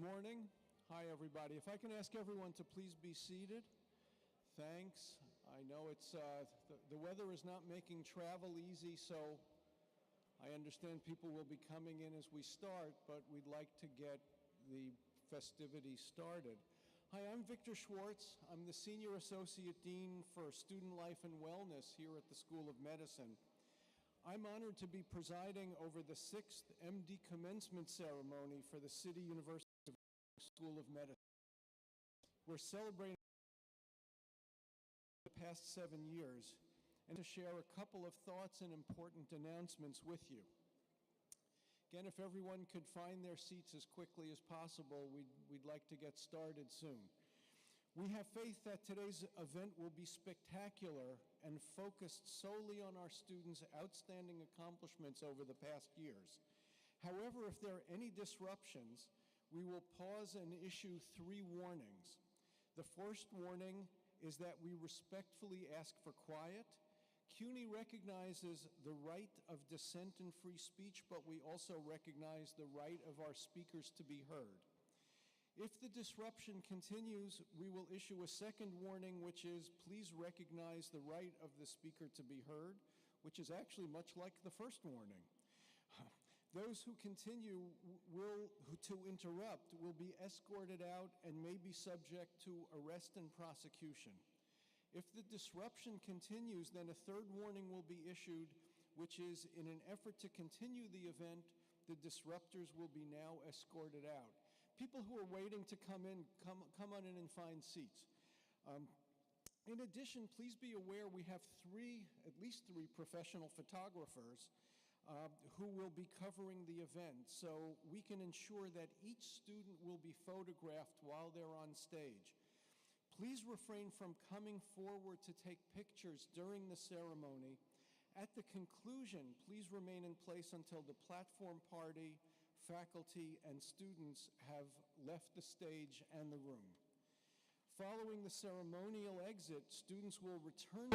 morning. Hi, everybody. If I can ask everyone to please be seated. Thanks. I know it's the weather is not making travel easy, so I understand people will be coming in as we start, but we'd like to get the festivities started. Hi, I'm Victor Schwartz. I'm the Senior Associate Dean for Student Life and Wellness here at the School of Medicine. I'm honored to be presiding over the 6th MD Commencement ceremony for the City University School of Medicine. We're celebrating the past 7 years and to share a couple of thoughts and important announcements with you. Again, if everyone could find their seats as quickly as possible, we'd like to get started soon. We have faith that today's event will be spectacular and focused solely on our students' outstanding accomplishments over the past years. However, if there are any disruptions, we will pause and issue 3 warnings. The first warning is that we respectfully ask for quiet. CUNY recognizes the right of dissent and free speech, but we also recognize the right of our speakers to be heard. If the disruption continues, we will issue a second warning, which is please recognize the right of the speaker to be heard, which is actually much like the first warning. Those who continue to interrupt will be escorted out and may be subject to arrest and prosecution. If the disruption continues, then a third warning will be issued, which is in an effort to continue the event, the disruptors will be now escorted out. People who are waiting to come on in and find seats. In addition, please be aware we have at least three professional photographers who will be covering the event, so we can ensure that each student will be photographed while they're on stage. Please refrain from coming forward to take pictures during the ceremony. At the conclusion, please remain in place until the platform party, faculty, and students have left the stage and the room. Following the ceremonial exit, students will return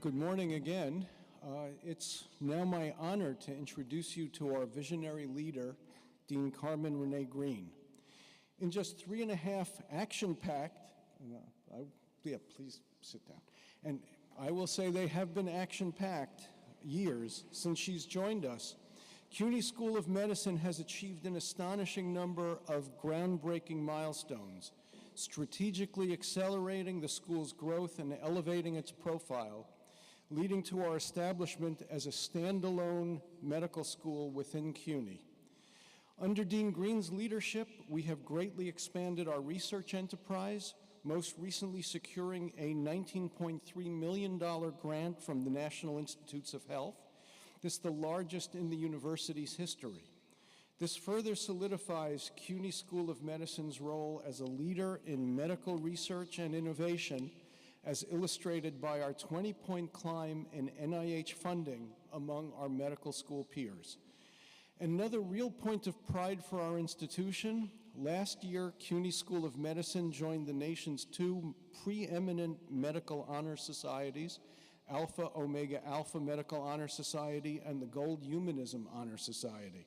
Good morning again. It's now my honor to introduce you to our visionary leader, Dean Carmen Renee Green. In just 3.5 action-packed, please sit down. And I will say they have been action-packed years since she's joined us. CUNY School of Medicine has achieved an astonishing number of groundbreaking milestones, strategically accelerating the school's growth and elevating its profile, leading to our establishment as a standalone medical school within CUNY. Under Dean Green's leadership, we have greatly expanded our research enterprise, most recently securing a $19.3 million grant from the National Institutes of Health. This is the largest in the university's history. This further solidifies CUNY School of Medicine's role as a leader in medical research and innovation, as illustrated by our 20-point climb in NIH funding among our medical school peers. Another real point of pride for our institution, last year, CUNY School of Medicine joined the nation's 2 preeminent medical honor societies, Alpha Omega Alpha Medical Honor Society and the Gold Humanism Honor Society.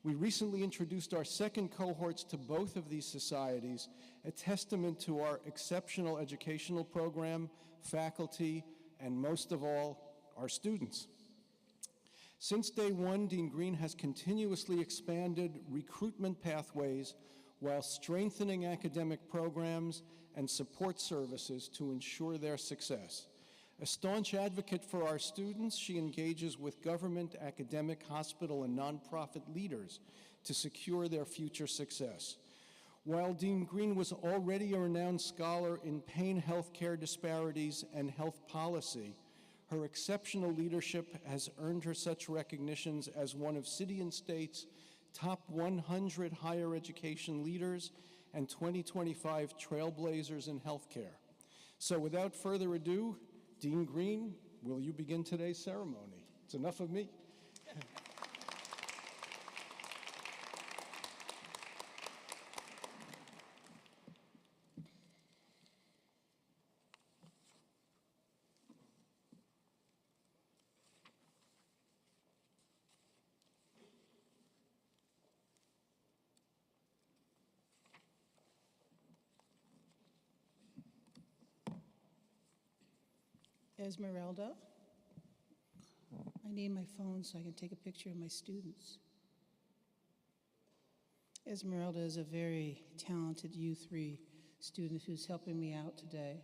We recently introduced our second cohorts to both of these societies, a testament to our exceptional educational program, faculty, and most of all, our students. Since day one, Dean Green has continuously expanded recruitment pathways while strengthening academic programs and support services to ensure their success. A staunch advocate for our students, she engages with government, academic, hospital, and nonprofit leaders to secure their future success. While Dean Green was already a renowned scholar in pain healthcare disparities and health policy, her exceptional leadership has earned her such recognitions as one of City and State's top 100 higher education leaders and 2025 trailblazers in healthcare. So without further ado, Dean Green, will you begin today's ceremony? It's enough of me. Esmeralda. I need my phone so I can take a picture of my students. Esmeralda is a very talented U3 student who's helping me out today.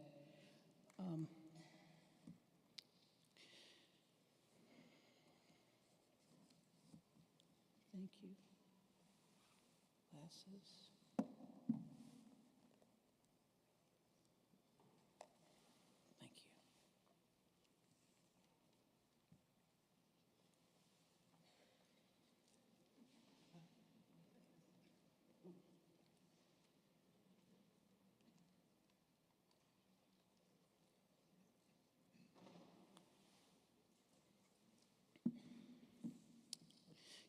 Thank you. Glasses. Thank you.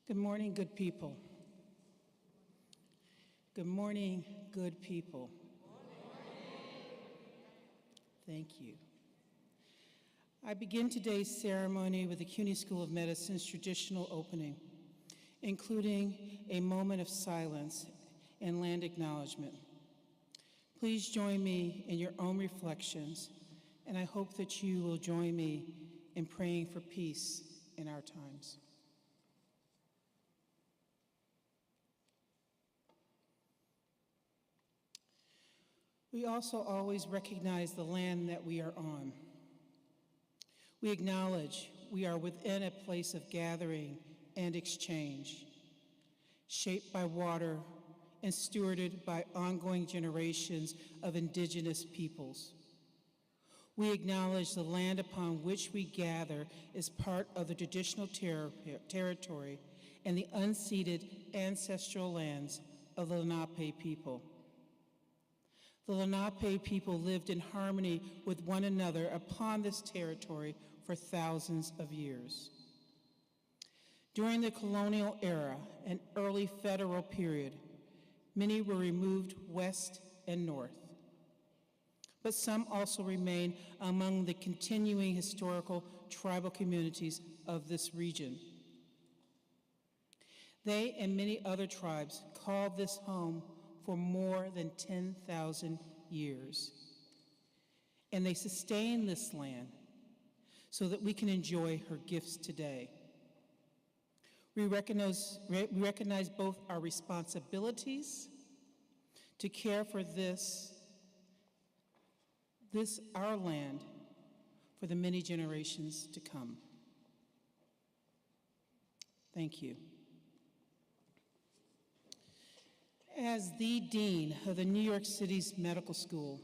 Good morning, good people. Good morning, good people. Thank you. I begin today's ceremony with the CUNY School of Medicine's traditional opening, including a moment of silence and land acknowledgement. Please join me in your own reflections, and I hope that you will join me in praying for peace in our times. We also always recognize the land that we are on. We acknowledge we are within a place of gathering and exchange, shaped by water and stewarded by ongoing generations of indigenous peoples. We acknowledge the land upon which we gather is part of the traditional territory and the unceded ancestral lands of the Lenape people. The Lenape people lived in harmony with one another upon this territory for thousands of years. During the colonial era and early federal period, many were removed west and north. but some also remain among the continuing historical tribal communities of this region. They and many other tribes called this home for more than 10,000 years. And they sustain this land so that we can enjoy her gifts today. We recognize both our responsibilities to care for this our land for the many generations to come. Thank you. As the Dean of the New York City's Medical School,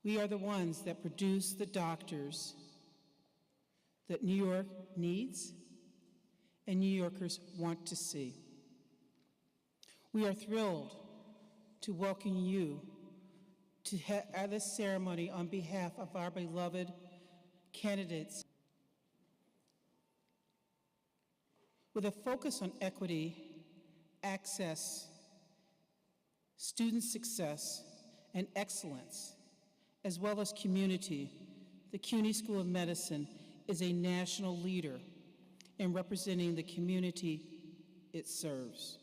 we are the ones that produce the doctors that New York needs and New Yorkers want to see. We are thrilled to welcome you to this ceremony on behalf of our beloved candidates. With a focus on equity, access, student success, and excellence, as well as community, the CUNY School of Medicine is a national leader in representing the community it serves.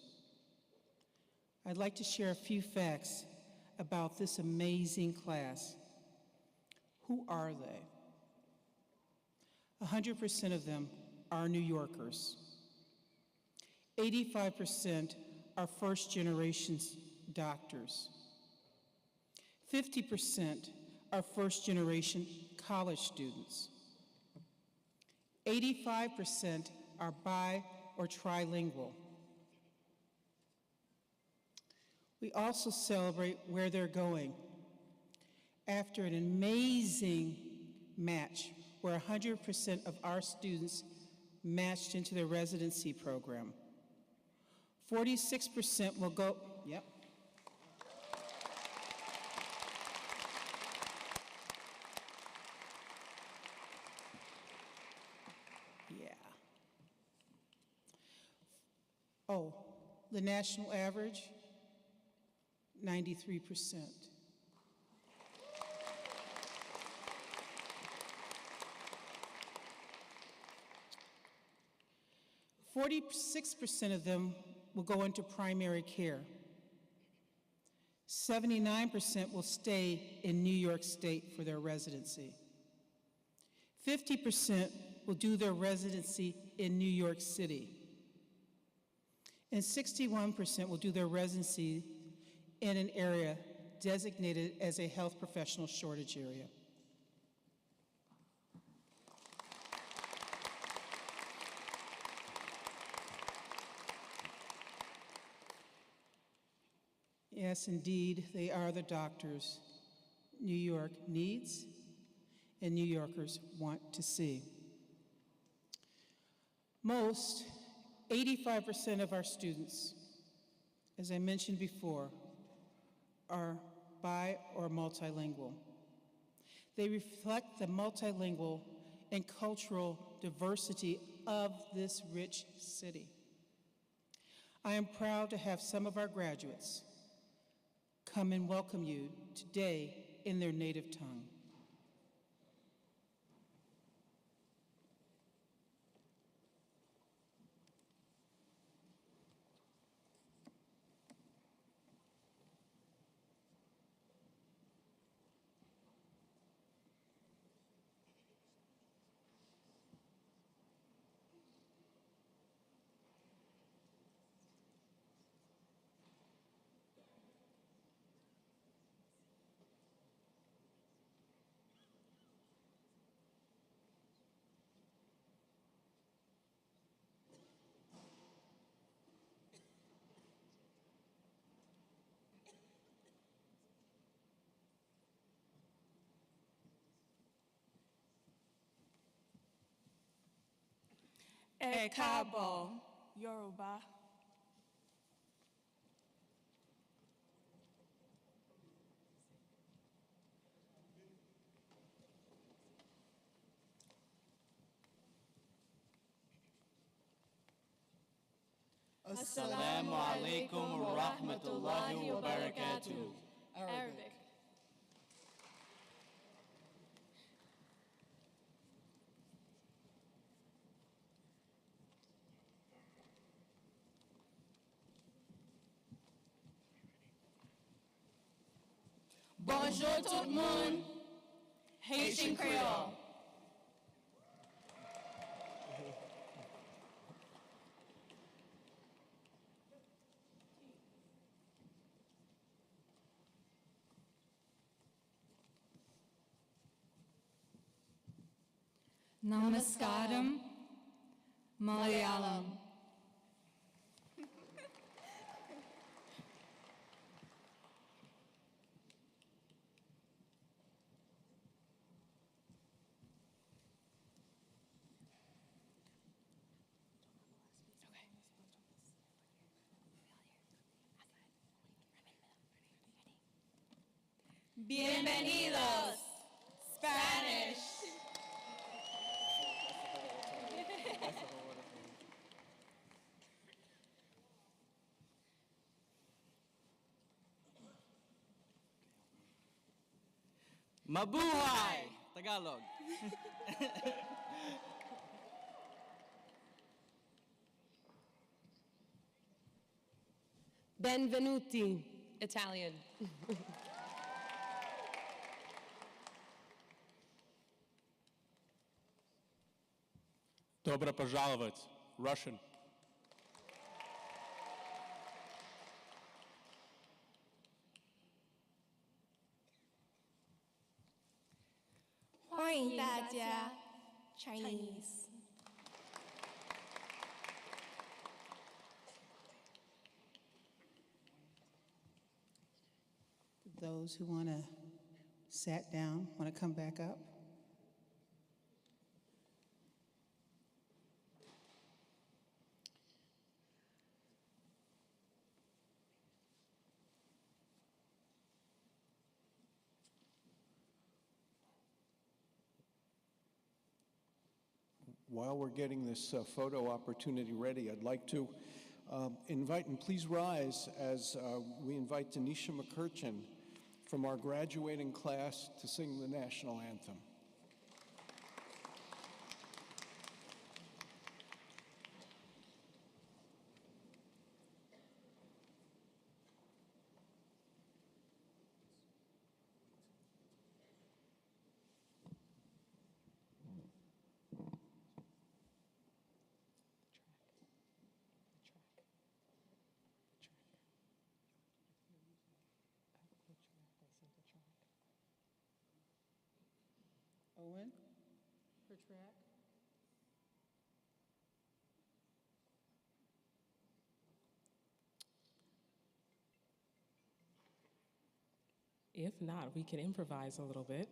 I'd like to share a few facts about this amazing class. Who are they? 100% of them are New Yorkers. 85% are first-generation doctors. 50% are first-generation college students. 85% are bi or trilingual. We also celebrate where they're going. After an amazing match where 100% of our students matched into their residency program, 46% will go, yep. Yeah. Oh, the national average, 93%. 46% of them will go into primary care. 79% will stay in New York State for their residency. 50% will do their residency in New York City. And 61% will do their residency in an area designated as a health professional shortage area. Yes, indeed, they are the doctors New York needs and New Yorkers want to see. Most, 85% of our students, as I mentioned before, are bi or multilingual. They reflect the multilingual and cultural diversity of this rich city. I am proud to have some of our graduates come and welcome you today in their native tongue. Ẹ káàbọ̀, Yorùbá. Assalamu alaikum wa rahmatullahi wa barakatuh. Arabic. Bonjour tout le monde. Haitian Creole. Namaskaram, Malayalam. Bienvenidos. Spanish. Mabuhay! Tagalog. Benvenuti, Italian. Добро пожаловать, Russian. Chinese. Those who want to sat down, want to come back up? While we're getting this photo opportunity ready, I'd like to invite, and please rise as we invite Denisha McCurchin from our graduating class to sing the national anthem. Owen, her track. If not, we can improvise a little bit.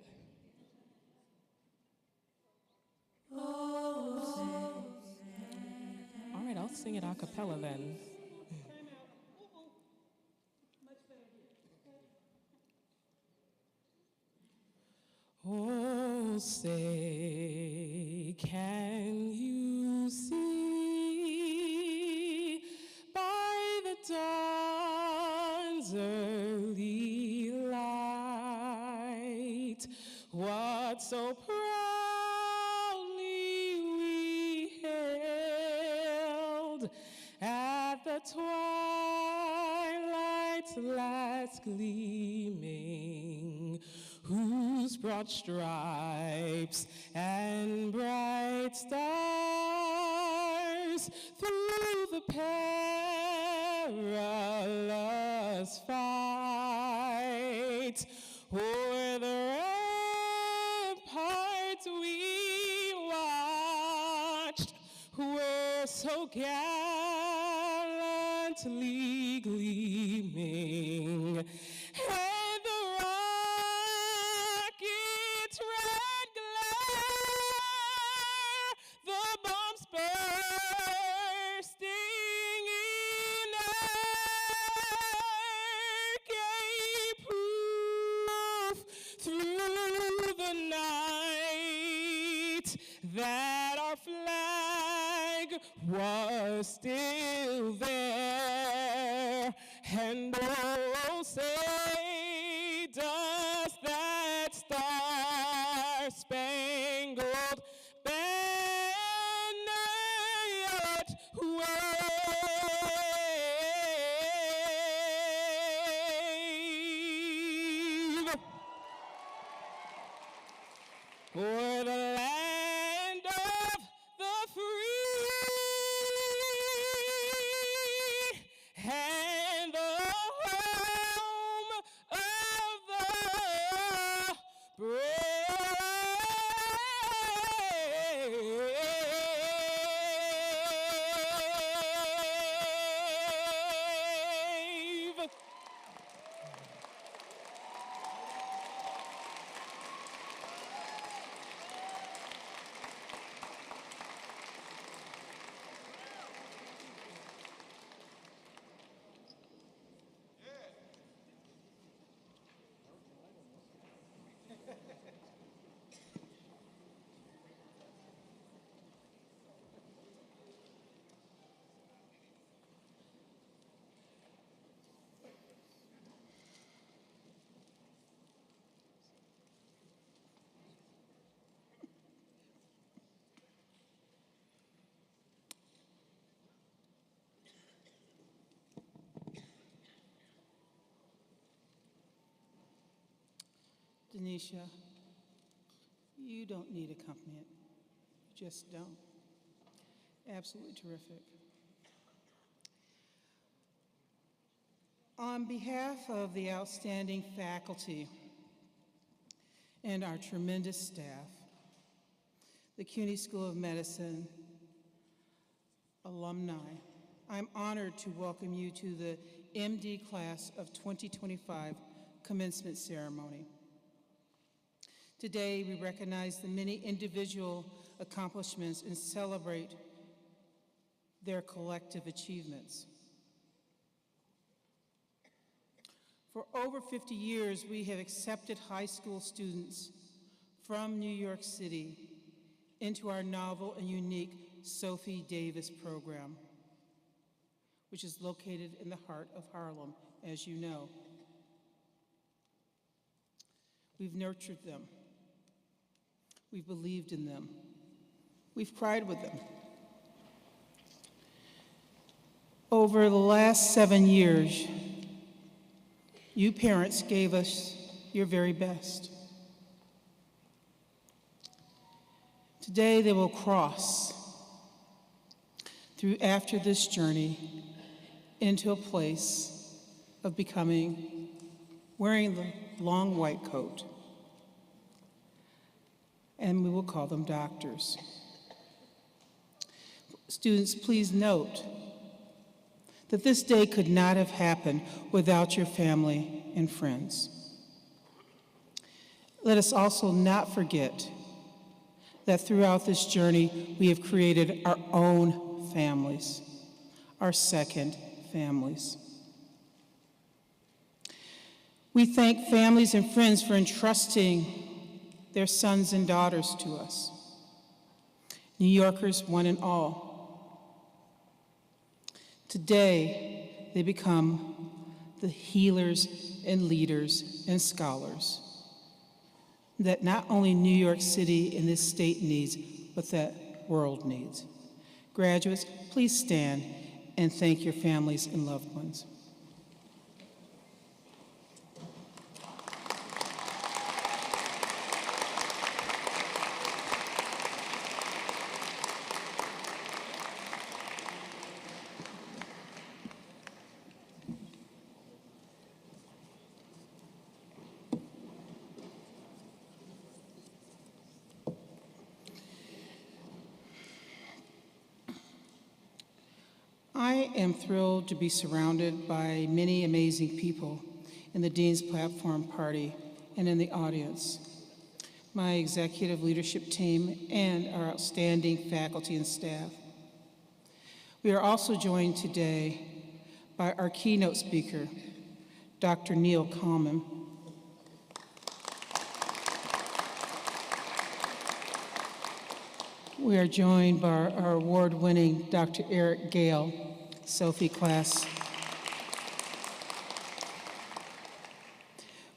All right, I'll sing it a cappella then. Oh, say, can you see by the dawn's early light what so proudly we hailed at the twilight's last gleaming, whose broad stripes and bright stars through the perilous fight o'er the ramparts we watched were so gallantly gleaming, and the rocket's red glare, the bombs bursting in air, gave proof through the night that our flag was still there. And oh, say, does that star-spangled banner yet wave? for the land of the free and the home of the brave. Denisha, you don't need accompaniment. You just don't. Absolutely terrific. On behalf of the outstanding faculty and our tremendous staff, the CUNY School of Medicine alumni, I'm honored to welcome you to the MD class of 2025 commencement ceremony. Today, we recognize the many individual accomplishments and celebrate their collective achievements. For over 50 years, we have accepted high school students from New York City into our novel and unique Sophie Davis program, which is located in the heart of Harlem, as you know. We've nurtured them. We've believed in them. We've cried with them. Over the last 7 years, you parents gave us your very best. Today they will cross through after this journey into a place of becoming, wearing the long white coat, and we will call them doctors. Students, please note that this day could not have happened without your family and friends. Let us also not forget that throughout this journey, we have created our own families, our second families. We thank families and friends for entrusting their sons and daughters to us, New Yorkers one and all. Today, they become the healers and leaders and scholars that not only New York City and this state needs, but that world needs. Graduates, please stand and thank your families and loved ones. I am thrilled to be surrounded by many amazing people in the Dean's Platform Party and in the audience, my executive leadership team, and our outstanding faculty and staff. We are also joined today by our keynote speaker, Dr. Neil Common. We are joined by our award-winning Dr. Eric Gale, Sophie class.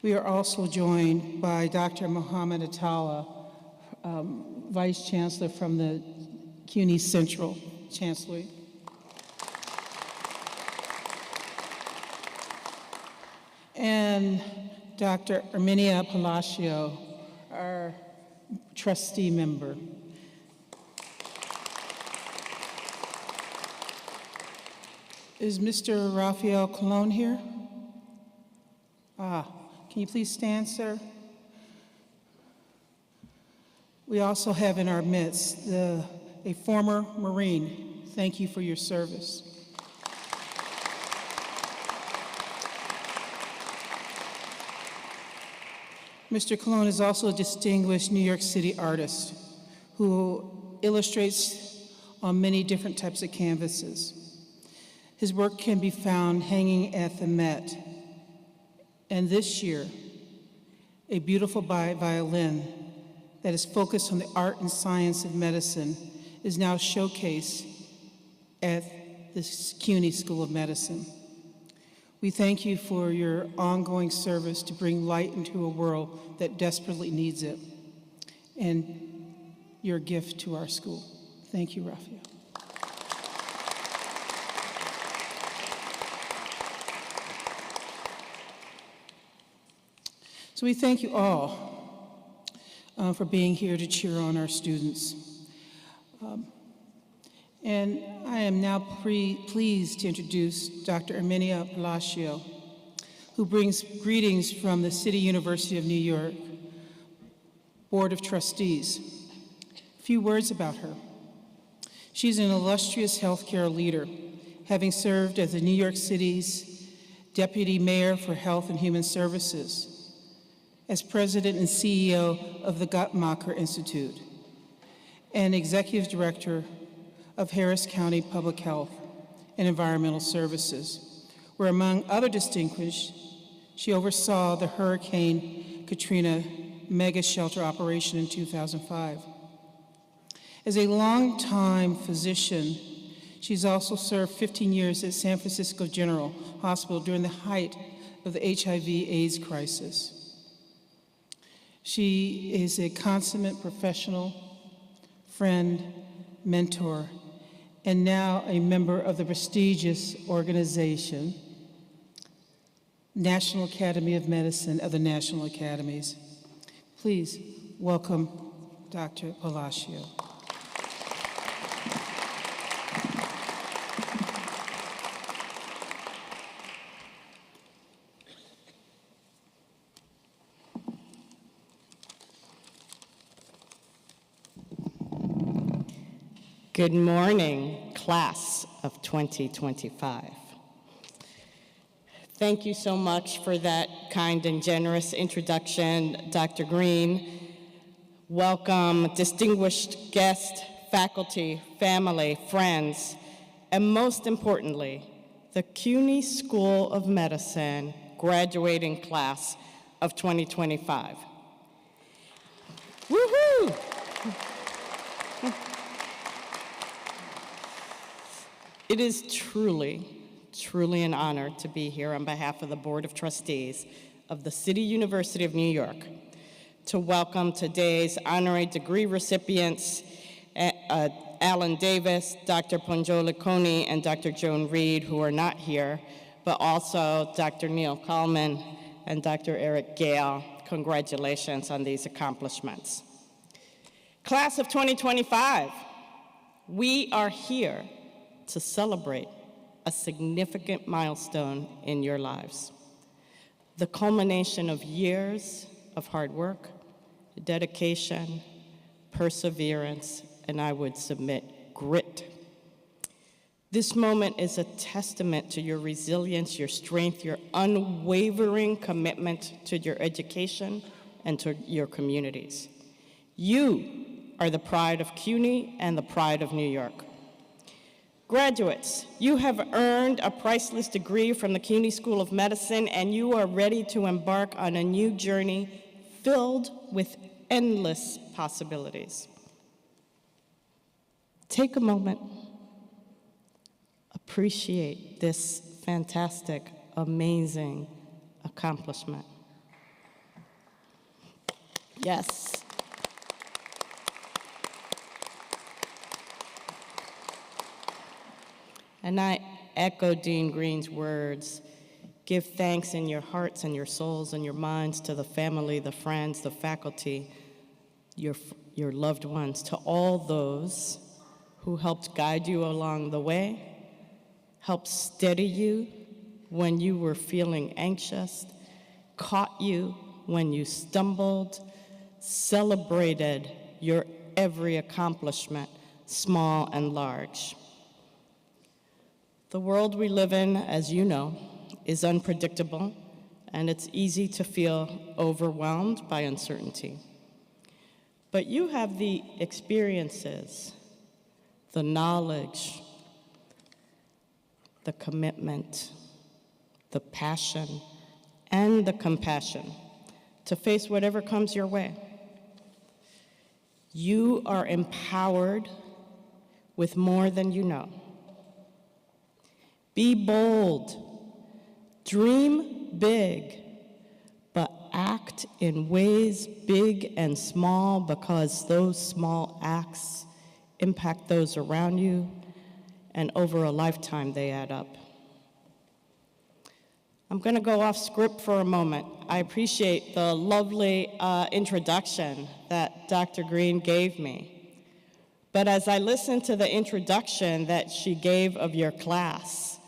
We are also joined by Dr. Mohammed Atala, Vice Chancellor from the CUNY Central Chancellery. And Dr. Erminia Palacio, our trustee member. Is Mr. Raphael Colon here? Can you please stand, sir? We also have in our midst a former Marine. Thank you for your service. Mr. Colon is also a distinguished New York City artist who illustrates on many different types of canvases. His work can be found hanging at the Met. And this year, a beautiful violin that is focused on the art and science of medicine is now showcased at the CUNY School of Medicine. We thank you for your ongoing service to bring light into a world that desperately needs it, and your gift to our school. Thank you, Raphael. So we thank you all for being here to cheer on our students. And I am now pleased to introduce Dr. Herminia Palacio, who brings greetings from the City University of New York Board of Trustees. A few words about her. She's an illustrious healthcare leader, having served as the New York City's Deputy Mayor for Health and Human Services, as President and CEO of the Guttmacher Institute, and Executive Director of Harris County Public Health and Environmental Services, where among other distinguished, she oversaw the Hurricane Katrina mega shelter operation in 2005. As a longtime physician, she's also served 15 years at San Francisco General Hospital during the height of the HIV/AIDS crisis. She is a consummate professional, friend, mentor, and now a member of the prestigious organization, National Academy of Medicine of the National Academies. Please welcome Dr. Palacio. Good morning, class of 2025. Thank you so much for that kind and generous introduction, Dr. Green. Welcome, distinguished guests, faculty, family, friends, and most importantly, the CUNY School of Medicine graduating class of 2025. Woohoo! It is truly an honor to be here on behalf of the Board of Trustees of the City University of New York to welcome today's honorary degree recipients, Alan Davis, Dr. Ponjola Coney, and Dr. Joan Reed, who are not here, but also Dr. Neil Kallman and Dr. Eric Gale. Congratulations on these accomplishments. Class of 2025, we are here to celebrate a significant milestone in your lives. The culmination of years of hard work, dedication, perseverance, and I would submit, grit. This moment is a testament to your resilience, your strength, your unwavering commitment to your education and to your communities. You are the pride of CUNY and the pride of New York. Graduates, you have earned a priceless degree from the CUNY School of Medicine, and you are ready to embark on a new journey filled with endless possibilities. Take a moment, appreciate this fantastic, amazing accomplishment. Yes. And I echo Dean Green's words. Give thanks in your hearts and your souls and your minds to the family, the friends, the faculty, your loved ones, to all those who helped guide you along the way, helped steady you when you were feeling anxious, caught you when you stumbled, celebrated your every accomplishment, small and large. The world we live in, as you know, is unpredictable, and it's easy to feel overwhelmed by uncertainty. But you have the experiences, the knowledge, the commitment, the passion, and the compassion to face whatever comes your way. You are empowered with more than you know. Be bold, dream big, but act in ways big and small, because those small acts impact those around you, and over a lifetime they add up. I'm going to go off script for a moment. I appreciate the lovely introduction that Dr. Green gave me. But as I listened to the introduction that she gave of your class,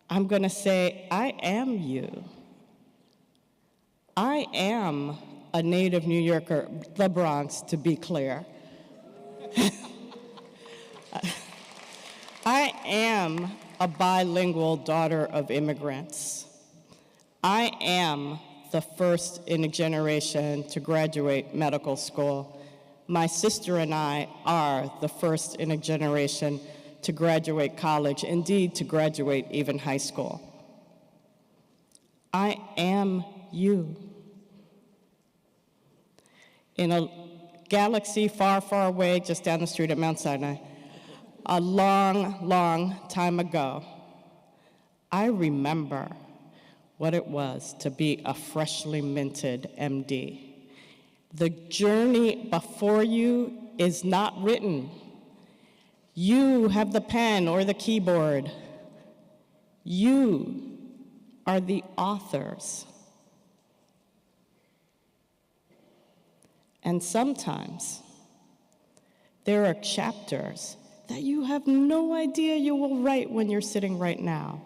I'm going to say, I am you. I am a native New Yorker, the Bronx, to be clear. I am a bilingual daughter of immigrants. I am the first in a generation to graduate medical school. My sister and I are the first in a generation to graduate college, indeed to graduate even high school. I am you. In a galaxy far, far away, just down the street at Mount Sinai, a long, long time ago, I remember what it was to be a freshly minted MD. The journey before you is not written. You have the pen or the keyboard. You are the authors. And sometimes there are chapters that you have no idea you will write when you're sitting right now.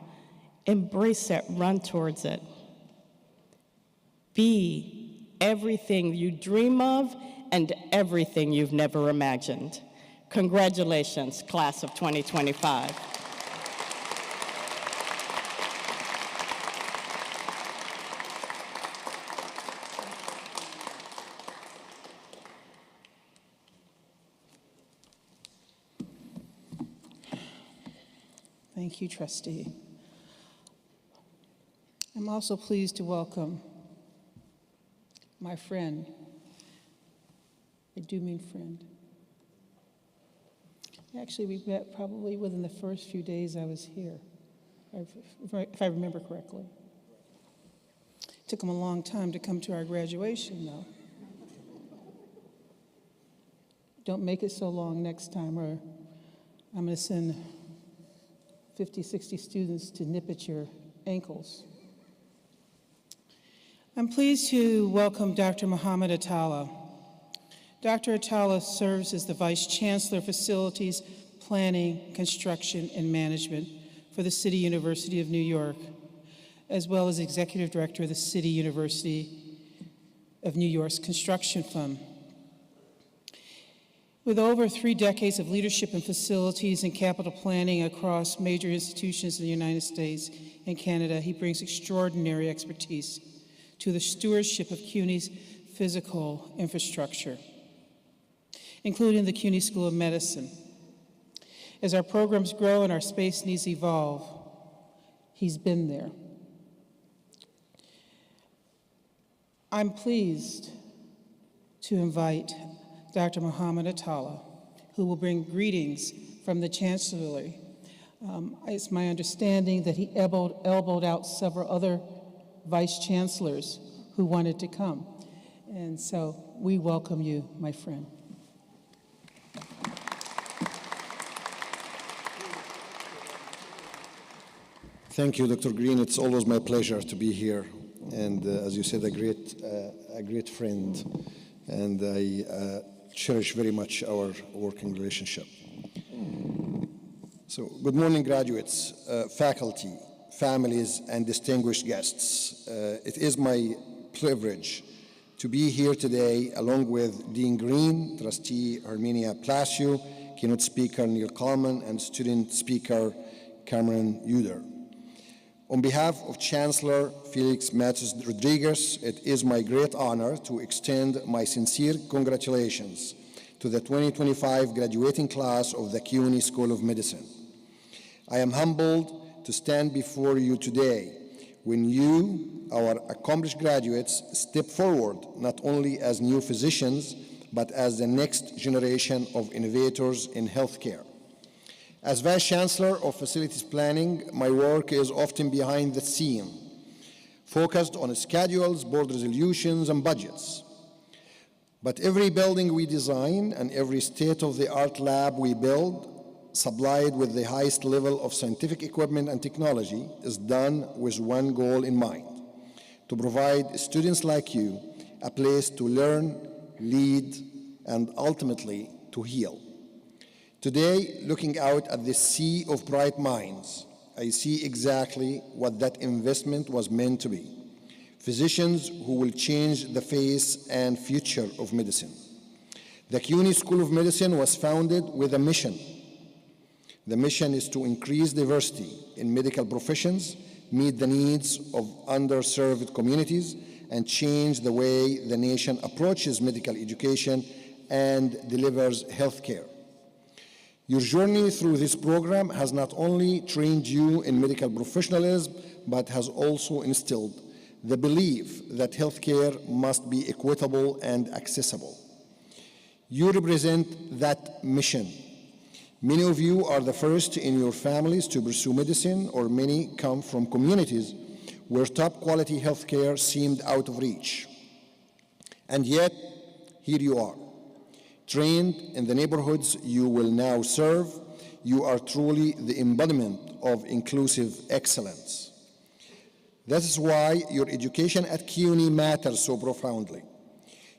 Embrace it, run towards it. Be everything you dream of and everything you've never imagined. Congratulations, class of 2025. Thank you, trustee. I'm also pleased to welcome my friend. I do mean friend. Actually, we met probably within the first few days I was here, if I remember correctly. Took him a long time to come to our graduation, though. Don't make it so long next time, or I'm going to send 50, 60 students to nip at your ankles. I'm pleased to welcome Dr. Muhammad Attallah. Dr. Attallah serves as the Vice Chancellor of Facilities, Planning, Construction, and Management for the City University of New York, as well as Executive Director of the City University of New York's Construction Fund. With over 3 decades of leadership in facilities and capital planning across major institutions in the United States and Canada, he brings extraordinary expertise to the stewardship of CUNY's physical infrastructure, including the CUNY School of Medicine. As our programs grow and our space needs evolve, he's been there. I'm pleased to invite Dr. Muhammad Attallah, who will bring greetings from the Chancellery. It's my understanding that he elbowed out several other vice chancellors who wanted to come. And so we welcome you, my friend. Thank you, Dr. Green. It's always my pleasure to be here. And as you said, a great friend. And I cherish very much our working relationship. So, good morning, graduates, faculty, families, and distinguished guests. It is my privilege to be here today along with Dean Green, Trustee Herminia Palacio, Keynote Speaker Neil Coleman, and Student Speaker Cameron Uder. On behalf of Chancellor Felix Matos Rodriguez, it is my great honor to extend my sincere congratulations to the 2025 graduating class of the CUNY School of Medicine. I am humbled to stand before you today when you, our accomplished graduates, step forward not only as new physicians, but as the next generation of innovators in healthcare. As Vice Chancellor of Facilities Planning, my work is often behind the scene, focused on schedules, board resolutions, and budgets. But every building we design and every state-of-the-art lab we build, supplied with the highest level of scientific equipment and technology, is done with one goal in mind: to provide students like you a place to learn, lead, and ultimately to heal. Today, looking out at this sea of bright minds, I see exactly what that investment was meant to be: physicians who will change the face and future of medicine. The CUNY School of Medicine was founded with a mission. The mission is to increase diversity in medical professions, meet the needs of underserved communities, and change the way the nation approaches medical education and delivers healthcare. Your journey through this program has not only trained you in medical professionalism, but has also instilled the belief that healthcare must be equitable and accessible. You represent that mission. Many of you are the first in your families to pursue medicine, or many come from communities where top quality healthcare seemed out of reach. And yet, here you are, trained in the neighborhoods you will now serve. You are truly the embodiment of inclusive excellence. That is why your education at CUNY matters so profoundly.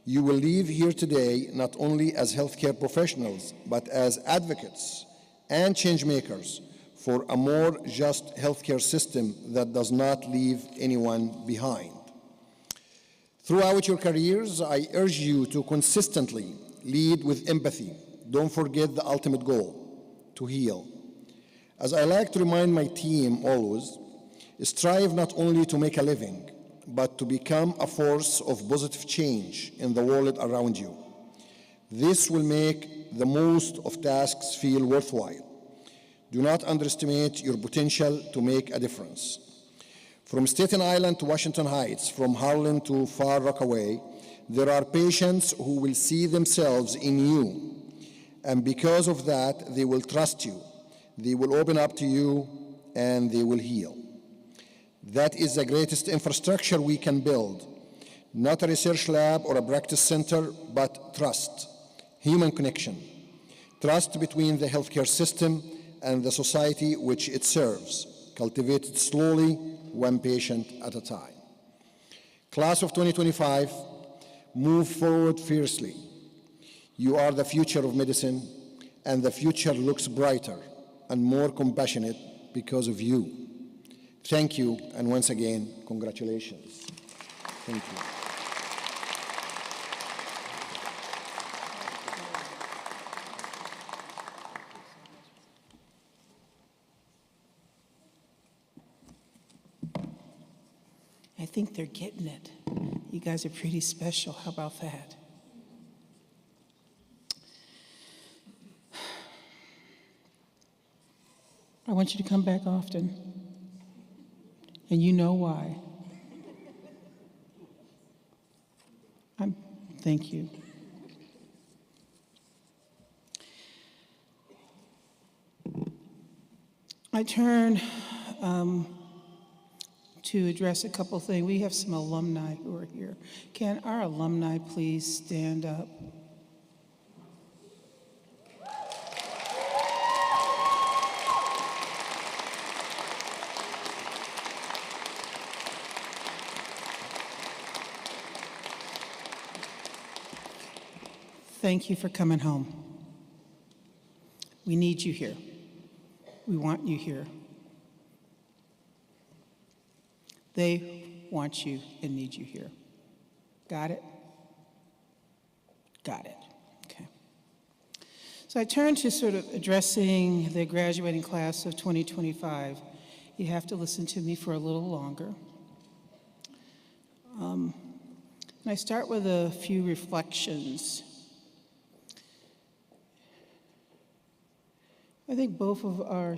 You will leave here today not only as healthcare professionals, but as advocates and change makers for a more just healthcare system that does not leave anyone behind. Throughout your careers, I urge you to consistently lead with empathy. Don't forget the ultimate goal: to heal. As I like to remind my team always, strive not only to make a living, but to become a force of positive change in the world around you. This will make the most of tasks feel worthwhile. Do not underestimate your potential to make a difference. From Staten Island to Washington Heights, from Harlem to Far Rockaway, there are patients who will see themselves in you, and because of that, they will trust you, they will open up to you, and they will heal. That is the greatest infrastructure we can build. Not a research lab or a practice center, but trust, human connection. Trust between the healthcare system and the society which it serves, cultivated slowly, one patient at a time. Class of 2025, move forward fiercely. You are the future of medicine, and the future looks brighter and more compassionate because of you. Thank you, and once again, congratulations. Thank you. I think they're getting it. You guys are pretty special. How about that? I want you to come back often. And you know why. Thank you. I turn to address a couple things. We have some alumni who are here. Can our alumni please stand up? thank you for coming home. We need you here. We want you here. They want you and need you here. Got it? Got it. Okay. So I turn to sort of addressing the graduating class of 2025. You have to listen to me for a little longer. And I start with a few reflections. I think both of our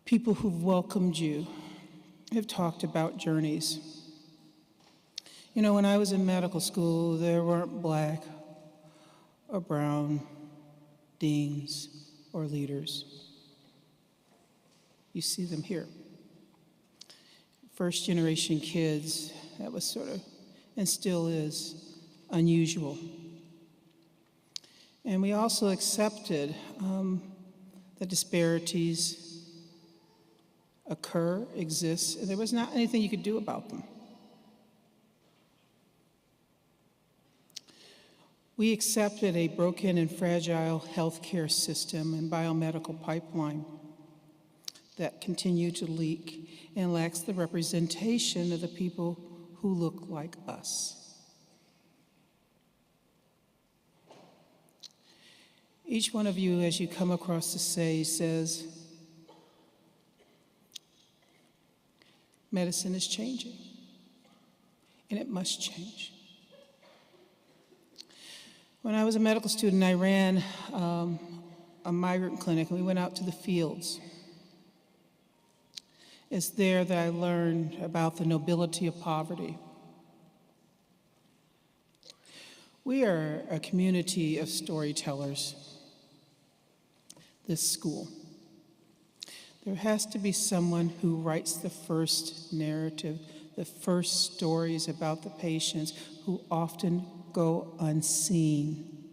people who've welcomed you have talked about journeys. You know, when I was in medical school, there weren't black or brown deans or leaders. You see them here. First generation kids, that was sort of, and still is, unusual. And we also accepted that disparities occur, exist, and there was not anything you could do about them. We accepted a broken and fragile healthcare system and biomedical pipeline that continue to leak and lacks the representation of the people who look like us. Each one of you, as you come across the stage, says, medicine is changing, and it must change. When I was a medical student, I ran a migrant clinic, and we went out to the fields. It's there that I learned about the nobility of poverty. We are a community of storytellers, this school. There has to be someone who writes the first narrative, the first stories about the patients who often go unseen.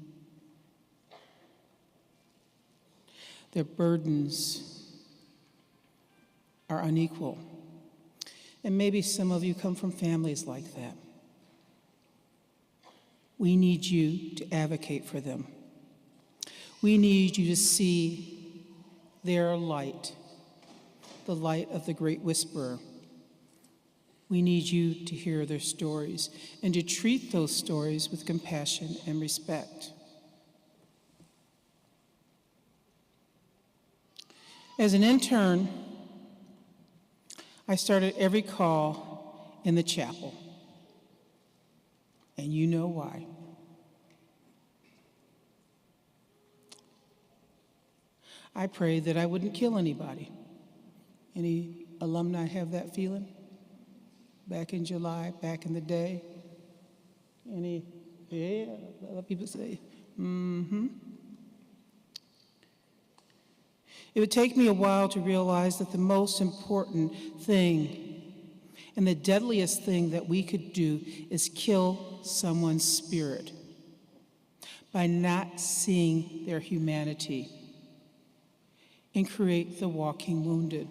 Their burdens are unequal. And maybe some of you come from families like that. We need you to advocate for them. We need you to see their light, the light of the great whisperer. We need you to hear their stories and to treat those stories with compassion and respect. As an intern, I started every call in the chapel, and you know why. I prayed that I wouldn't kill anybody. Any alumni have that feeling? Back in July, back in the day? Any? Yeah, a lot of people say, It would take me a while to realize that the most important thing and the deadliest thing that we could do is kill someone's spirit by not seeing their humanity and create the walking wounded.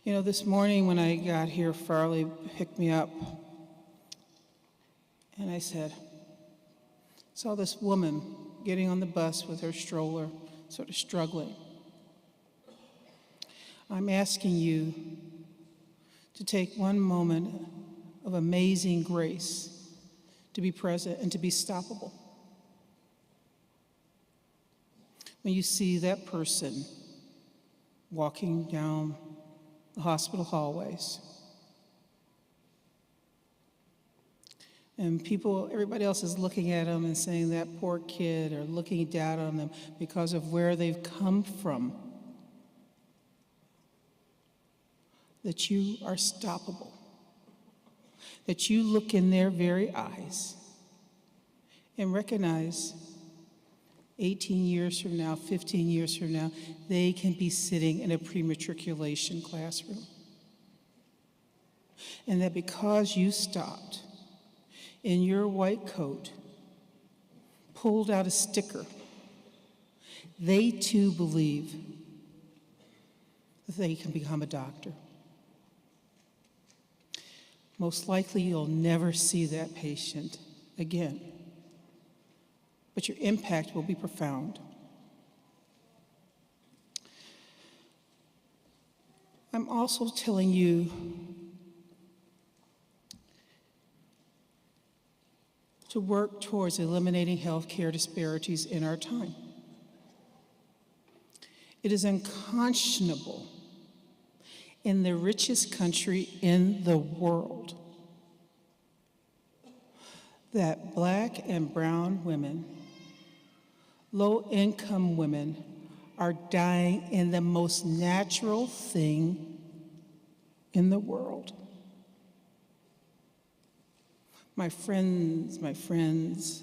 You know, this morning when I got here, Farley picked me up, and I saw this woman getting on the bus with her stroller, sort of struggling. I'm asking you to take one moment of amazing grace to be present and to be stoppable. When you see that person walking down the hospital hallways, and everybody else is looking at them and saying that poor kid, or looking down on them because of where they've come from, that you are stoppable, that you look in their very eyes and recognize 18 years from now, 15 years from now, they can be sitting in a pre-matriculation classroom. And that because you stopped in your white coat, pulled out a sticker, they too believe that they can become a doctor. Most likely you'll never see that patient again, but your impact will be profound. I'm also telling you to work towards eliminating healthcare disparities in our time. It is unconscionable in the richest country in the world that Black and brown women, low-income women, are dying in the most natural thing in the world. My friends,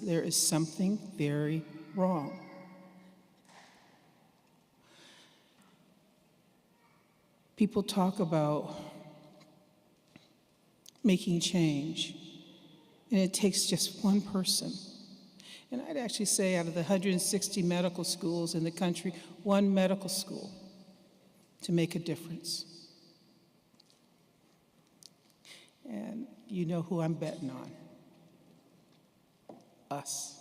there is something very wrong. People talk about making change, and it takes just one person. And I'd actually say out of the 160 medical schools in the country, one medical school to make a difference. And you know who I'm betting on. Us.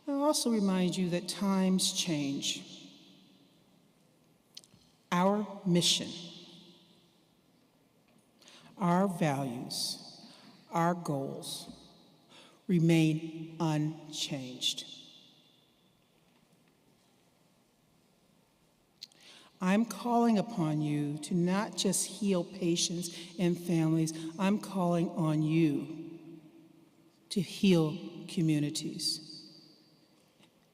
I'll also remind you that times change. Our mission, our values, our goals remain unchanged. I'm calling upon you to not just heal patients and families, I'm calling on you to heal communities,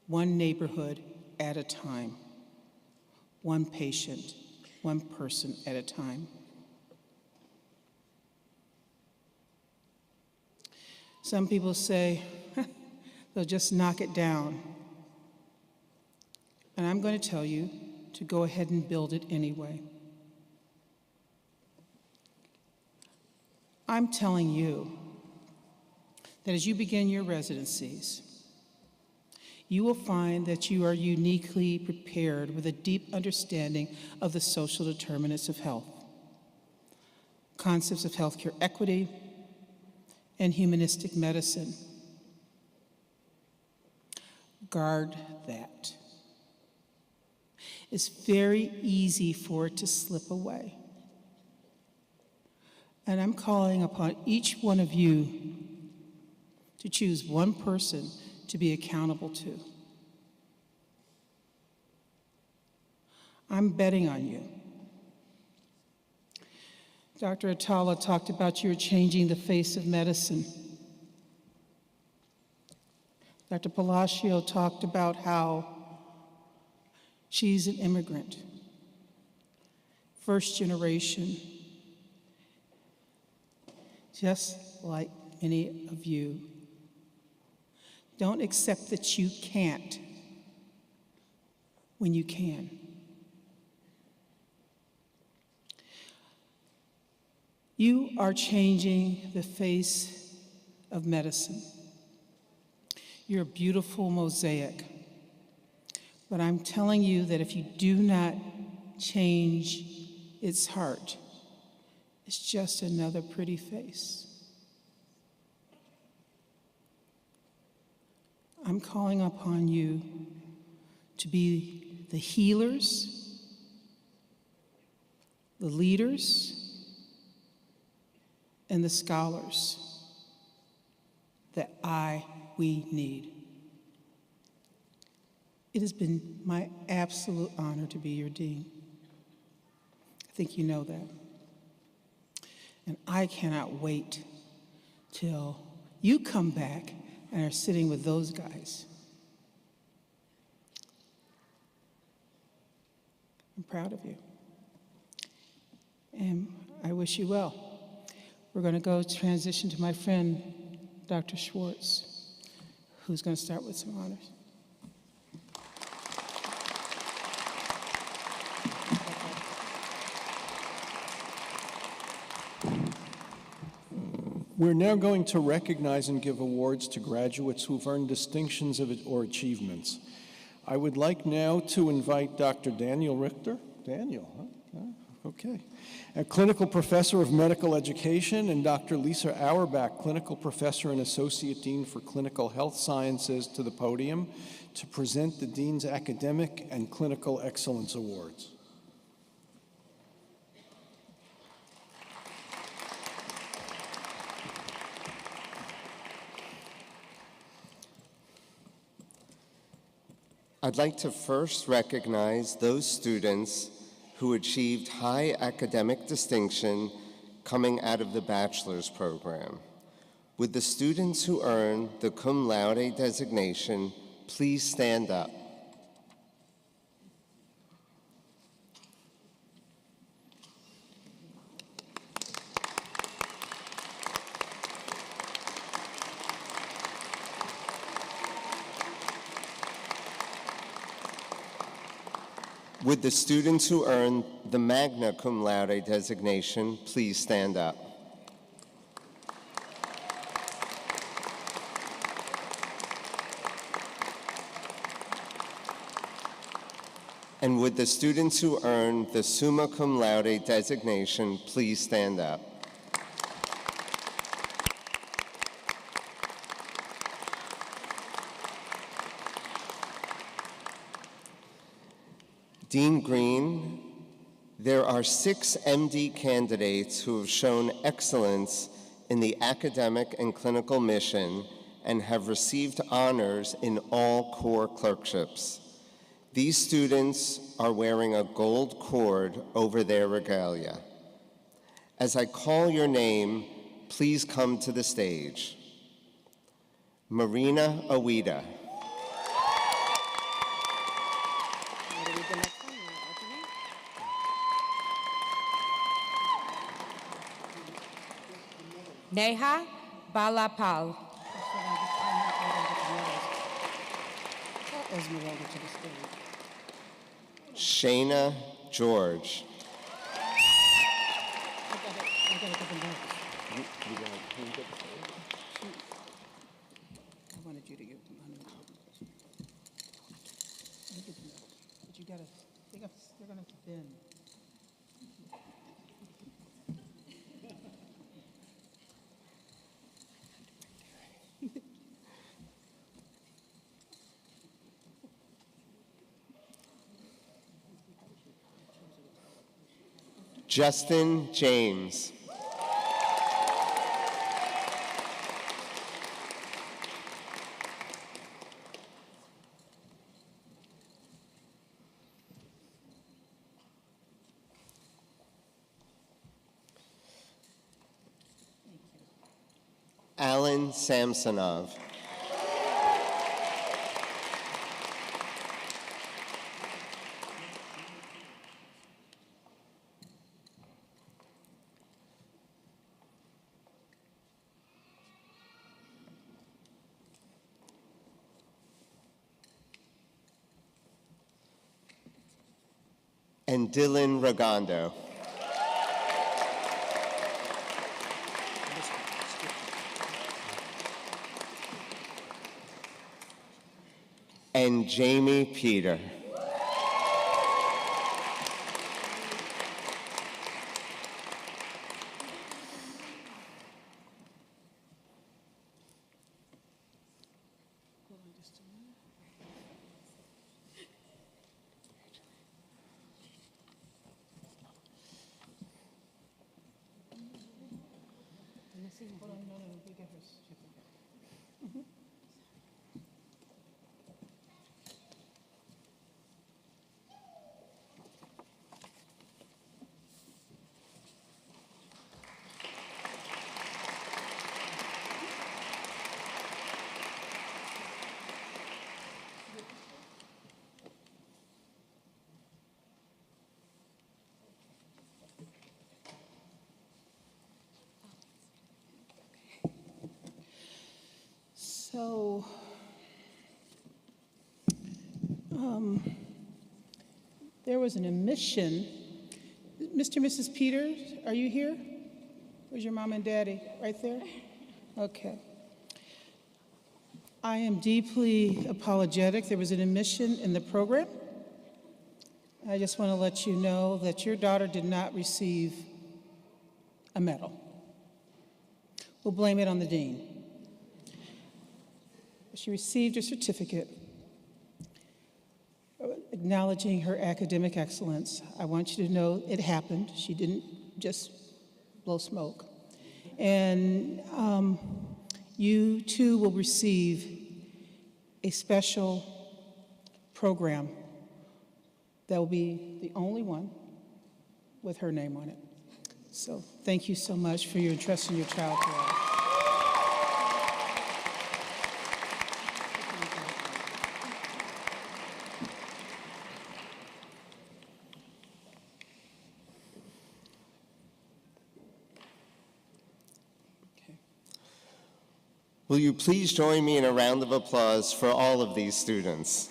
one neighborhood at a time, one patient, one person at a time. Some people say, they'll just knock it down. And I'm going to tell you to go ahead and build it anyway. I'm telling you that as you begin your residencies, you will find that you are uniquely prepared with a deep understanding of the social determinants of health, concepts of healthcare equity, and humanistic medicine. Guard that. It's very easy for it to slip away. And I'm calling upon each one of you to choose one person to be accountable to. I'm betting on you. Dr. Atala talked about you changing the face of medicine. Dr. Palacio talked about how she's an immigrant, first generation, just like many of you. Don't accept that you can't when you can. You are changing the face of medicine. You're a beautiful mosaic. But I'm telling you that if you do not change its heart, it's just another pretty face. I'm calling upon you to be the healers, the leaders, and the scholars that we need. It has been my absolute honor to be your dean. I think you know that. And I cannot wait till you come back and are sitting with those guys. I'm proud of you. And I wish you well. We're going to go transition to my friend, Dr. Schwartz, who's going to start with some honors. We're now going to recognize and give awards to graduates who've earned distinctions or achievements. I would like now to invite Dr. Daniel Richter. Daniel, huh? Okay. A clinical professor of medical education, and Dr. Lisa Auerbach, clinical professor and associate dean for clinical health sciences, to the podium to present the Dean's Academic and Clinical Excellence Awards. I'd like to first recognize those students who achieved high academic distinction coming out of the bachelor's program. Would the students who earned the cum laude designation please stand up? Would the students who earned the magna cum laude designation please stand up? And would the students who earned the summa cum laude designation please stand up? Dean Green, there are 6 MD candidates who have shown excellence in the academic and clinical mission and have received honors in all core clerkships. These students are wearing a gold cord over their regalia. As I call your name, please come to the stage. Marina Awida. Neha Balapal. Shayna George. I wanted you to give them 100. But you gotta, they're gonna spin. Justin James. Alan Samsonov. And Dylan Ragondo. And Jamie Peter. So, there was an admission. Mr. and Mrs. Peters, are you here? Where's your mom and daddy? Right there? Okay. I am deeply apologetic. There was an admission in the program. I just want to let you know that your daughter did not receive a medal. We'll blame it on the dean. She received a certificate acknowledging her academic excellence. I want you to know it happened. She didn't just blow smoke. And you too will receive a special program that will be the only one with her name on it. So thank you so much for your interest in your child to us. Will you please join me in a round of applause for all of these students?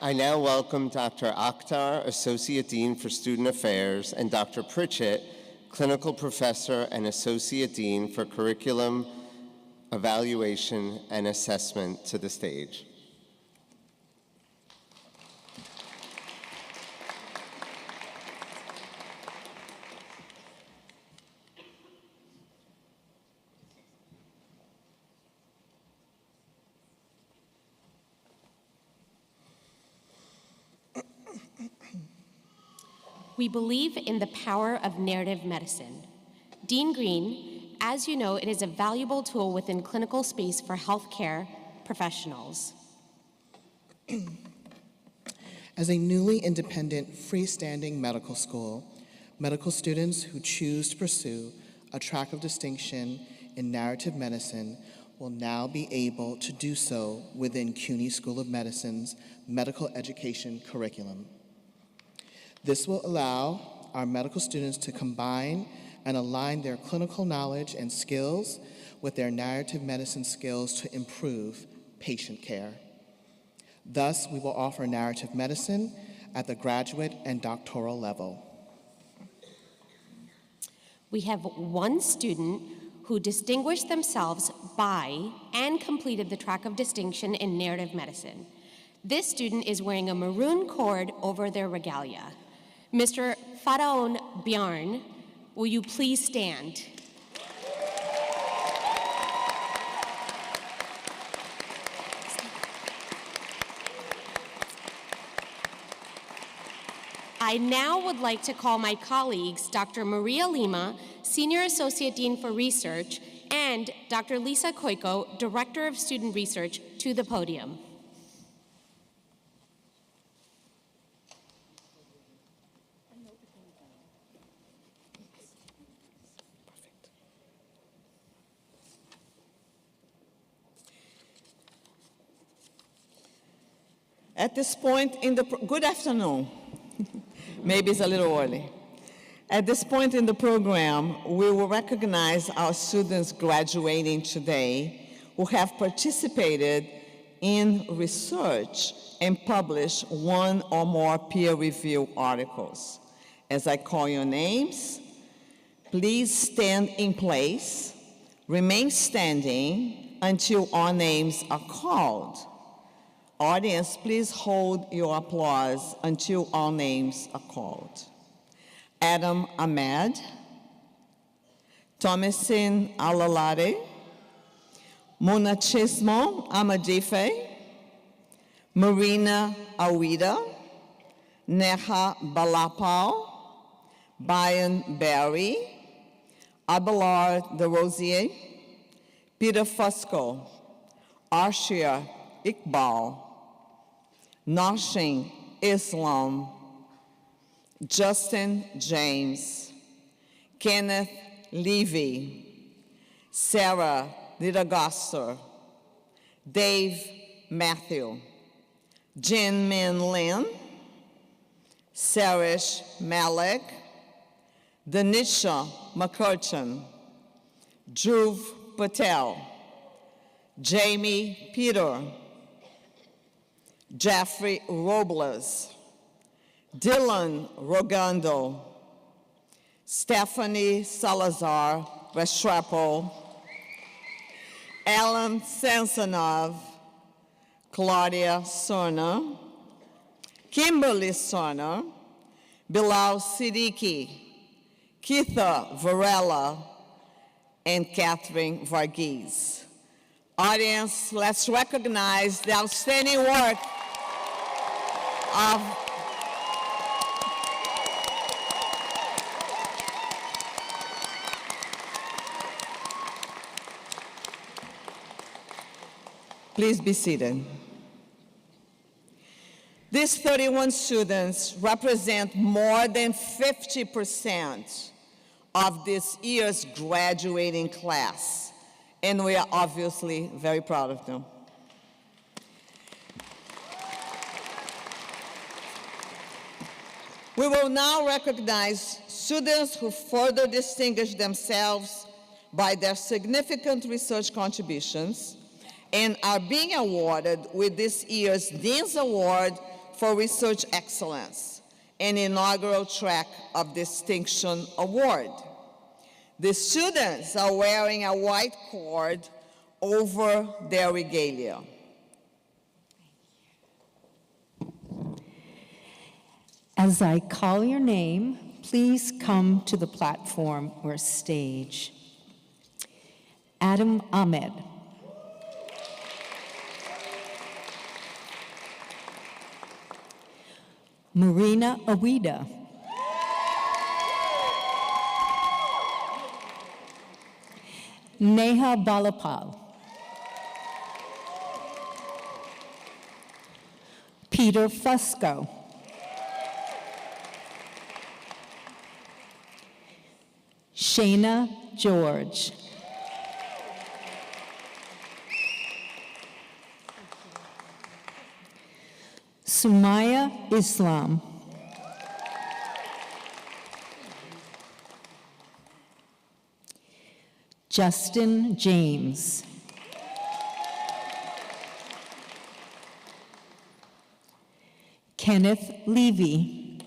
I now welcome Dr. Akhtar, Associate Dean for Student Affairs, and Dr. Pritchett, Clinical Professor and Associate Dean for Curriculum, Evaluation, and Assessment to the stage. We believe in the power of narrative medicine. Dean Green, as you know, it is a valuable tool within clinical space for healthcare professionals. As a newly independent, freestanding medical school, medical students who choose to pursue a track of distinction in narrative medicine will now be able to do so within CUNY School of Medicine's medical education curriculum. This will allow our medical students to combine and align their clinical knowledge and skills with their narrative medicine skills to improve patient care. Thus, we will offer narrative medicine at the graduate and doctoral level. We have one student who distinguished themselves by and completed the track of distinction in narrative medicine. This student is wearing a maroon cord over their regalia. Mr. Faraon Bjarn, will you please stand? I now would like to call my colleagues, Dr. Maria Lima, Senior Associate Dean for Research, and Dr. Lisa Koiko, Director of Student Research, to the podium. At this point in the, good afternoon. Maybe it's a little early. At this point in the program, we will recognize our students graduating today who have participated in research and published one or more peer-reviewed articles. As I call your names, please stand in place, remain standing until our names are called. Audience, please hold your applause until all names are called. Adam Ahmed, Thomasin Alalade, Munachismo Amadife, Marina Awida, Neha Balapal, Brian Barry, Abelard de Rosier, Peter Fusco, Arshia Iqbal, Nashin Islam, Justin James, Kenneth Levy, Sarah Lidagasser, Dave Matthew, Jin Min Lin, Sarish Malik, Danisha McCurchin, Dhruv Patel, Jamie Peter, Jeffrey Robles, Dylan Rogando, Stephanie Salazar Restrepo, Alan Sansonov, Claudia Sorna, Kimberly Sorna, Bilal Siddiqui, Keitha Varela, and Catherine Varghese. Audience, let's recognize the outstanding work of Please be seated. These 31 students represent more than 50% of this year's graduating class, and we are obviously very proud of them. We will now recognize students who further distinguish themselves by their significant research contributions and are being awarded with this year's Dean's Award for Research Excellence, an inaugural track of distinction award. The students are wearing a white cord over their regalia. As I call your name, please come to the platform or stage. Adam Ahmed. Marina Awida. Neha Balapal. Peter Fusco. Shayna George. Sumaya Islam. Justin James. Kenneth Levy.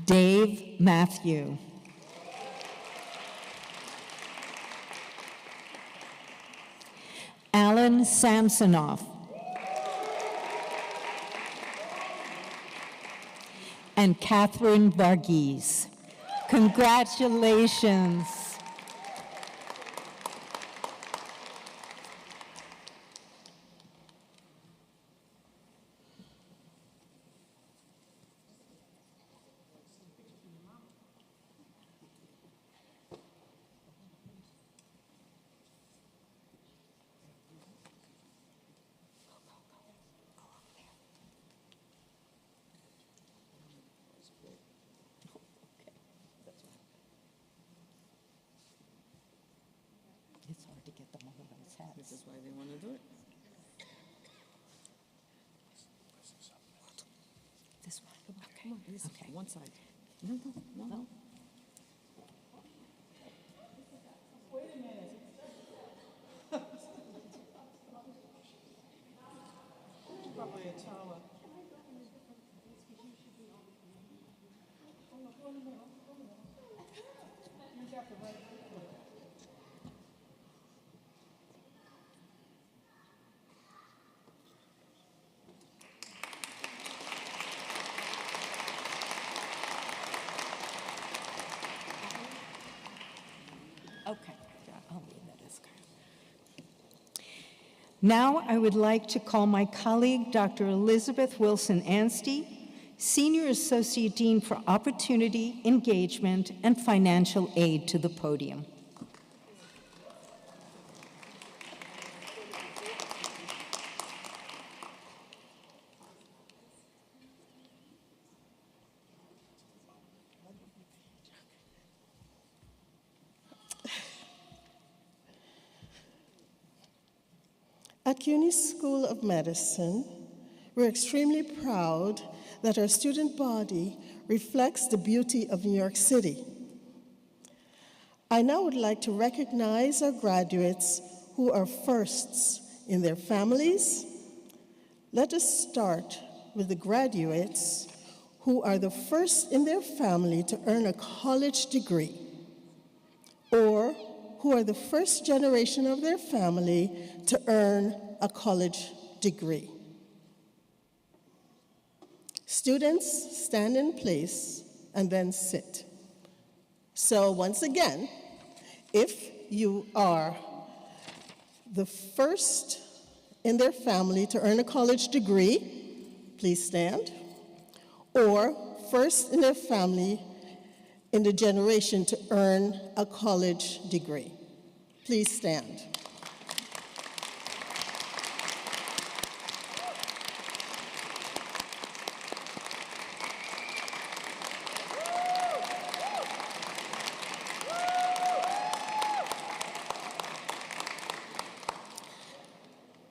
Dave Matthew. Alan Samsonoff. And Catherine Varghese. Congratulations. This is why they want to do it. This one. Okay. Come on, this Okay. one side. No. Wait a minute. Probably a tower. Okay. I'll leave that as Now I would like to call my colleague, Dr. Elizabeth Wilson Anstey, Senior Associate Dean for Opportunity, Engagement, and Financial Aid, to the podium. At CUNY School of Medicine, we're extremely proud that our student body reflects the beauty of New York City. I now would like to recognize our graduates who are firsts in their families. Let us start with the graduates who are the first in their family to earn a college degree, or who are the first generation of their family to earn a college degree. Students, stand in place and then sit. So once again, if you are the first in their family to earn a college degree, please stand, or first in their family in the generation to earn a college degree, please stand.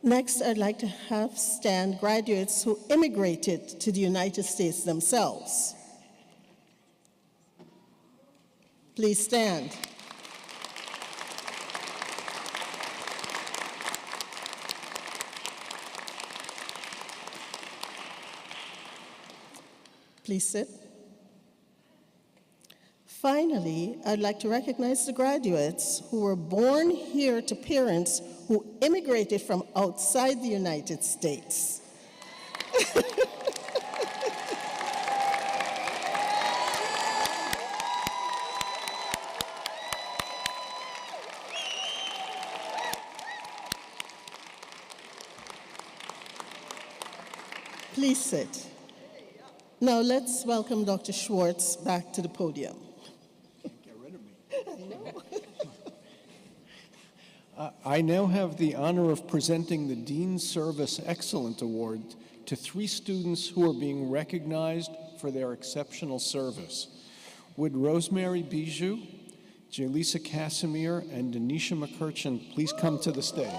Next, I'd like to have stand graduates who immigrated to the United States themselves. Please stand. Please sit. Finally, I'd like to recognize the graduates who were born here to parents who immigrated from outside the United States. Please sit. Now let's welcome Dr. Schwartz back to the podium. Get rid of me. I now have the honor of presenting the Dean's Service Excellent Award to 3 students who are being recognized for their exceptional service. Would Rosemary Bijou, Jalisa Casimir, and Denisha McCurchin please come to the stage?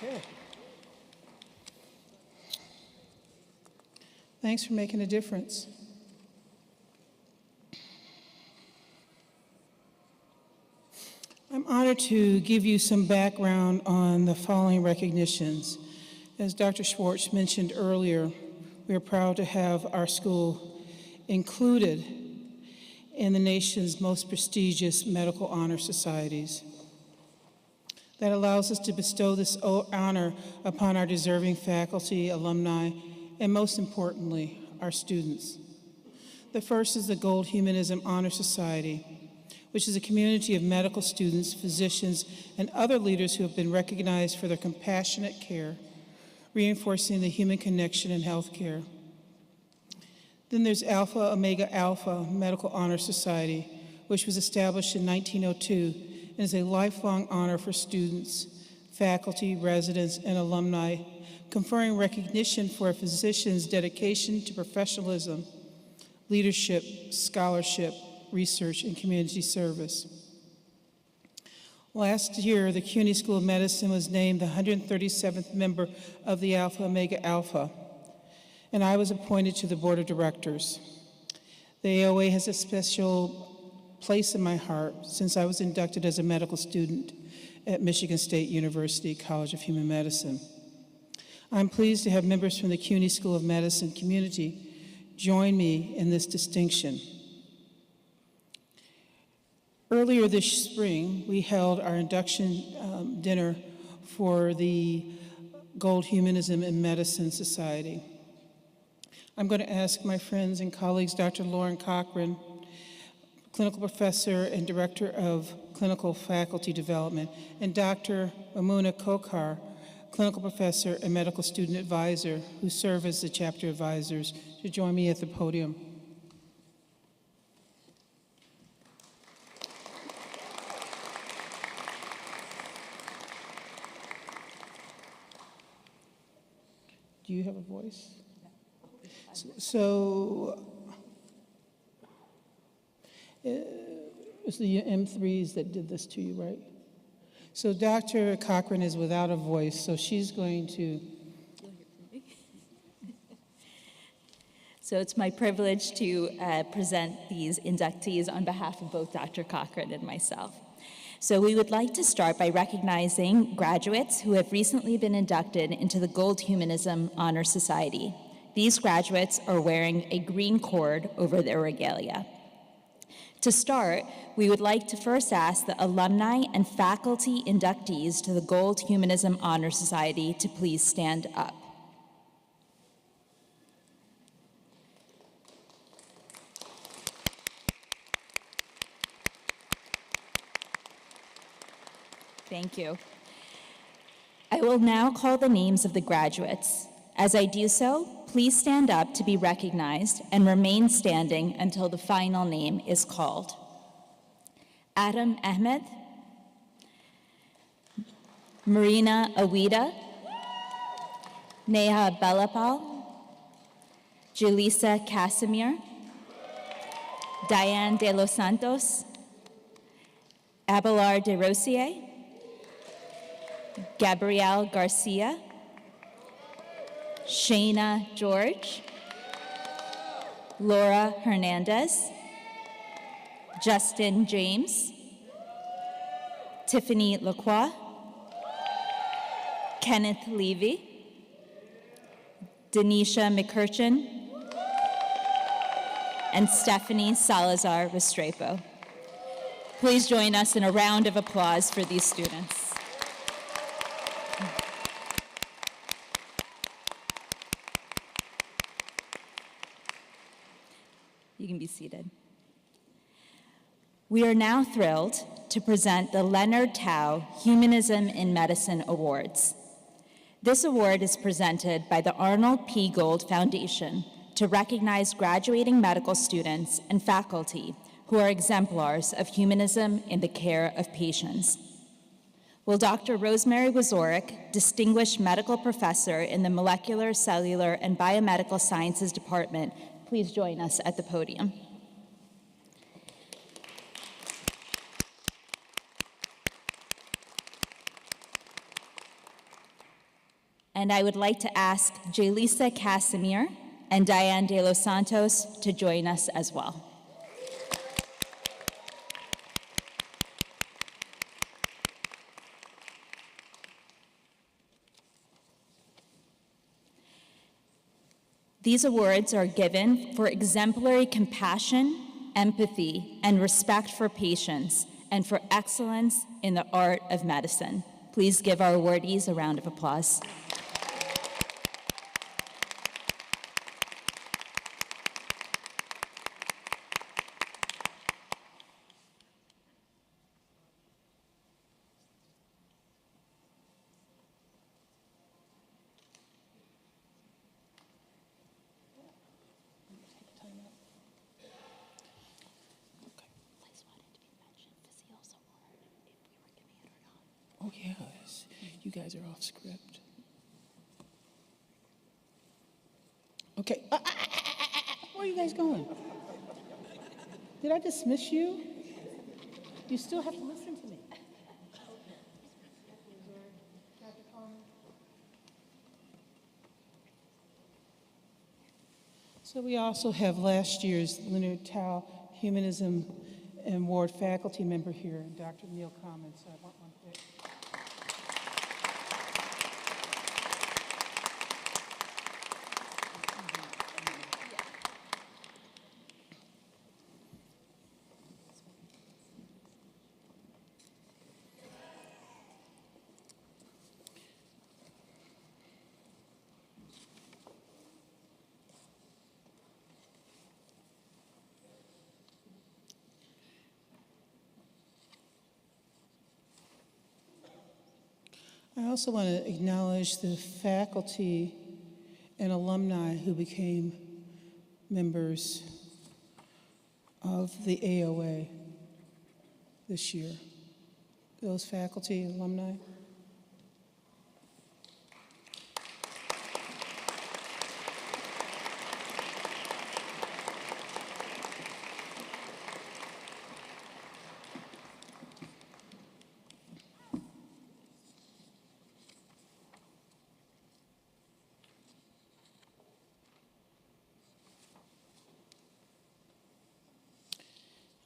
Okay. Thanks for making a difference. I'm honored to give you some background on the following recognitions. As Dr. Schwartz mentioned earlier, we are proud to have our school included in the nation's most prestigious medical honor societies. That allows us to bestow this honor upon our deserving faculty, alumni, and most importantly, our students. The first is the Gold Humanism Honor Society, which is a community of medical students, physicians, and other leaders who have been recognized for their compassionate care, reinforcing the human connection in healthcare. Then there's Alpha Omega Alpha Medical Honor Society, which was established in 1902 and is a lifelong honor for students, faculty, residents, and alumni, conferring recognition for a physician's dedication to professionalism, leadership, scholarship, research, and community service. Last year, the CUNY School of Medicine was named the 137th member of the Alpha Omega Alpha, and I was appointed to the board of directors. The AOA has a special place in my heart since I was inducted as a medical student at Michigan State University College of Human Medicine. I'm pleased to have members from the CUNY School of Medicine community join me in this distinction. Earlier this spring, we held our induction dinner for the Gold Humanism in Medicine Society. I'm going to ask my friends and colleagues, Dr. Lauren Cochran, clinical professor and director of clinical faculty development, and Dr. Mamuna Kokar, clinical professor and medical student advisor, who serve as the chapter advisors, to join me at the podium. Do you have a voice? So it's the M3s that did this to you, right? So Dr. Cochran is without a voice, so she's going to. So it's my privilege to present these inductees on behalf of both Dr. Cochran and myself. So we would like to start by recognizing graduates who have recently been inducted into the Gold Humanism Honor Society. These graduates are wearing a green cord over their regalia. To start, we would like to first ask the alumni and faculty inductees to the Gold Humanism Honor Society to please stand up. Thank you. I will now call the names of the graduates. As I do so, please stand up to be recognized and remain standing until the final name is called. Adam Ahmed, Marina Awida, Neha Belapal, Julissa Casimir, Diane de los Santos, Abelard de Rosier, Gabrielle Garcia, Shayna George, Laura Hernandez, Justin James, Tiffany Lacroix, Kenneth Levy, Denisha McCurchin, and Stephanie Salazar Restrepo. Please join us in a round of applause for these students. You can be seated. We are now thrilled to present the Leonard Tao Humanism in Medicine Awards. This award is presented by the Arnold P. Gold Foundation to recognize graduating medical students and faculty who are exemplars of humanism in the care of patients. Will Dr. Rosemary Wazorek, Distinguished Medical Professor in the Molecular, Cellular, and Biomedical Sciences Department, please join us at the podium. And I would like to ask Julissa Casimir and Diane de los Santos to join us as well. These awards are given for exemplary compassion, empathy, and respect for patients, and for excellence in the art of medicine. Please give our awardees a round of applause. Oh, yes. You guys are off script. Okay. Where are you guys going? Did I dismiss you? You still have to listen to me. So we also have last year's Leonard Tao Humanism and Ward faculty member here, Dr. Neil Common. So I want one there. I also want to acknowledge the faculty and alumni who became members of the AOA this year. Those faculty and alumni.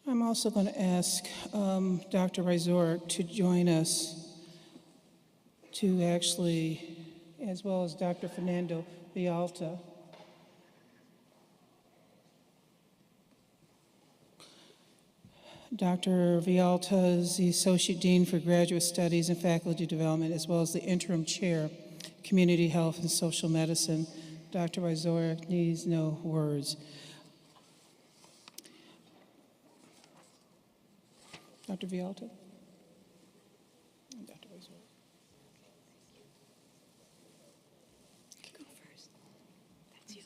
I'm also going to ask Dr. Ryzorek to join us to actually, as well as Dr. Fernando Vialta. Dr. Vialta is the Associate Dean for Graduate Studies and Faculty Development, as well as the Interim Chair, Community Health and Social Medicine. Dr. Ryzorek needs no words. Dr. Vialta? Dr. Ryzorek. You go first. That's you.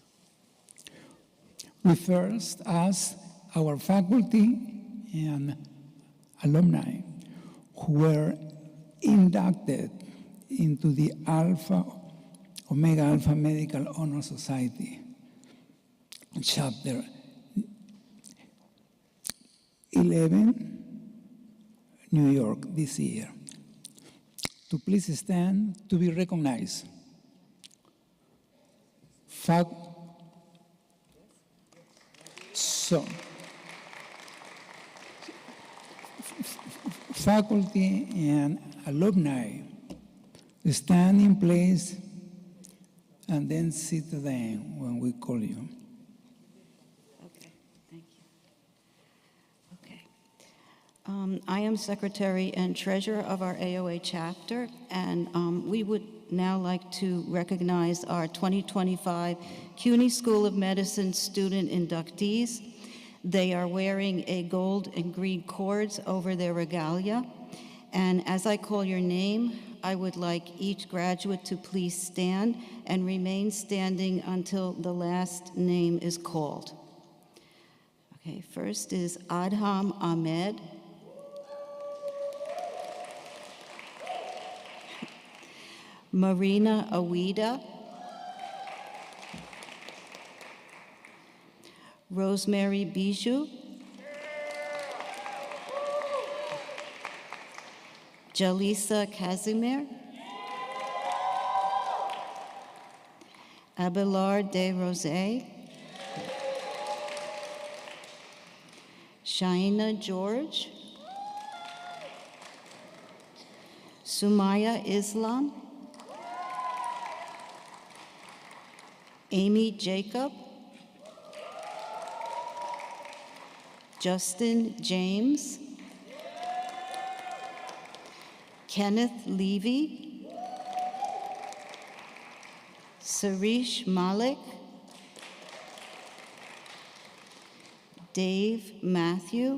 We first ask our faculty and alumni who were inducted into the Omega Alpha Medical Honor Society, Chapter 11, New York, this year, to please stand to be recognized. Faculty and alumni, stand in place and then sit down when we call you. Okay, thank you. Okay. I am Secretary and Treasurer of our AOA chapter, and we would now like to recognize our 2025 CUNY School of Medicine student inductees. They are wearing a gold and green cords over their regalia. And as I call your name, I would like each graduate to please stand and remain standing until the last name is called. Okay, first is Adham Ahmed. Marina Awida. Rosemary Bijou. Jalisa Casimir. Abelard de Rose. Shaina George. Sumaya Islam. Amy Jacob. Justin James. Kenneth Levy. Sarish Malik. Dave Matthew.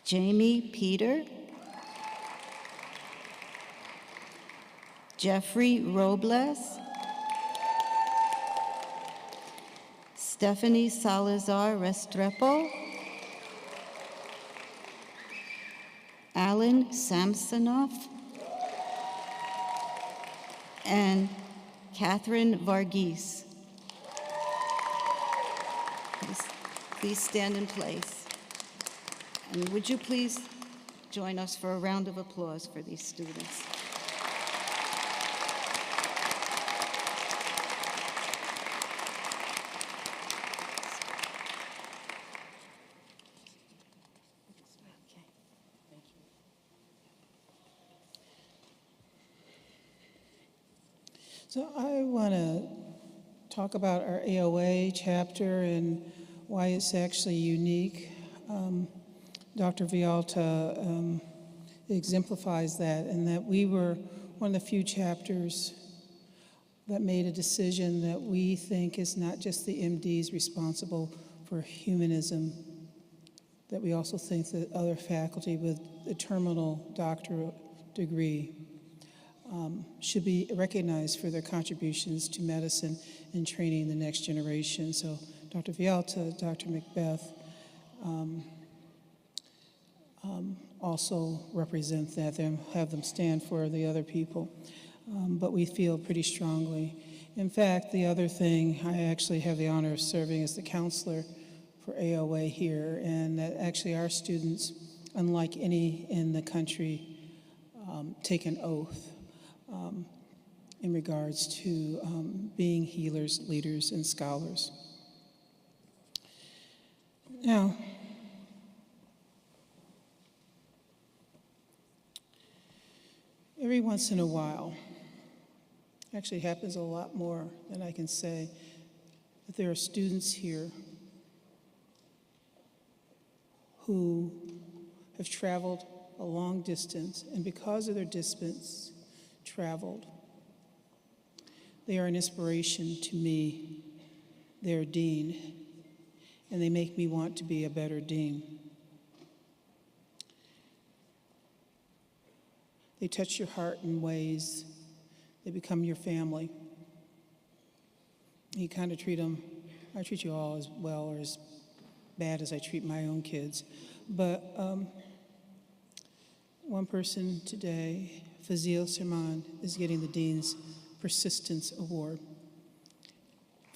Jamie Peter. Jeffrey Robles. Stephanie Salazar Restrepo. Alan Samsonoff. And Catherine Varghese. Please stand in place. And would you please join us for a round of applause for these students? So I want to talk about our AOA chapter and why it's actually unique. Dr. Vialta exemplifies that, and that we were one of the few chapters that made a decision that we think is not just the MDs responsible for humanism, that we also think that other faculty with a terminal doctorate degree should be recognized for their contributions to medicine and training the next generation. So Dr. Vialta, Dr. Macbeth also represent that, and have them stand for the other people. But we feel pretty strongly. In fact, the other thing, I actually have the honor of serving as the counselor for AOA here, and that actually our students, unlike any in the country, take an oath in regards to being healers, leaders, and scholars. Now, every once in a while, actually happens a lot more than I can say, that there are students here who have traveled a long distance, and because of their distance traveled, they are an inspiration to me, their dean, and they make me want to be a better dean. They touch your heart in ways, they become your family. You kind of treat them, I treat you all as well or as bad as I treat my own kids. But one person today, Fazil Serman, is getting the Dean's Persistence Award.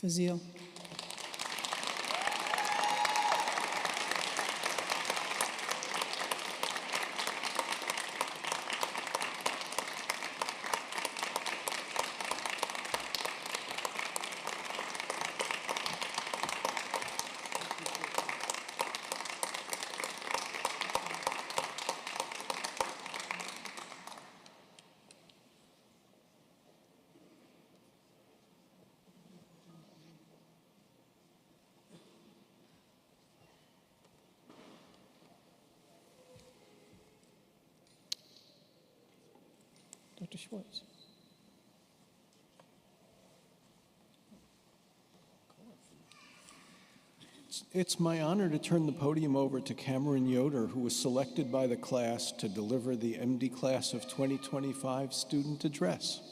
Fazil. Dr. Schwartz. It's my honor to turn the podium over to Cameron Yoder, who was selected by the class to deliver the MD Class of 2025 student address.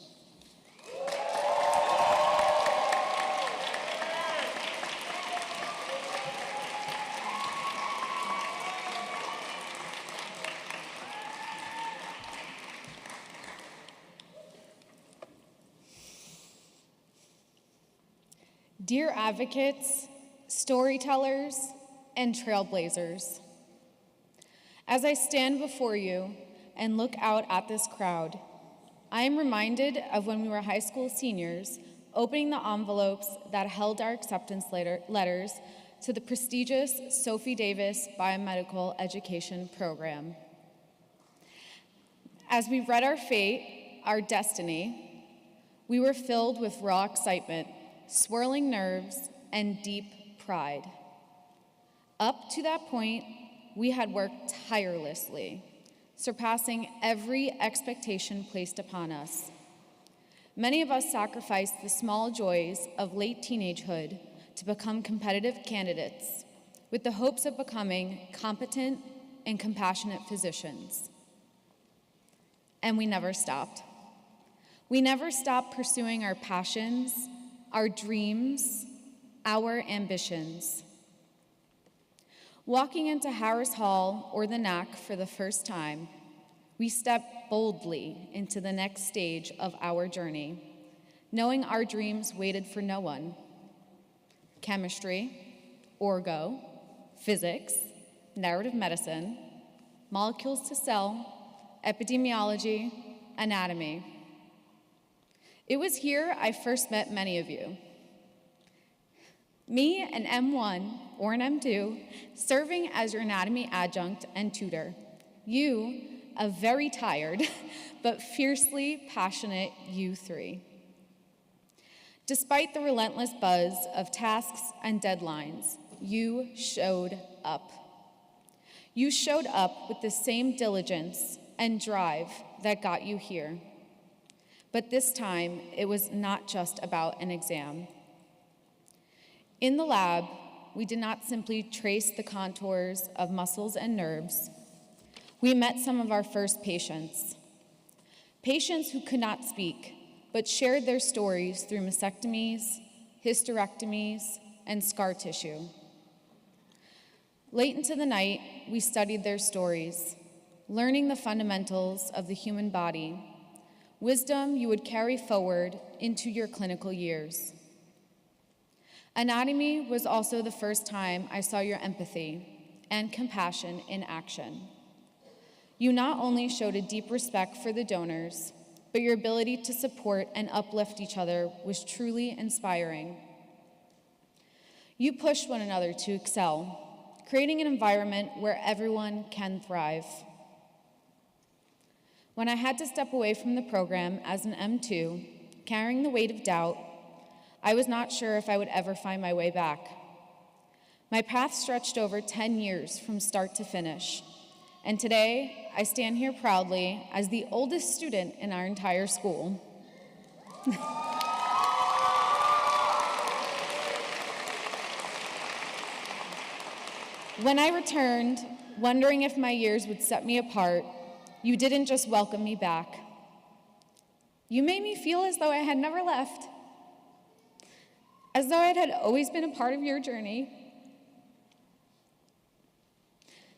Dear advocates, storytellers, and trailblazers, as I stand before you and look out at this crowd, I am reminded of when we were high school seniors opening the envelopes that held our acceptance letters to the prestigious Sophie Davis Biomedical Education Program. As we read our fate, our destiny, we were filled with raw excitement, swirling nerves, and deep pride. Up to that point, we had worked tirelessly, surpassing every expectation placed upon us. Many of us sacrificed the small joys of late teenagehood to become competitive candidates, with the hopes of becoming competent and compassionate physicians. And we never stopped. We never stopped pursuing our passions, our dreams, our ambitions. Walking into Harris Hall or the NAC for the first time, we step boldly into the next stage of our journey, knowing our dreams waited for no one. Chemistry, orgo, physics, narrative medicine, molecules to cell, epidemiology, anatomy. It was here I first met many of you. Me, an M1 or an M2, serving as your anatomy adjunct and tutor. You, a very tired but fiercely passionate U3. Despite the relentless buzz of tasks and deadlines, you showed up. You showed up with the same diligence and drive that got you here. But this time, it was not just about an exam. In the lab, we did not simply trace the contours of muscles and nerves. We met some of our first patients. Patients who could not speak, but shared their stories through mastectomies, hysterectomies, and scar tissue. Late into the night, we studied their stories, learning the fundamentals of the human body, wisdom you would carry forward into your clinical years. Anatomy was also the first time I saw your empathy and compassion in action. You not only showed a deep respect for the donors, but your ability to support and uplift each other was truly inspiring. You pushed one another to excel, creating an environment where everyone can thrive. When I had to step away from the program as an M2, carrying the weight of doubt, I was not sure if I would ever find my way back. My path stretched over 10 years from start to finish, and today I stand here proudly as the oldest student in our entire school. When I returned, wondering if my years would set me apart, you didn't just welcome me back. You made me feel as though I had never left, as though I had always been a part of your journey.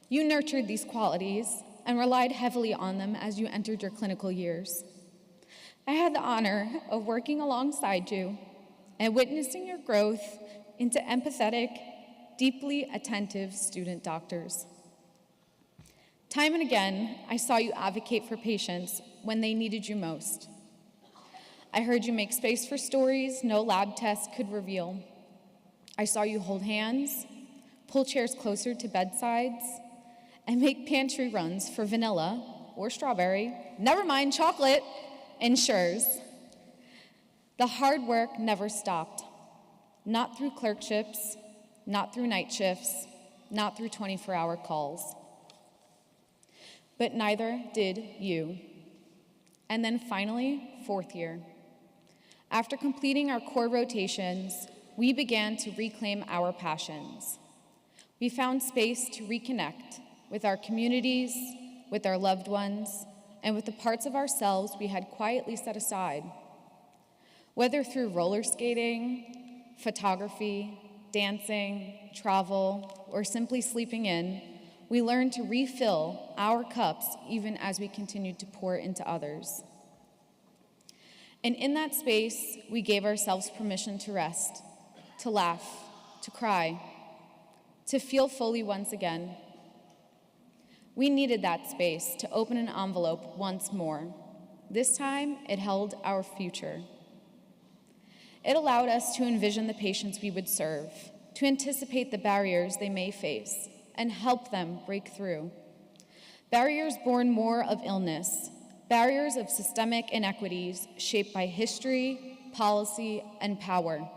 You nurtured these qualities and relied heavily on them as you entered your clinical years. I had the honor of working alongside you and witnessing your growth into empathetic, deeply attentive student doctors. Time and again, I saw you advocate for patients when they needed you most. I heard you make space for stories no lab test could reveal. I saw you hold hands, pull chairs closer to bedsides, and make pantry runs for vanilla or strawberry, never mind chocolate, ensures. The hard work never stopped, not through clerkships, not through night shifts, not through 24-hour calls. But neither did you. And then finally, fourth year. After completing our core rotations, we began to reclaim our passions. We found space to reconnect with our communities, with our loved ones, and with the parts of ourselves we had quietly set aside. Whether through roller skating, photography, dancing, travel, or simply sleeping in, we learned to refill our cups even as we continued to pour into others. And in that space, we gave ourselves permission to rest, to laugh, to cry, to feel fully once again. We needed that space to open an envelope once more. This time, it held our future. It allowed us to envision the patients we would serve, to anticipate the barriers they may face, and help them break through. Barriers born more of illness, barriers of systemic inequities shaped by history, policy, and power.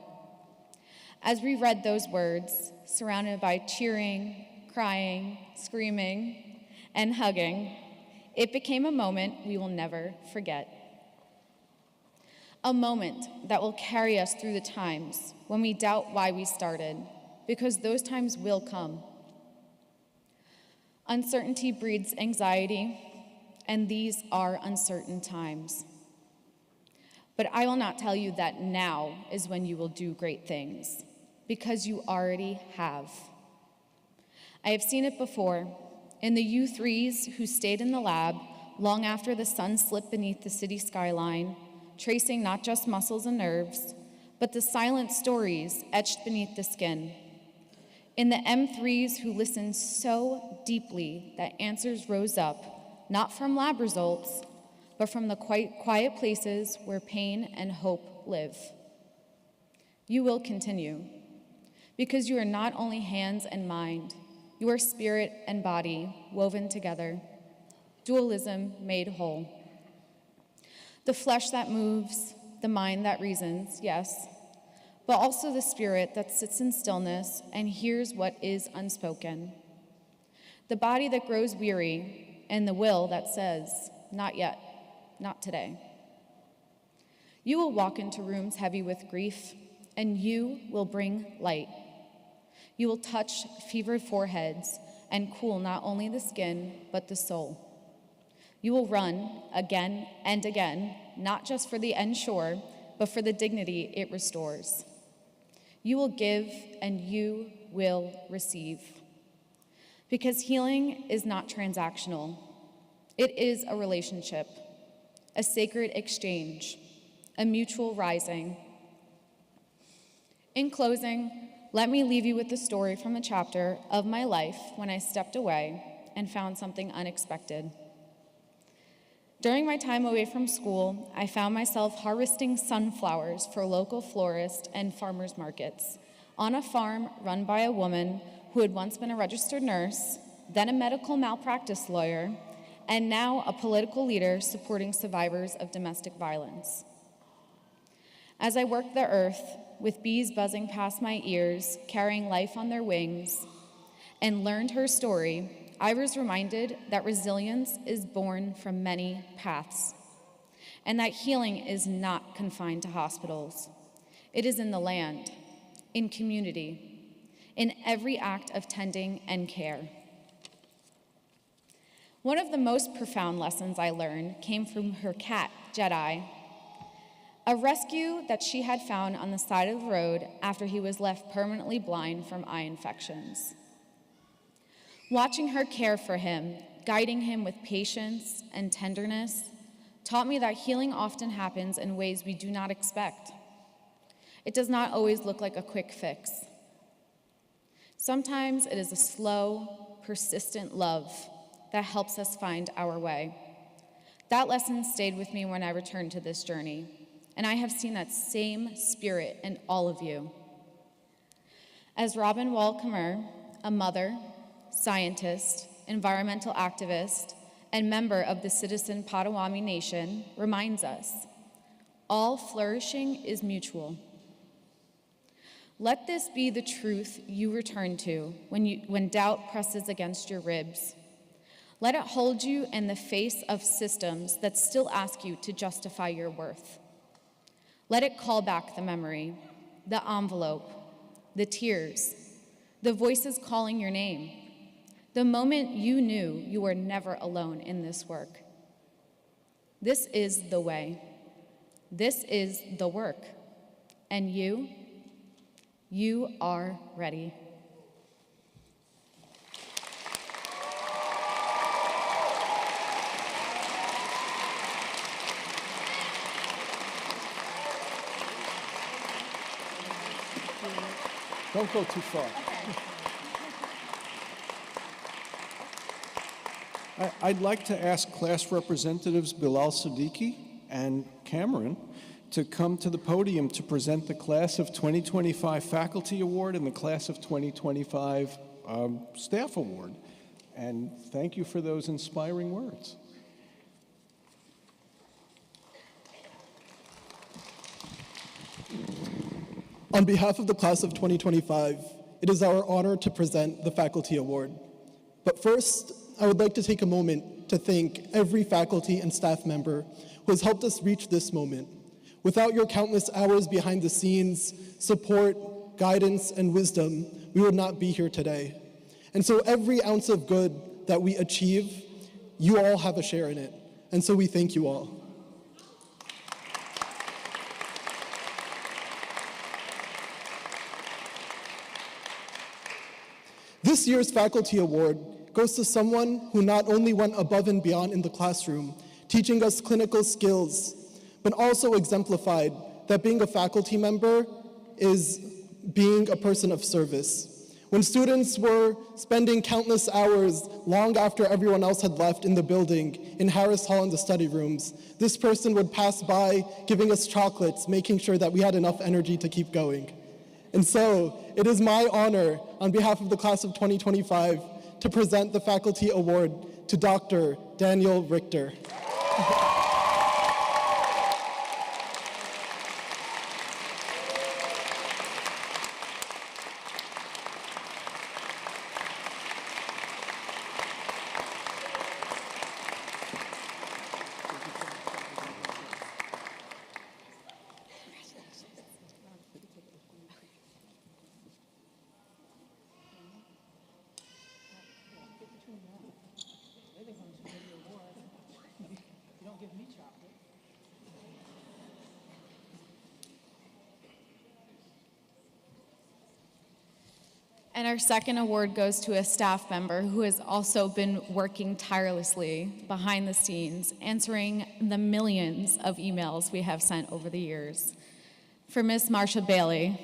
As we read those words, surrounded by cheering, crying, screaming, and hugging, it became a moment we will never forget. A moment that will carry us through the times when we doubt why we started, because those times will come. Uncertainty breeds anxiety, and these are uncertain times. But I will not tell you that now is when you will do great things, because you already have. I have seen it before in the U3s who stayed in the lab long after the sun slipped beneath the city skyline, tracing not just muscles and nerves, but the silent stories etched beneath the skin. in the M3s who listened so deeply that answers rose up, not from lab results, but from the quiet places where pain and hope live. You will continue, because you are not only hands and mind, you are spirit and body woven together, dualism made whole. The flesh that moves, the mind that reasons, yes, but also the spirit that sits in stillness and hears what is unspoken. The body that grows weary and the will that says, not yet, not today. You will walk into rooms heavy with grief, and you will bring light. You will touch fevered foreheads and cool not only the skin, but the soul. You will run again and again, not just for the end shore, but for the dignity it restores. You will give and you will receive. Because healing is not transactional. It is a relationship, a sacred exchange, a mutual rising. In closing, let me leave you with the story from a chapter of my life when I stepped away and found something unexpected. During my time away from school, I found myself harvesting sunflowers for local florists and farmers markets on a farm run by a woman who had once been a registered nurse, then a medical malpractice lawyer, and now a political leader supporting survivors of domestic violence. As I worked the earth, with bees buzzing past my ears, carrying life on their wings, and learned her story, I was reminded that resilience is born from many paths, and that healing is not confined to hospitals. It is in the land, in community, in every act of tending and care. One of the most profound lessons I learned came from her cat, Jedi, a rescue that she had found on the side of the road after he was left permanently blind from eye infections. Watching her care for him, guiding him with patience and tenderness, taught me that healing often happens in ways we do not expect. It does not always look like a quick fix. Sometimes it is a slow, persistent love that helps us find our way. That lesson stayed with me when I returned to this journey, and I have seen that same spirit in all of you. As Robin Wall-Kimmerer, a mother, scientist, environmental activist, and member of the Citizen Potawatomi Nation, reminds us, all flourishing is mutual. Let this be the truth you return to when doubt presses against your ribs. Let it hold you in the face of systems that still ask you to justify your worth. Let it call back the memory, the envelope, the tears, the voices calling your name, the moment you knew you were never alone in this work. This is the way. This is the work. And you are ready. Don't go too far. I'd like to ask class representatives Bilal Siddiqui and Cameron to come to the podium to present the Class of 2025 Faculty Award and the Class of 2025 Staff Award. And thank you for those inspiring words. On behalf of the Class of 2025, it is our honor to present the Faculty Award. But first, I would like to take a moment to thank every faculty and staff member who has helped us reach this moment. Without your countless hours behind the scenes, support, guidance, and wisdom, we would not be here today. And so every ounce of good that we achieve, you all have a share in it. And so we thank you all. This year's Faculty Award goes to someone who not only went above and beyond in the classroom, teaching us clinical skills, but also exemplified that being a faculty member is being a person of service. When students were spending countless hours long after everyone else had left in the building, in Harris Hall in the study rooms, this person would pass by giving us chocolates, making sure that we had enough energy to keep going. And so, it is my honor, on behalf of the class of 2025, to present the Faculty Award to Dr. Daniel Richter. And our second award goes to a staff member who has also been working tirelessly behind the scenes, answering the millions of emails we have sent over the years. For Miss Marsha Bailey.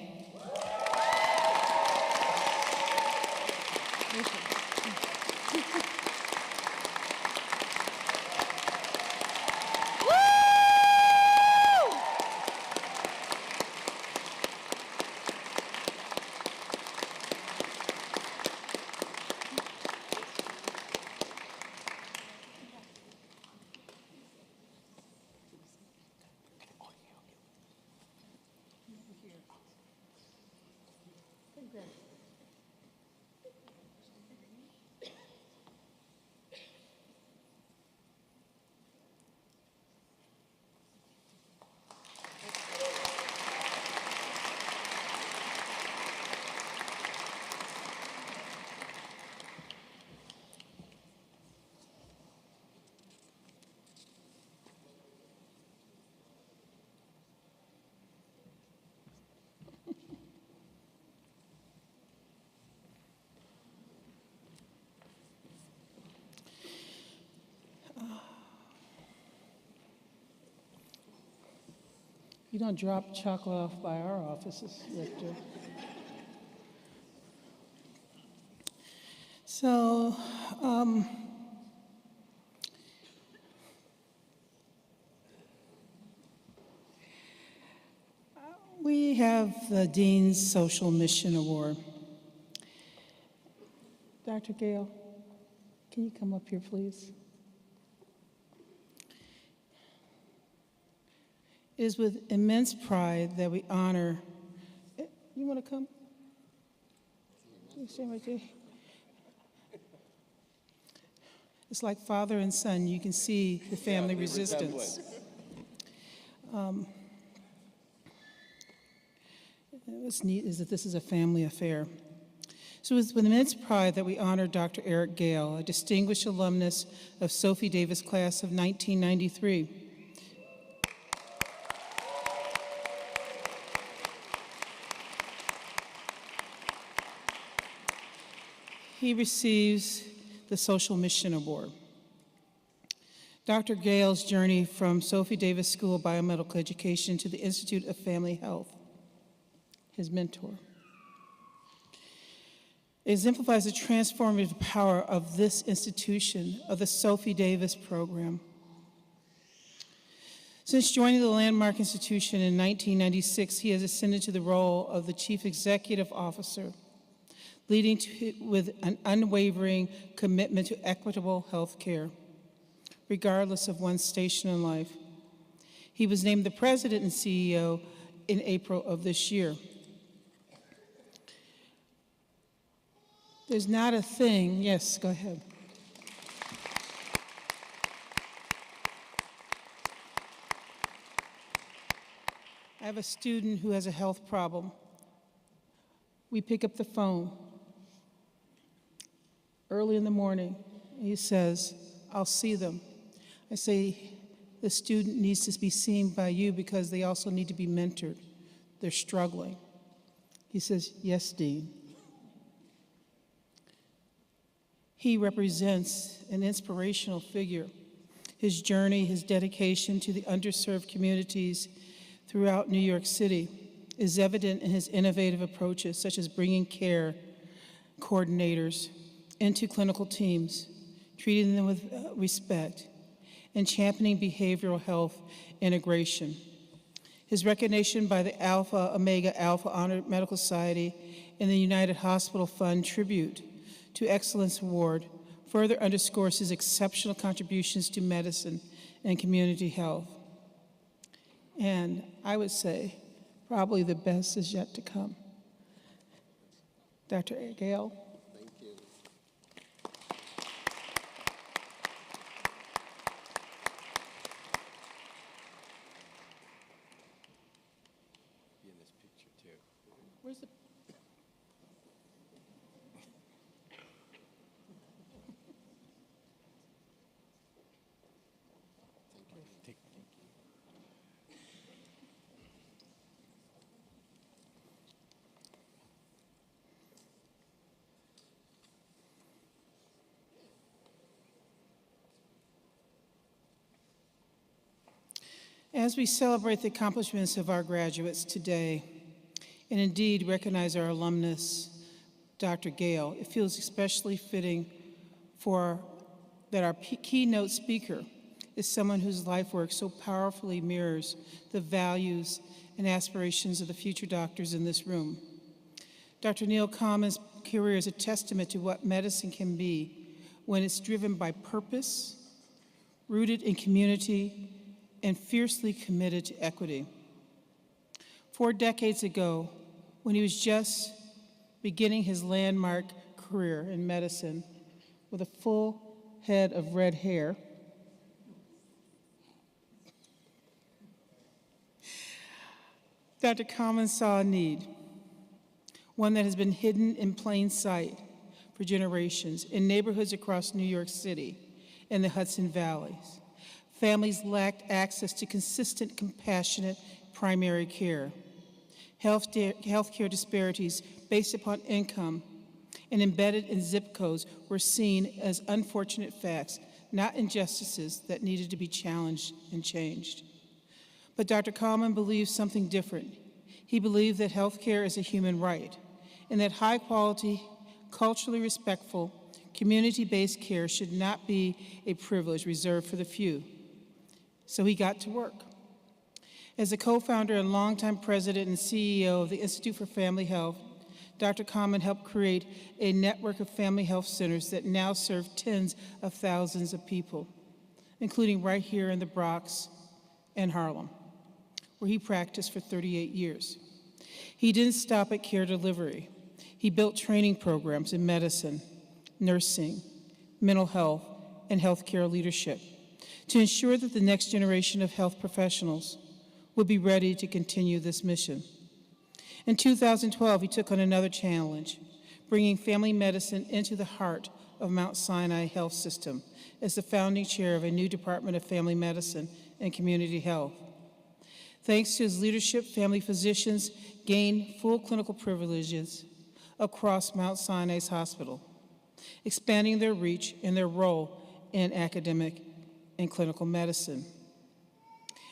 You don't drop chocolate off by our offices, Richter. So, we have the Dean's Social Mission Award. Dr. Gale, can you come up here, please? It is with immense pride that we honor. You want to come? You stand right there. It's like father and son. You can see the family resistance. What's neat is that this is a family affair. So it's with immense pride that we honor Dr. Eric Gale, a distinguished alumnus of Sophie Davis class of 1993. He receives the Social Mission Award. Dr. Gale's journey from Sophie Davis School of Biomedical Education to the Institute of Family Health, his mentor, exemplifies the transformative power of this institution, of the Sophie Davis program. Since joining the landmark institution in 1996, he has ascended to the role of the Chief Executive Officer, leading with an unwavering commitment to equitable health care, regardless of one's station in life. He was named the President and CEO in April of this year. There's not a thing, yes, go ahead. I have a student who has a health problem. We pick up the phone early in the morning. He says, I'll see them. I say, the student needs to be seen by you because they also need to be mentored. They're struggling. He says, yes, Dean. He represents an inspirational figure. His journey, his dedication to the underserved communities throughout New York City is evident in his innovative approaches, such as bringing care coordinators into clinical teams, treating them with respect, and championing behavioral health integration. His recognition by the Alpha Omega Alpha Honor Medical Society and the United Hospital Fund Tribute to Excellence Award further underscores his exceptional contributions to medicine and community health. And I would say probably the best is yet to come. Dr. Gale. Thank you. Be in this picture too. Where's the As we celebrate the accomplishments of our graduates today, and indeed recognize our alumnus, Dr. Gale, it feels especially fitting that our keynote speaker is someone whose life work so powerfully mirrors the values and aspirations of the future doctors in this room. Dr. Neil Common's career is a testament to what medicine can be when it's driven by purpose, rooted in community, and fiercely committed to equity. 4 decades ago, when he was just beginning his landmark career in medicine with a full head of red hair, Dr. Common saw a need, one that has been hidden in plain sight for generations in neighborhoods across New York City and the Hudson Valleys. Families lacked access to consistent, compassionate primary care. Healthcare disparities based upon income and embedded in zip codes were seen as unfortunate facts, not injustices that needed to be challenged and changed. But Dr. Common believed something different. He believed that healthcare is a human right and that high-quality, culturally respectful, community-based care should not be a privilege reserved for the few. So he got to work. As a co-founder and longtime president and CEO of the Institute for Family Health, Dr. Common helped create a network of family health centers that now serve tens of thousands of people, including right here in the Bronx and Harlem, where he practiced for 38 years. He didn't stop at care delivery. He built training programs in medicine, nursing, mental health, and healthcare leadership to ensure that the next generation of health professionals would be ready to continue this mission. In 2012, he took on another challenge, bringing family medicine into the heart of Mount Sinai Health System as the founding chair of a new Department of Family Medicine and Community Health. Thanks to his leadership, family physicians gained full clinical privileges across Mount Sinai's hospital, expanding their reach and their role in academic and clinical medicine.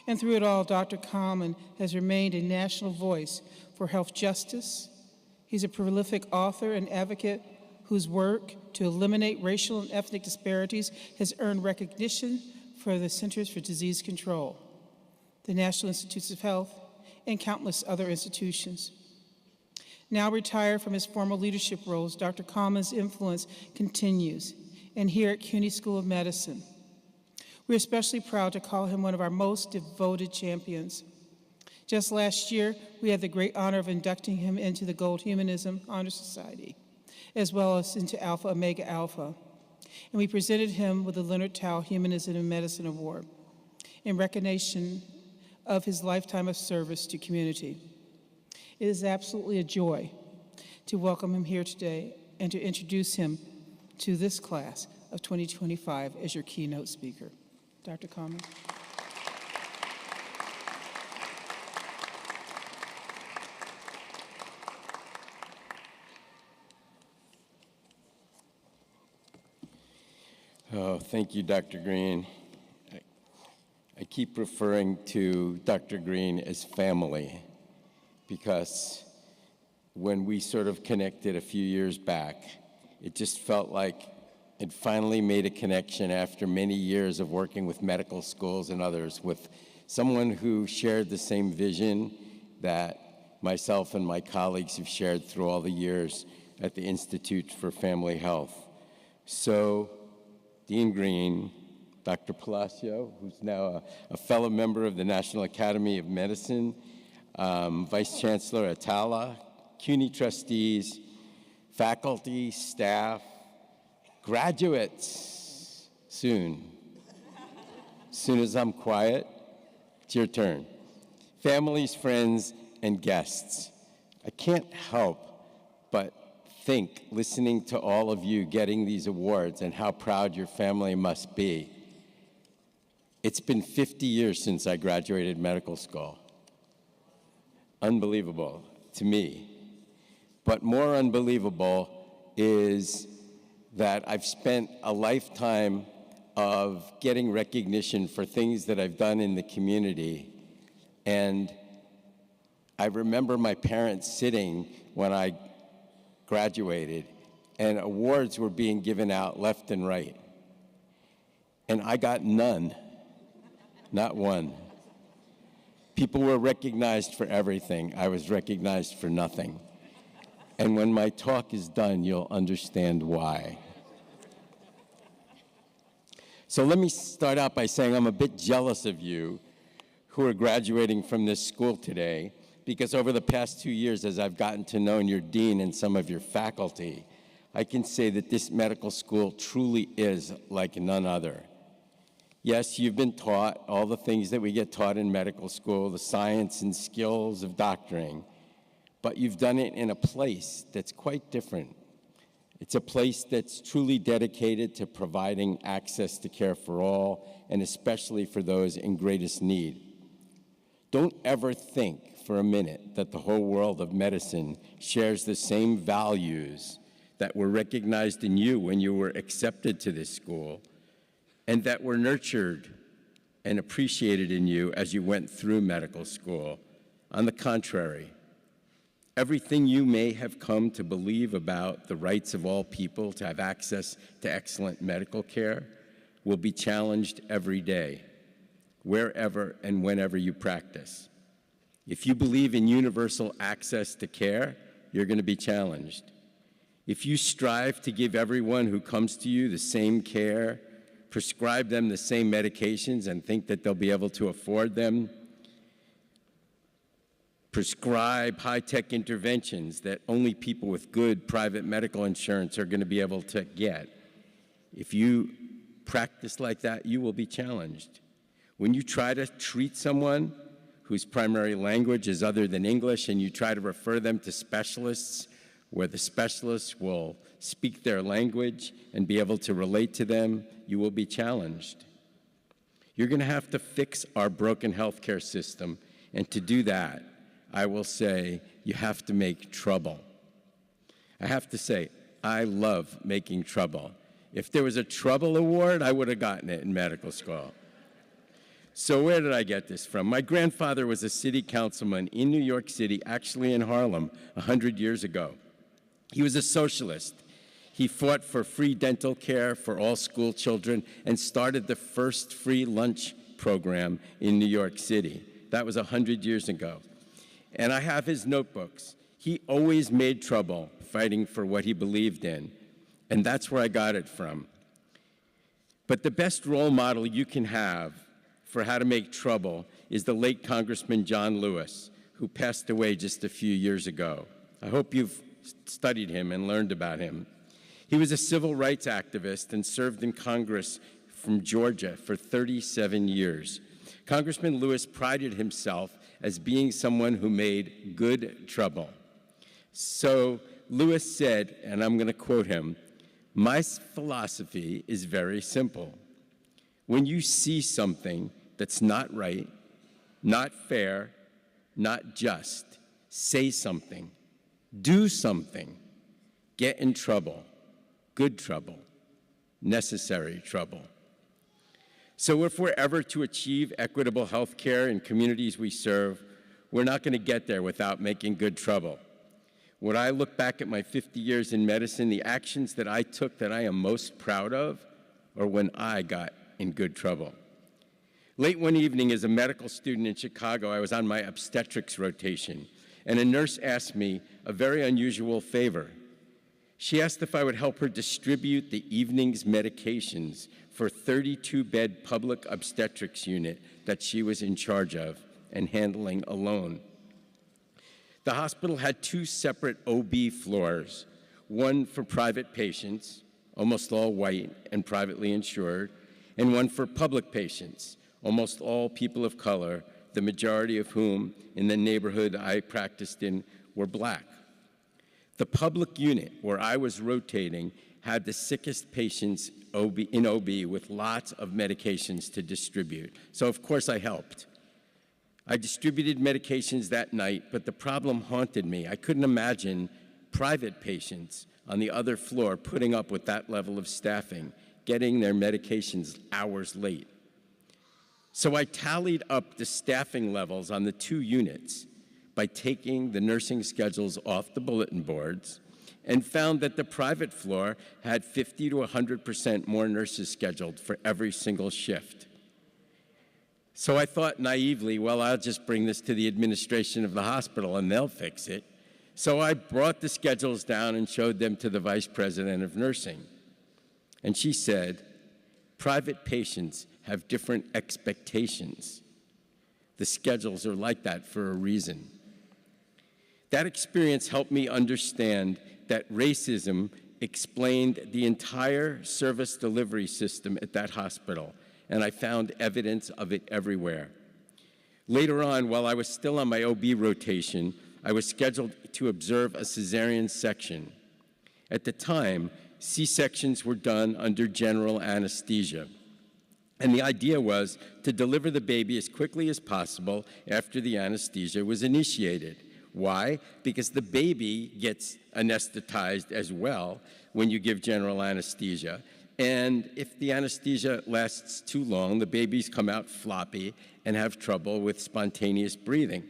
And through it all, Dr. Common has remained a national voice for health justice. He's a prolific author and advocate whose work to eliminate racial and ethnic disparities has earned recognition for the Centers for Disease Control, the National Institutes of Health, and countless other institutions. Now retired from his former leadership roles, Dr. Common's influence continues, and here at CUNY School of Medicine, we're especially proud to call him one of our most devoted champions. Just last year, we had the great honor of inducting him into the Gold Humanism Honor Society, as well as into Alpha Omega Alpha. And we presented him with the Leonard Tao Humanism and Medicine Award in recognition of his lifetime of service to community. It is absolutely a joy to welcome him here today and to introduce him to this class of 2025 as your keynote speaker. Dr. Common. Oh, thank you, Dr. Green. I keep referring to Dr. Green as family because when we sort of connected a few years back. It just felt like it finally made a connection after many years of working with medical schools and others, with someone who shared the same vision that myself and my colleagues have shared through all the years at the Institute for Family Health. So, Dean Green, Dr. Palacio, who's now a fellow member of the National Academy of Medicine, Vice Chancellor Atala, CUNY trustees, faculty, staff, graduates, soon. As soon as I'm quiet, it's your turn. Families, friends, and guests. I can't help but think, listening to all of you getting these awards and how proud your family must be. It's been 50 years since I graduated medical school. Unbelievable to me. But more unbelievable is that I've spent a lifetime of getting recognition for things that I've done in the community. And I remember my parents sitting when I graduated, and awards were being given out left and right. And I got none, not one. People were recognized for everything. I was recognized for nothing. And when my talk is done, you'll understand why. So let me start out by saying I'm a bit jealous of you who are graduating from this school today, because over the past 2 years, as I've gotten to know your dean and some of your faculty, I can say that this medical school truly is like none other. Yes, you've been taught all the things that we get taught in medical school, the science and skills of doctoring, but you've done it in a place that's quite different. It's a place that's truly dedicated to providing access to care for all, and especially for those in greatest need. Don't ever think for a minute that the whole world of medicine shares the same values that were recognized in you when you were accepted to this school, and that were nurtured and appreciated in you as you went through medical school. On the contrary, everything you may have come to believe about the rights of all people to have access to excellent medical care will be challenged every day, wherever and whenever you practice. If you believe in universal access to care, you're going to be challenged. If you strive to give everyone who comes to you the same care, prescribe them the same medications and think that they'll be able to afford them, prescribe high-tech interventions that only people with good private medical insurance are going to be able to get. If you practice like that, you will be challenged. When you try to treat someone whose primary language is other than English and you try to refer them to specialists where the specialists will speak their language and be able to relate to them, you will be challenged. You're going to have to fix our broken healthcare system, and to do that, I will say, you have to make trouble. I have to say, I love making trouble. If there was a trouble award, I would have gotten it in medical school. So where did I get this from? My grandfather was a city councilman in New York City, actually in Harlem, 100 years ago. He was a socialist. He fought for free dental care for all school children and started the first free lunch program in New York City. That was 100 years ago. And I have his notebooks. He always made trouble fighting for what he believed in, and that's where I got it from. But the best role model you can have for how to make trouble is the late Congressman John Lewis, who passed away just a few years ago. I hope you've studied him and learned about him. He was a civil rights activist and served in Congress from Georgia for 37 years. Congressman Lewis prided himself as being someone who made good trouble. So Lewis said, and I'm going to quote him, "My philosophy is very simple. When you see something that's not right, not fair, not just, say something, do something, get in trouble, good trouble, necessary trouble." So if we're ever to achieve equitable health care in communities we serve, we're not going to get there without making good trouble. When I look back at my 50 years in medicine, the actions that I took that I am most proud of are when I got in good trouble. Late one evening as a medical student in Chicago, I was on my obstetrics rotation, and a nurse asked me a very unusual favor. She asked if I would help her distribute the evening's medications for a 32-bed public obstetrics unit that she was in charge of and handling alone. The hospital had 2 separate OB floors, one for private patients, almost all white and privately insured, and one for public patients, almost all people of color, the majority of whom in the neighborhood I practiced in were black. The public unit where I was rotating had the sickest patients in OB with lots of medications to distribute. So of course I helped. I distributed medications that night, but the problem haunted me. I couldn't imagine private patients on the other floor putting up with that level of staffing, getting their medications hours late. So I tallied up the staffing levels on the 2 units by taking the nursing schedules off the bulletin boards and found that the private floor had 50 to 100% more nurses scheduled for every single shift. So I thought naively, well, I'll just bring this to the administration of the hospital and they'll fix it. So I brought the schedules down and showed them to the vice president of nursing. And she said, private patients have different expectations. The schedules are like that for a reason. That experience helped me understand that racism explained the entire service delivery system at that hospital, and I found evidence of it everywhere. Later on, while I was still on my OB rotation, I was scheduled to observe a cesarean section. At the time, C-sections were done under general anesthesia. And the idea was to deliver the baby as quickly as possible after the anesthesia was initiated. Why? Because the baby gets anesthetized as well when you give general anesthesia. And if the anesthesia lasts too long, the babies come out floppy and have trouble with spontaneous breathing.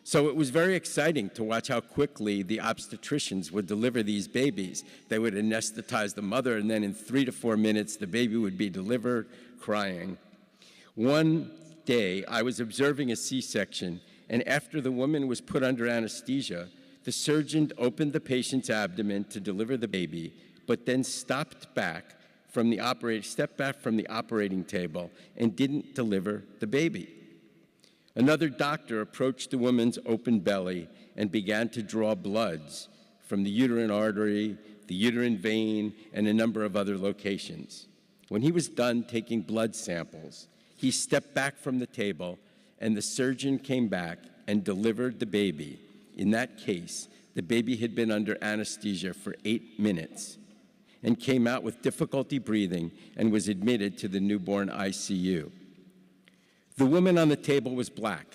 So it was very exciting to watch how quickly the obstetricians would deliver these babies. They would anesthetize the mother, and then in 3 to 4 minutes, the baby would be delivered crying. One day, I was observing a C-section, and after the woman was put under anesthesia, the surgeon opened the patient's abdomen to deliver the baby, but then stepped back from the operating table and didn't deliver the baby. Another doctor approached the woman's open belly and began to draw bloods from the uterine artery, the uterine vein, and a number of other locations. When he was done taking blood samples, he stepped back from the table, and the surgeon came back and delivered the baby. In that case, the baby had been under anesthesia for 8 minutes and came out with difficulty breathing and was admitted to the newborn ICU. The woman on the table was black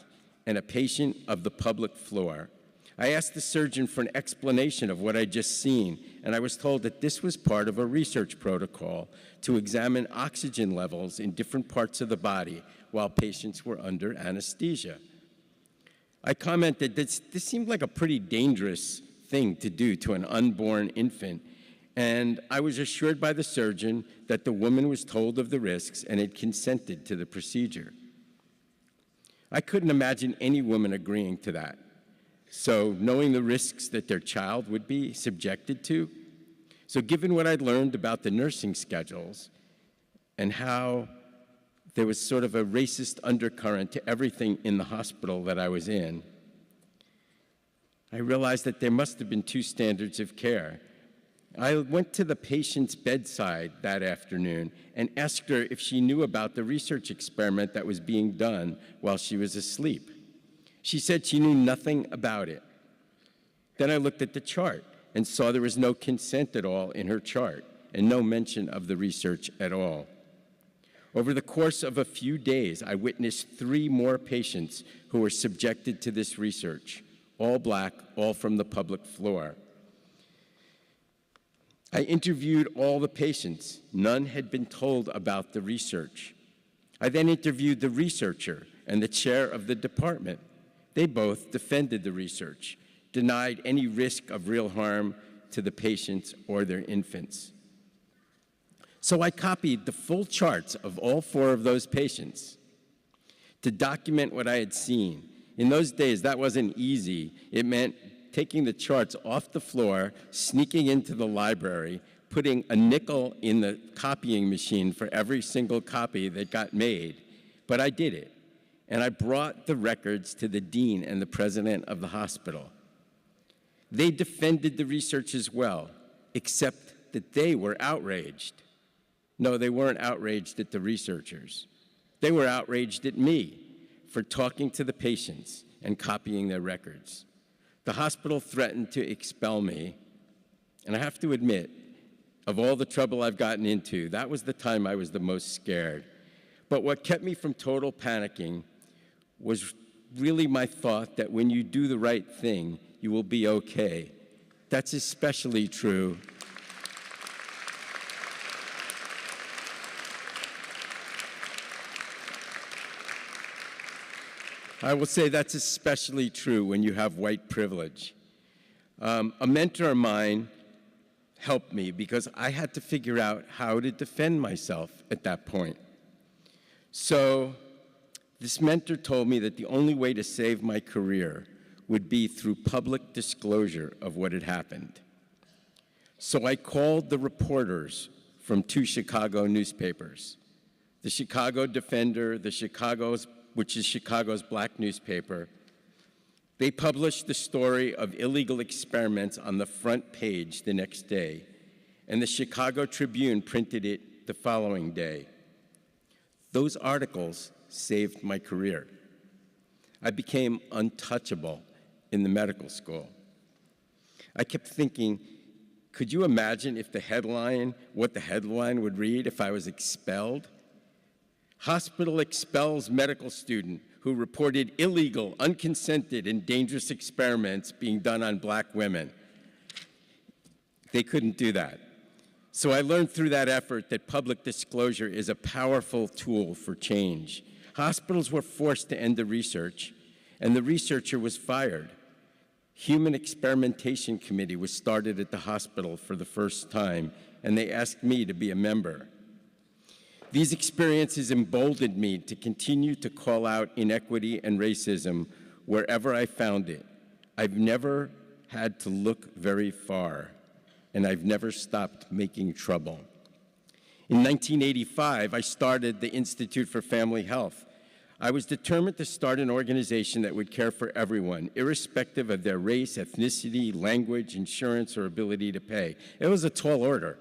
and a patient of the public floor. I asked the surgeon for an explanation of what I'd just seen, and I was told that this was part of a research protocol to examine oxygen levels in different parts of the body while patients were under anesthesia. I commented that this seemed like a pretty dangerous thing to do to an unborn infant, and I was assured by the surgeon that the woman was told of the risks and had consented to the procedure. I couldn't imagine any woman agreeing to that. So knowing the risks that their child would be subjected to, so given what I'd learned about the nursing schedules and how there was sort of a racist undercurrent to everything in the hospital that I was in, I realized that there must have been 2 standards of care. I went to the patient's bedside that afternoon and asked her if she knew about the research experiment that was being done while she was asleep. She said she knew nothing about it. Then I looked at the chart and saw there was no consent at all in her chart and no mention of the research at all. Over the course of a few days, I witnessed 3 more patients who were subjected to this research, all black, all from the public floor. I interviewed all the patients. None had been told about the research. I then interviewed the researcher and the chair of the department. They both defended the research. denied any risk of real harm to the patients or their infants. So I copied the full charts of all 4 of those patients to document what I had seen. In those days, that wasn't easy. It meant taking the charts off the floor, sneaking into the library, putting a nickel in the copying machine for every single copy that got made. But I did it. And I brought the records to the dean and the president of the hospital. They defended the research as well, except that they were outraged. No, they weren't outraged at the researchers. They were outraged at me for talking to the patients and copying their records. The hospital threatened to expel me, and I have to admit, of all the trouble I've gotten into, that was the time I was the most scared. But what kept me from total panicking was really my thought that when you do the right thing, you will be okay. That's especially true. I will say that's especially true when you have white privilege. A mentor of mine helped me because I had to figure out how to defend myself at that point. So this mentor told me that the only way to save my career would be through public disclosure of what had happened. So I called the reporters from 2 Chicago newspapers, the Chicago Defender, which is Chicago's black newspaper. They published the story of illegal experiments on the front page the next day, and the Chicago Tribune printed it the following day. Those articles saved my career. I became untouchable in the medical school. I kept thinking, could you imagine if what the headline would read if I was expelled? Hospital expels medical student who reported illegal, unconsented, and dangerous experiments being done on black women. They couldn't do that. So I learned through that effort that public disclosure is a powerful tool for change. Hospitals were forced to end the research, and the researcher was fired. Human Experimentation Committee was started at the hospital for the first time, and they asked me to be a member. These experiences emboldened me to continue to call out inequity and racism wherever I found it. I've never had to look very far, and I've never stopped making trouble. In 1985, I started the Institute for Family Health. I was determined to start an organization that would care for everyone, irrespective of their race, ethnicity, language, insurance, or ability to pay. It was a tall order.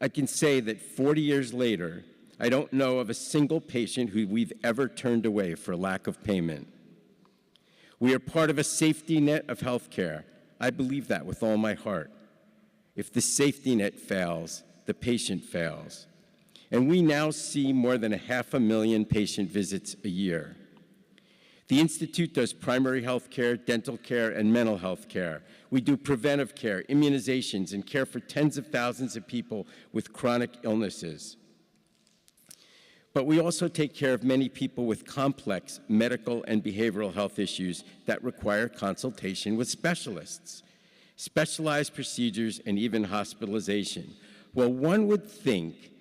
I can say that 40 years later, I don't know of a single patient who we've ever turned away for lack of payment. We are part of a safety net of healthcare. I believe that with all my heart. If the safety net fails, the patient fails. And we now see more than 500,000 patient visits a year. The Institute does primary health care, dental care, and mental health care. We do preventive care, immunizations, and care for tens of thousands of people with chronic illnesses. But we also take care of many people with complex medical and behavioral health issues that require consultation with specialists, specialized procedures, and even hospitalization. Well, one would think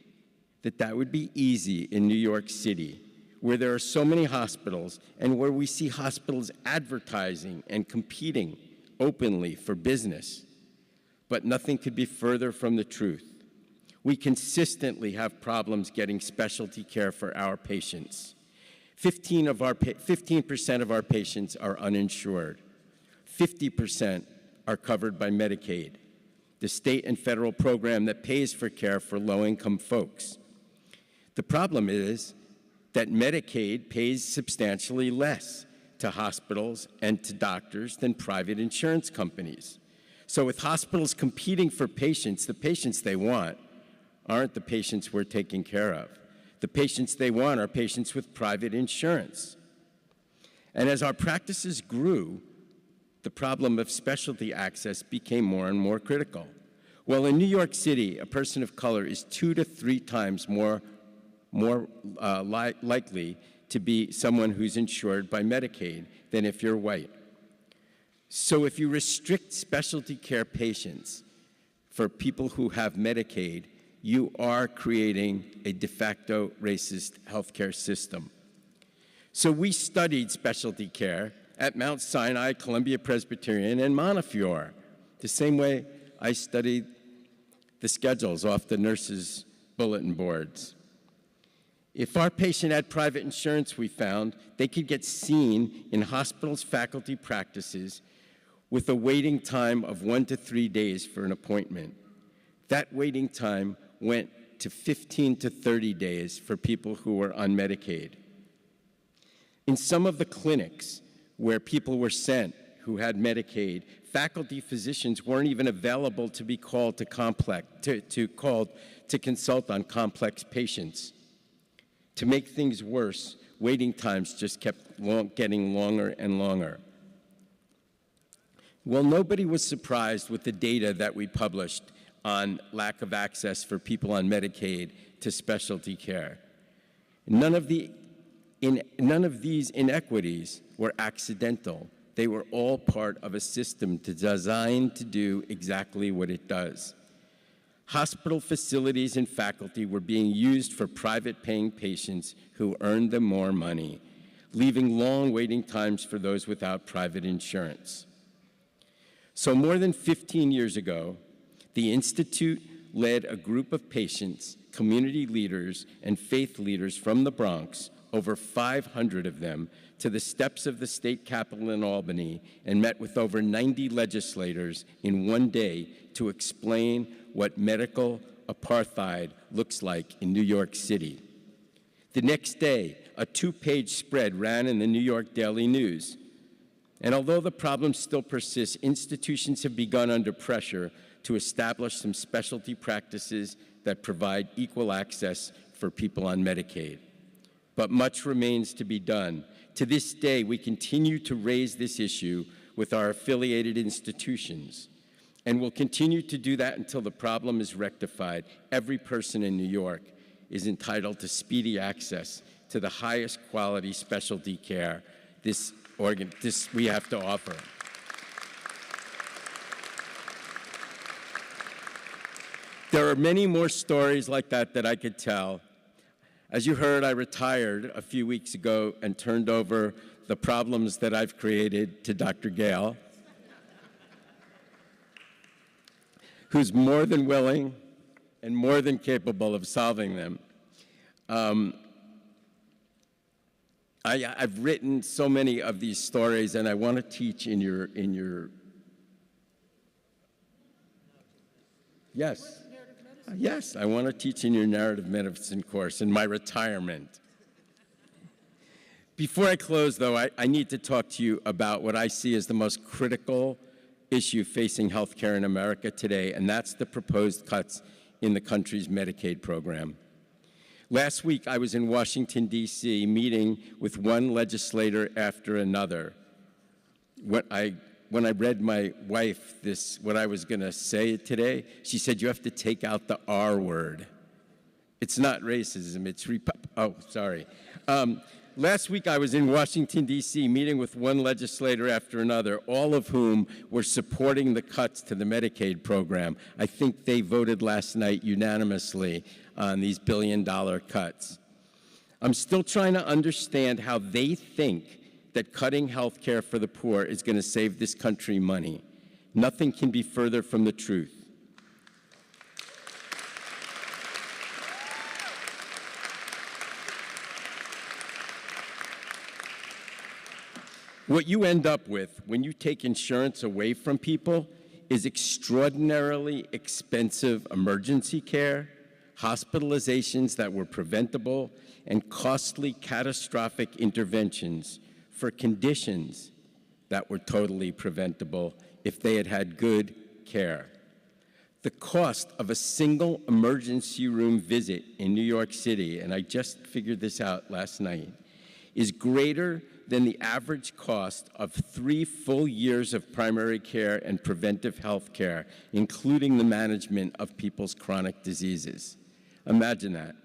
that that would be easy in New York City, where there are so many hospitals and where we see hospitals advertising and competing openly for business. But nothing could be further from the truth. We consistently have problems getting specialty care for our patients. 15% of our patients are uninsured. 50% are covered by Medicaid, the state and federal program that pays for care for low-income folks. The problem is that Medicaid pays substantially less to hospitals and to doctors than private insurance companies. So with hospitals competing for patients, the patients they want aren't the patients we're taking care of. The patients they want are patients with private insurance. And as our practices grew, the problem of specialty access became more and more critical. Well, in New York City, a person of color is 2 to 3 times more likely to be someone who's insured by Medicaid than if you're white. So if you restrict specialty care patients for people who have Medicaid, you are creating a de facto racist healthcare system. So we studied specialty care at Mount Sinai, Columbia Presbyterian, and Montefiore, the same way I studied the schedules off the nurses' bulletin boards. If our patient had private insurance, we found, they could get seen in hospitals' faculty practices with a waiting time of 1 to 3 days for an appointment. That waiting time went to 15 to 30 days for people who were on Medicaid. In some of the clinics where people were sent who had Medicaid, faculty physicians weren't even available to be called to consult on complex patients. To make things worse, waiting times just kept getting longer and longer. Well, nobody was surprised with the data that we published on lack of access for people on Medicaid to specialty care. None of these inequities were accidental. They were all part of a system designed to do exactly what it does. Hospital facilities and faculty were being used for private paying patients who earned them more money, leaving long waiting times for those without private insurance. So more than 15 years ago, the Institute led a group of patients, community leaders, and faith leaders from the Bronx, over 500 of them, to the steps of the state capitol in Albany and met with over 90 legislators in one day to explain what medical apartheid looks like in New York City. The next day, a 2-page spread ran in the New York Daily News. And although the problem still persists, institutions have begun under pressure to establish some specialty practices that provide equal access for people on Medicaid. But much remains to be done. To this day, we continue to raise this issue with our affiliated institutions, and we'll continue to do that until the problem is rectified. Every person in New York is entitled to speedy access to the highest quality specialty care this we have to offer. There are many more stories like that I could tell. As you heard, I retired a few weeks ago and turned over the problems that I've created to Dr. Gale, who's more than willing and more than capable of solving them. I've written so many of these stories, and I want to teach in your yes. Yes, I want to teach in your narrative medicine course in my retirement. Before I close, though, I need to talk to you about what I see as the most critical issue facing healthcare in America today, and that's the proposed cuts in the country's Medicaid program. Last week, I was in Washington, D.C., meeting with one legislator after another. When I read my wife what I was going to say today, she said, "You have to take out the R word. It's not racism, it's sorry. Last week I was in Washington, D.C., meeting with one legislator after another, all of whom were supporting the cuts to the Medicaid program. I think they voted last night unanimously on these billion-dollar cuts. I'm still trying to understand how they think that cutting health care for the poor is going to save this country money. Nothing can be further from the truth. What you end up with when you take insurance away from people is extraordinarily expensive emergency care, hospitalizations that were preventable, and costly catastrophic interventions for conditions that were totally preventable if they had had good care. The cost of a single emergency room visit in New York City, and I just figured this out last night, is greater than the average cost of 3 full years of primary care and preventive health care, including the management of people's chronic diseases. Imagine that.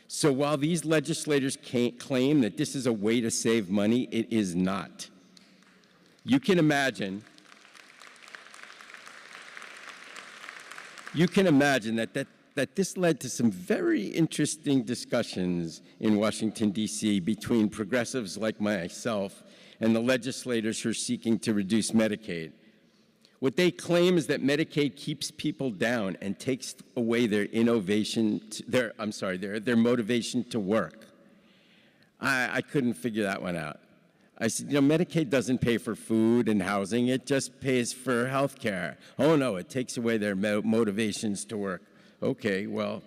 So while these legislators claim that this is a way to save money, it is not. You can imagine You can imagine that this led to some very interesting discussions in Washington, D.C. between progressives like myself and the legislators who are seeking to reduce Medicaid. What they claim is that Medicaid keeps people down and takes away their their motivation to work. I couldn't figure that one out. I said, Medicaid doesn't pay for food and housing, it just pays for health care. Oh no, it takes away their motivations to work. Okay, well,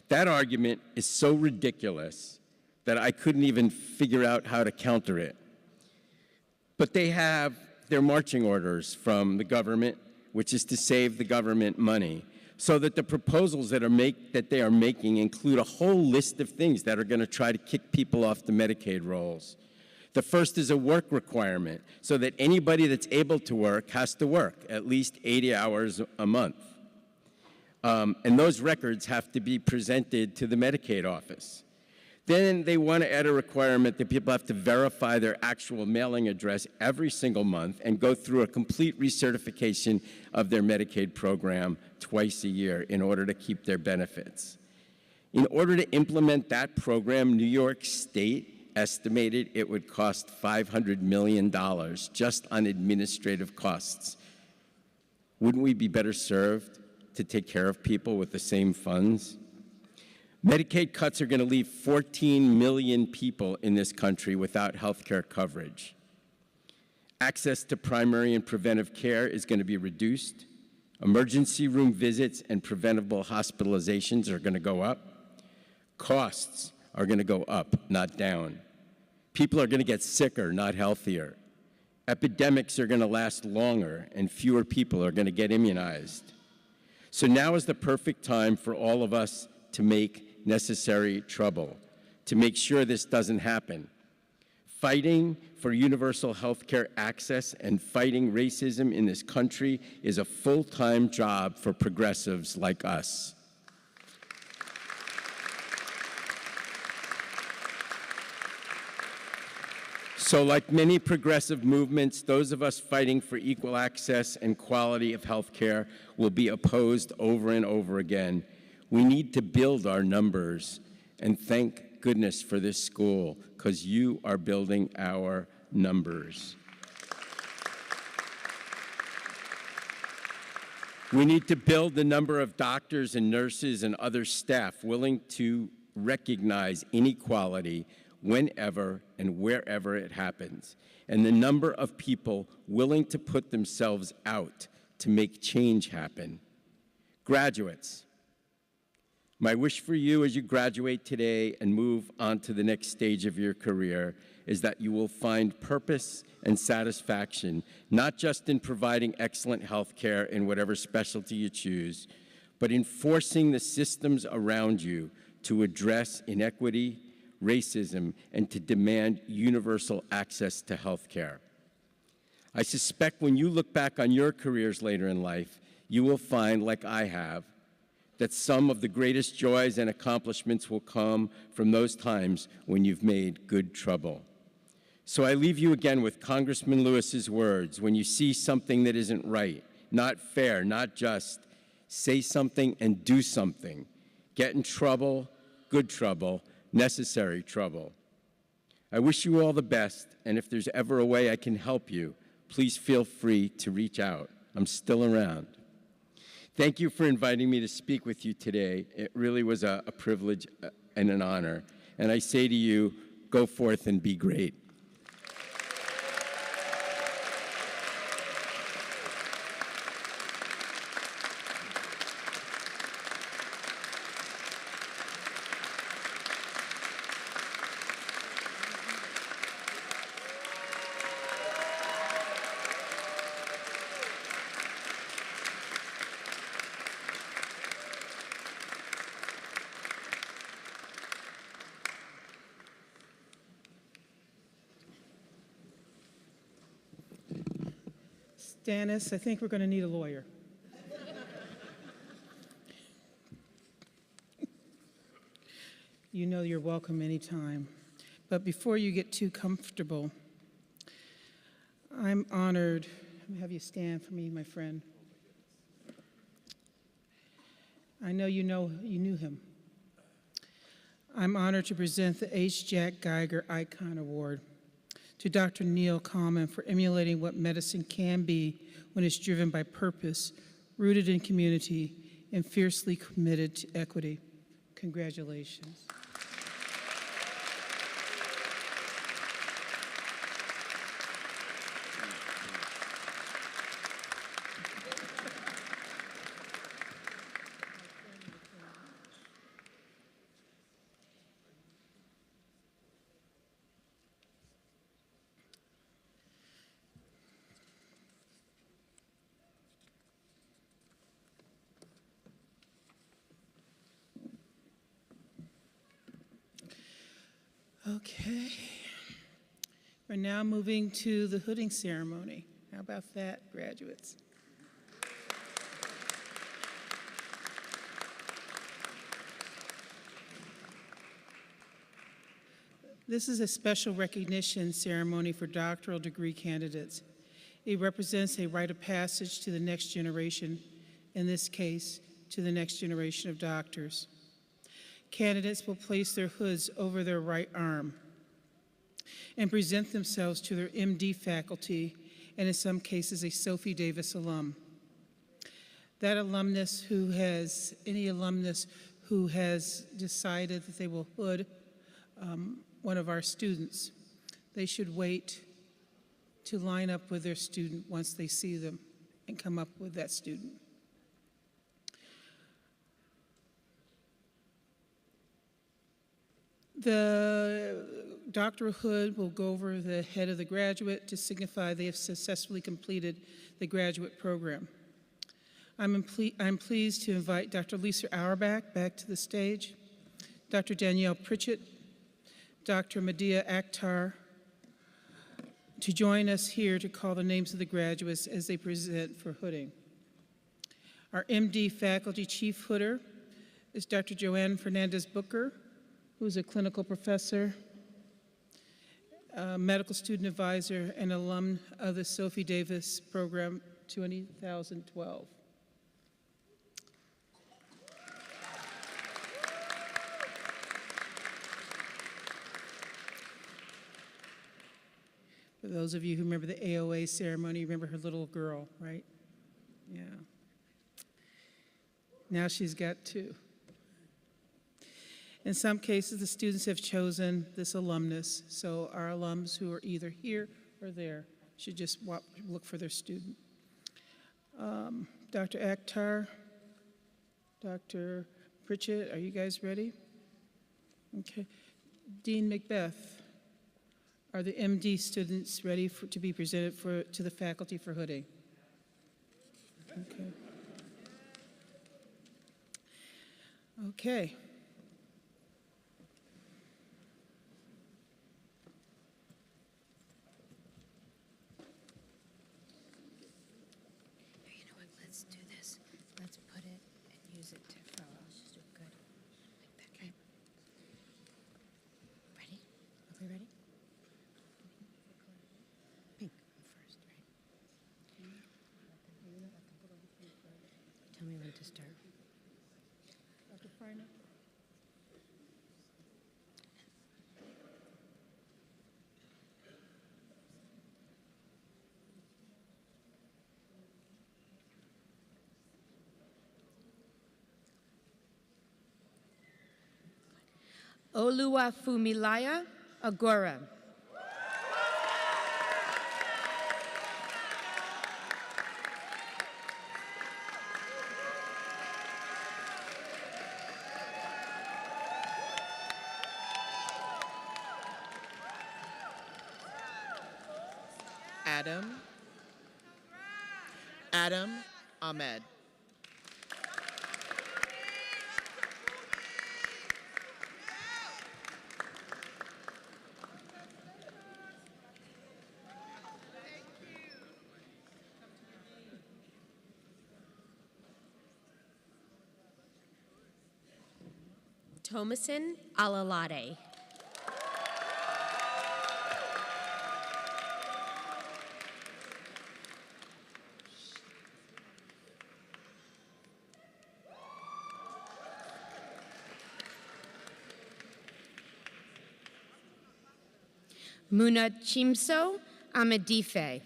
that argument is so ridiculous that I couldn't even figure out how to counter it. But they have their marching orders from the government, which is to save the government money, so that the proposals that they are making include a whole list of things that are going to try to kick people off the Medicaid rolls. The first is a work requirement, so that anybody that's able to work has to work at least 80 hours a month. And those records have to be presented to the Medicaid office. Then they want to add a requirement that people have to verify their actual mailing address every single month and go through a complete recertification of their Medicaid program twice a year in order to keep their benefits. In order to implement that program, New York State estimated it would cost $500 million just on administrative costs. Wouldn't we be better served to take care of people with the same funds? Medicaid cuts are going to leave 14 million people in this country without health care coverage. Access to primary and preventive care is going to be reduced. Emergency room visits and preventable hospitalizations are going to go up. Costs are going to go up, not down. People are going to get sicker, not healthier. Epidemics are going to last longer, and fewer people are going to get immunized. So now is the perfect time for all of us to make necessary trouble, to make sure this doesn't happen. Fighting for universal health care access and fighting racism in this country is a full-time job for progressives like us. So like many progressive movements, those of us fighting for equal access and quality of health care will be opposed over and over again. We need to build our numbers, and thank goodness for this school, because you are building our numbers. We need to build the number of doctors and nurses and other staff willing to recognize inequality whenever and wherever it happens, and the number of people willing to put themselves out to make change happen. Graduates, my wish for you as you graduate today and move on to the next stage of your career is that you will find purpose and satisfaction, not just in providing excellent health care in whatever specialty you choose, but in forcing the systems around you to address inequity, racism, and to demand universal access to health care. I suspect when you look back on your careers later in life, you will find, like I have, that some of the greatest joys and accomplishments will come from those times when you've made good trouble. So I leave you again with Congressman Lewis's words: when you see something that isn't right, not fair, not just, say something and do something. Get in trouble, good trouble, necessary trouble. I wish you all the best, and if there's ever a way I can help you, please feel free to reach out. I'm still around. Thank you for inviting me to speak with you today. It really was a privilege and an honor. And I say to you, go forth and be great. Dennis, I think we're going to need a lawyer. You know you're welcome anytime. But before you get too comfortable, I'm honored. Let me have you stand for me, my friend. I know you knew him. I'm honored to present the H. Jack Geiger Icon Award to Dr. Neil Common for emulating what medicine can be when it's driven by purpose, rooted in community, and fiercely committed to equity. Congratulations. Okay, we're now moving to the hooding ceremony. How about that, graduates? This is a special recognition ceremony for doctoral degree candidates. It represents a rite of passage to the next generation, in this case, to the next generation of doctors. Candidates will place their hoods over their right arm and present themselves to their MD faculty, and in some cases, a Sophie Davis alum. Any alumnus who has decided that they will hood one of our students, they should wait to line up with their student once they see them and come up with that student. The doctoral hood will go over the head of the graduate to signify they have successfully completed the graduate program. I'm pleased to invite Dr. Lisa Auerbach back to the stage, Dr. Danielle Pritchett, Dr. Medea Akhtar, to join us here to call the names of the graduates as they present for hooding. Our MD faculty chief hooder is Dr. Joanne Fernandez Booker, who's a clinical professor, medical student advisor, and alum of the Sophie Davis Program 2012. For those of you who remember the AOA ceremony, remember her little girl, right? Yeah. Now she's got two. In some cases, the students have chosen this alumnus, so our alums who are either here or there should just look for their student. Dr. Akhtar, Dr. Pritchett, are you guys ready? Okay. Dean Macbeth, are the MD students ready to be presented to the faculty for hooding? Okay. Okay. Tell me when to start. Dr. Feiner? Oluwafumilaya Agora. Adam Ahmed. Thomason Alalade. Munachimso Amadife.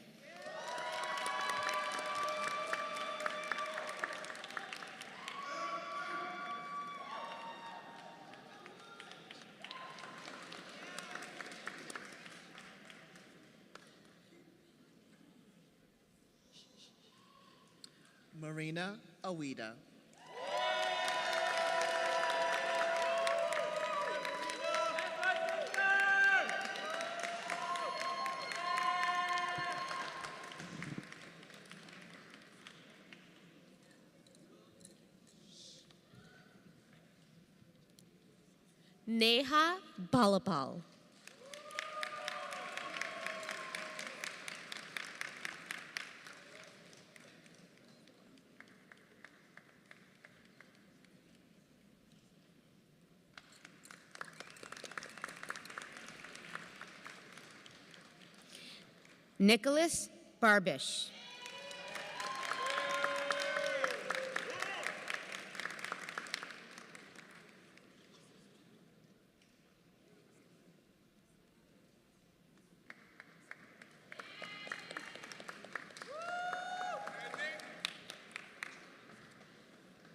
Marina Awida. Neha Balapal. Nicholas Barbish.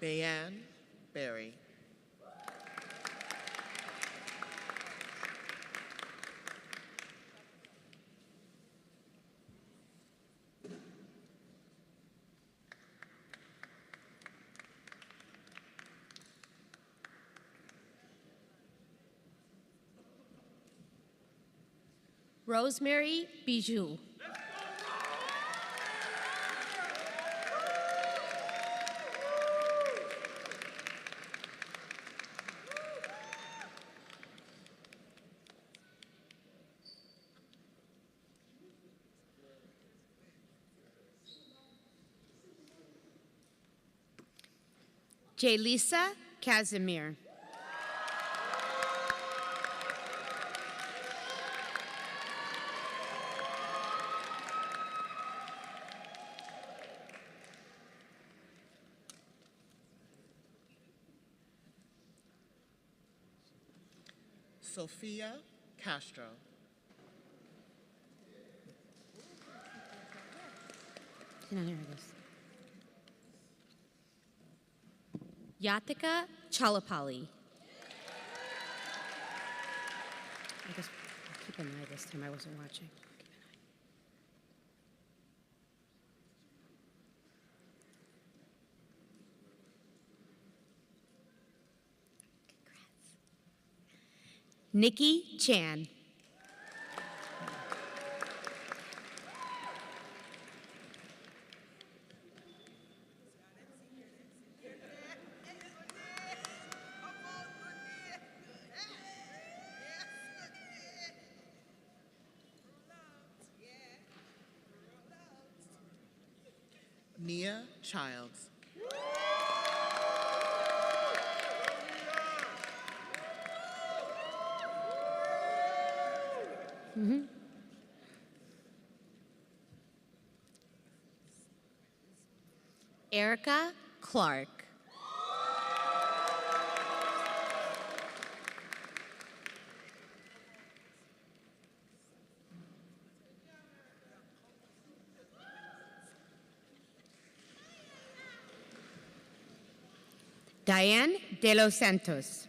Bayan Berry. Rosemary Bijou. Jaylisa Casimir. Sophia Castro. No, here it is. Yatika Chalapali. I guess I'll keep an eye this time. I wasn't watching. Nikki Chan. Nia Childs. Erica Clark. Diane De Los Santos.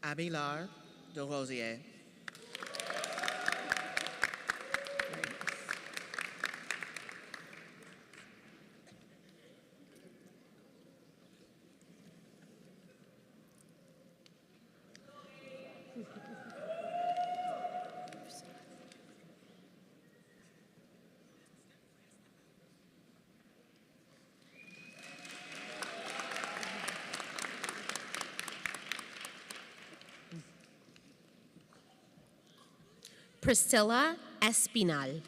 Abilar de Rosier. Priscilla Espinal.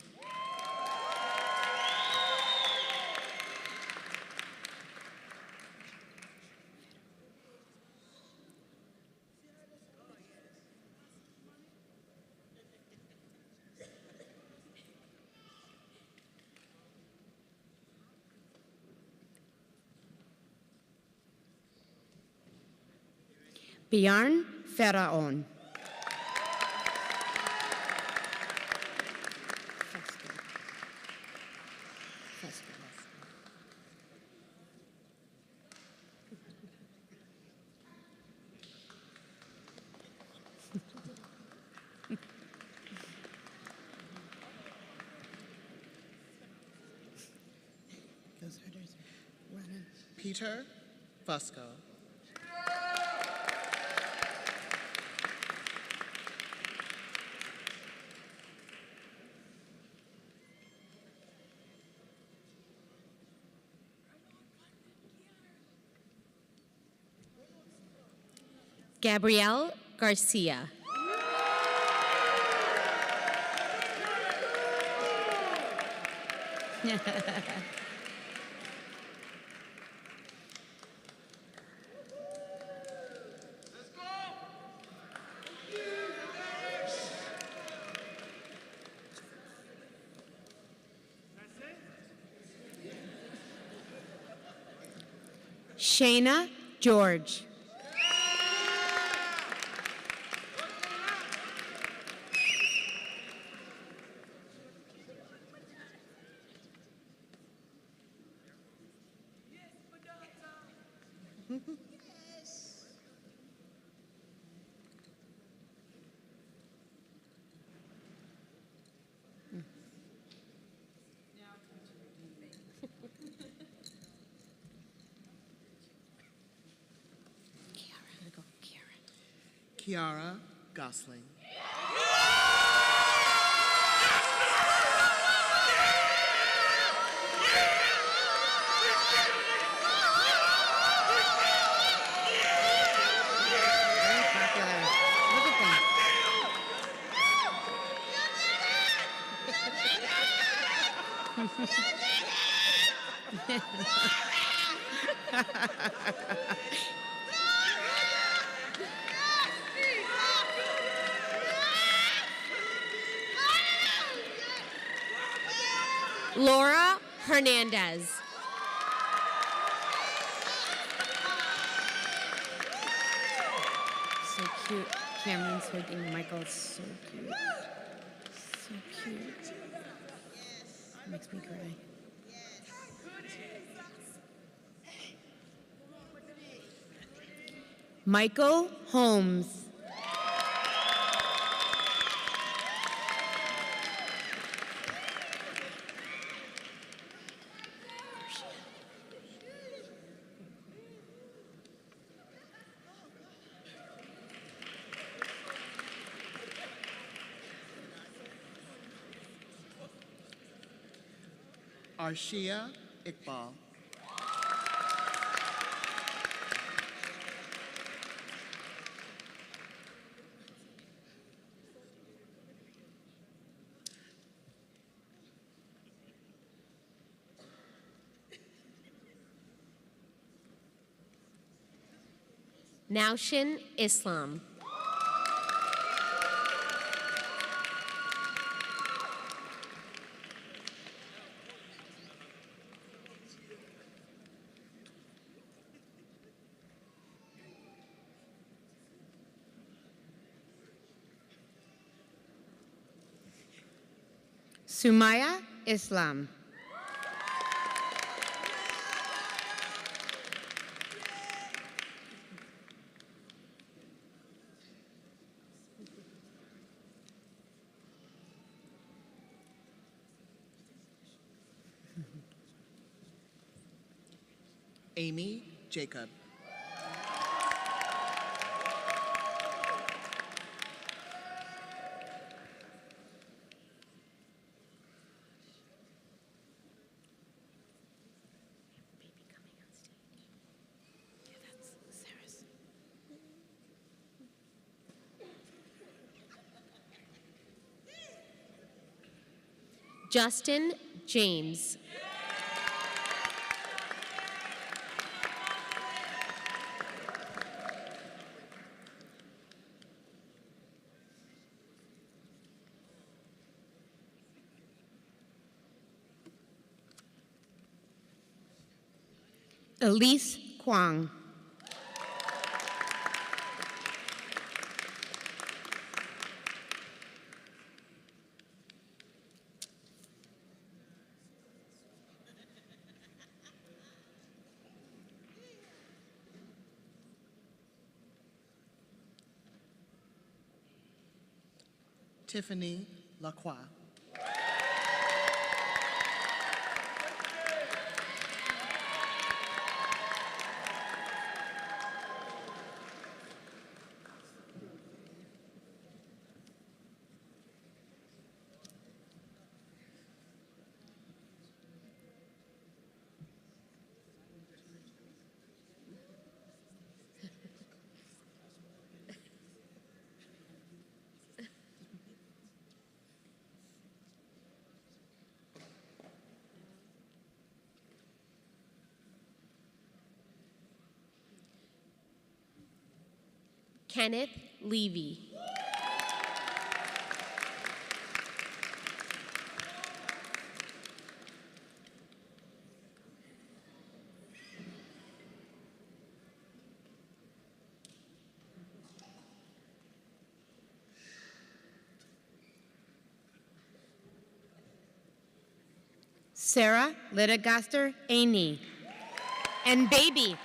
Bjarne Ferraon. Peter Fusco. Gabrielle Garcia. Shayna George. Kiara Gosling. Laura Hernandez. So cute. Cameron's hugging Michael. It's so cute. So cute. Makes me cry. Michael Holmes. Arshia Iqbal. Naushin Islam. Sumaya Islam. Amy Jacob. Justin James. Elise Kwong. Tiffany Lacroix. Kenneth Levy. Sarah Littagaster Aney. And baby.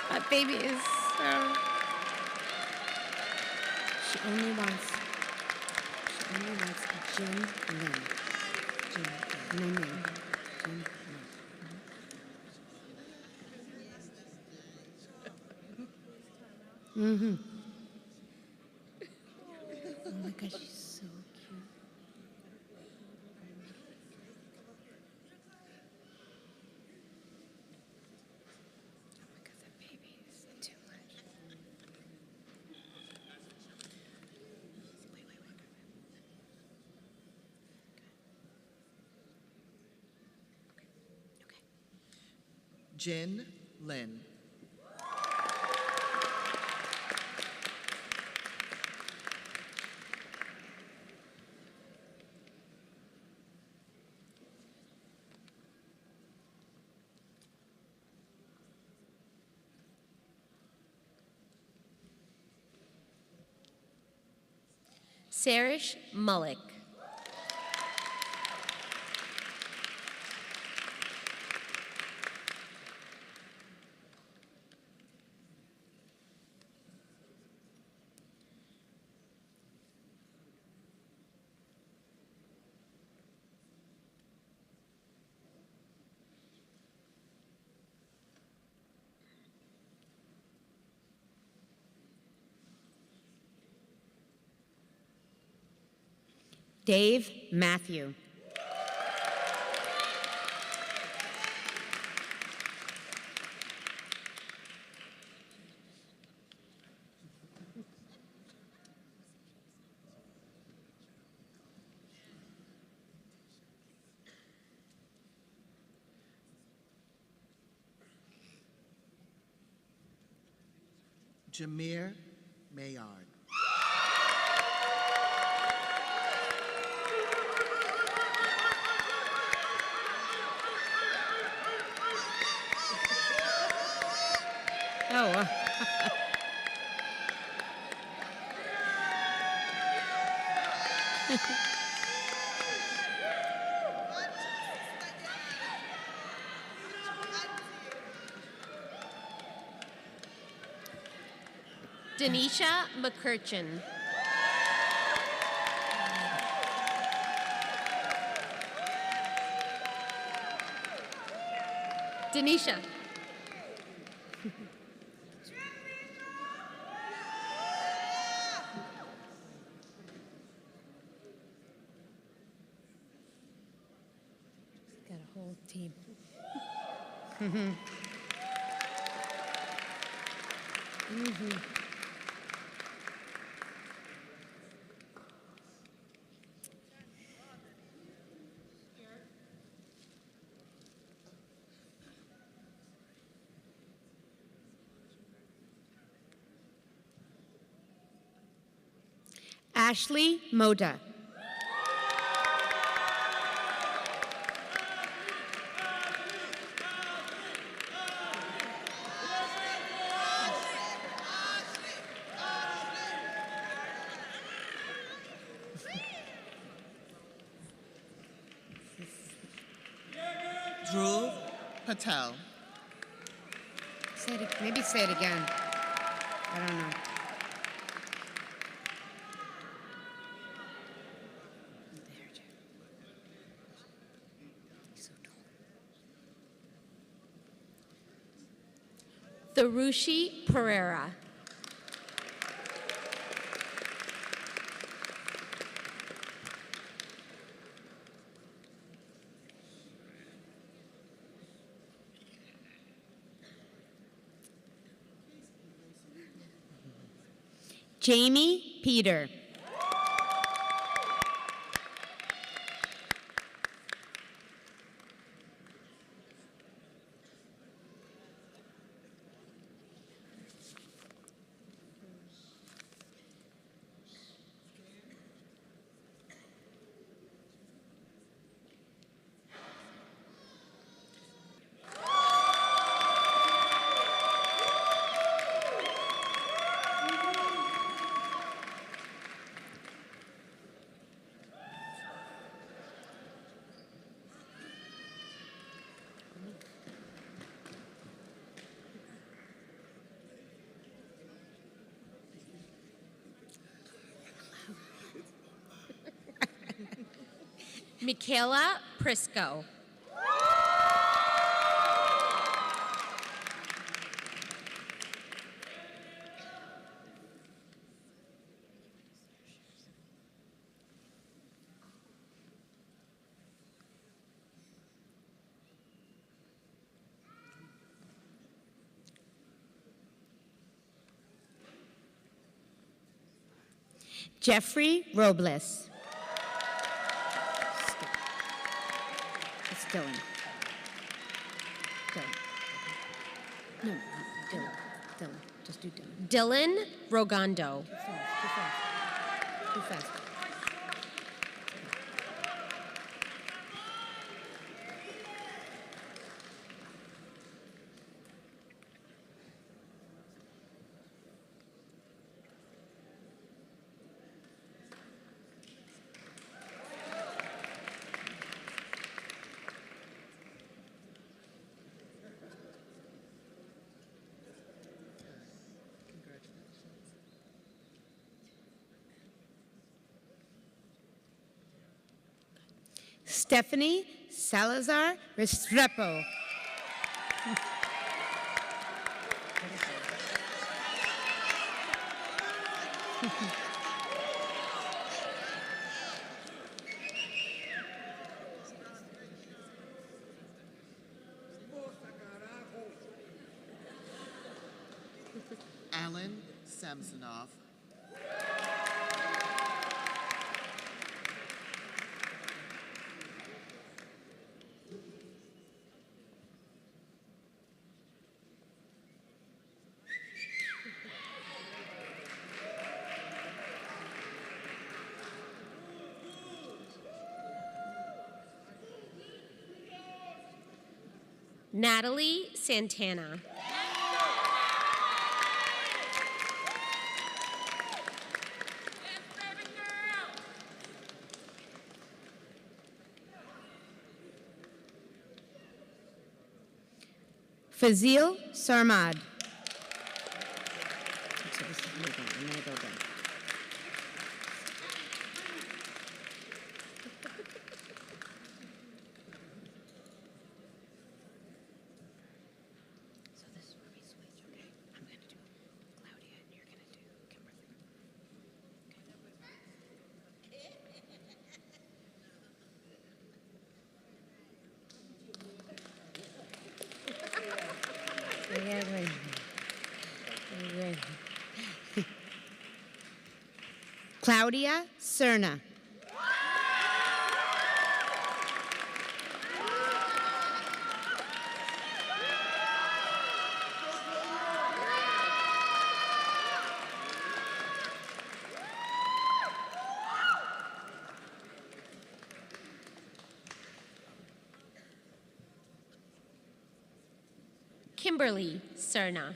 That baby is so... She only wants Jim Lynn. Jim Lynn. Jim Lynn. Mm-hmm. Oh my gosh, she's so cute. Jin Lin. Sarish Mullick. Dave Matthew. Jameer Mayard. Oh. Denisha McCurchin. Denisha. Got a whole team. Mm-hmm. Mm-hmm. Ashley Moda. Dhruv Patel. Maybe say it again. I don't know. Tharushi Pereira. Jamie Peter. Michaela Prisco. Jeffrey Robles. It's Dylan. No, Dylan. Dylan. Just do Dylan. Dylan Rogando. Too fast. Too fast. Stephanie Salazar Restrepo. Alan Samsonov. Natalie Santana. Fazil Sarmad. I'm gonna go down. So this is where we switch, okay? I'm gonna do Claudia and you're gonna do Kimberly. Claudia Cerna. Kimberly Cerna.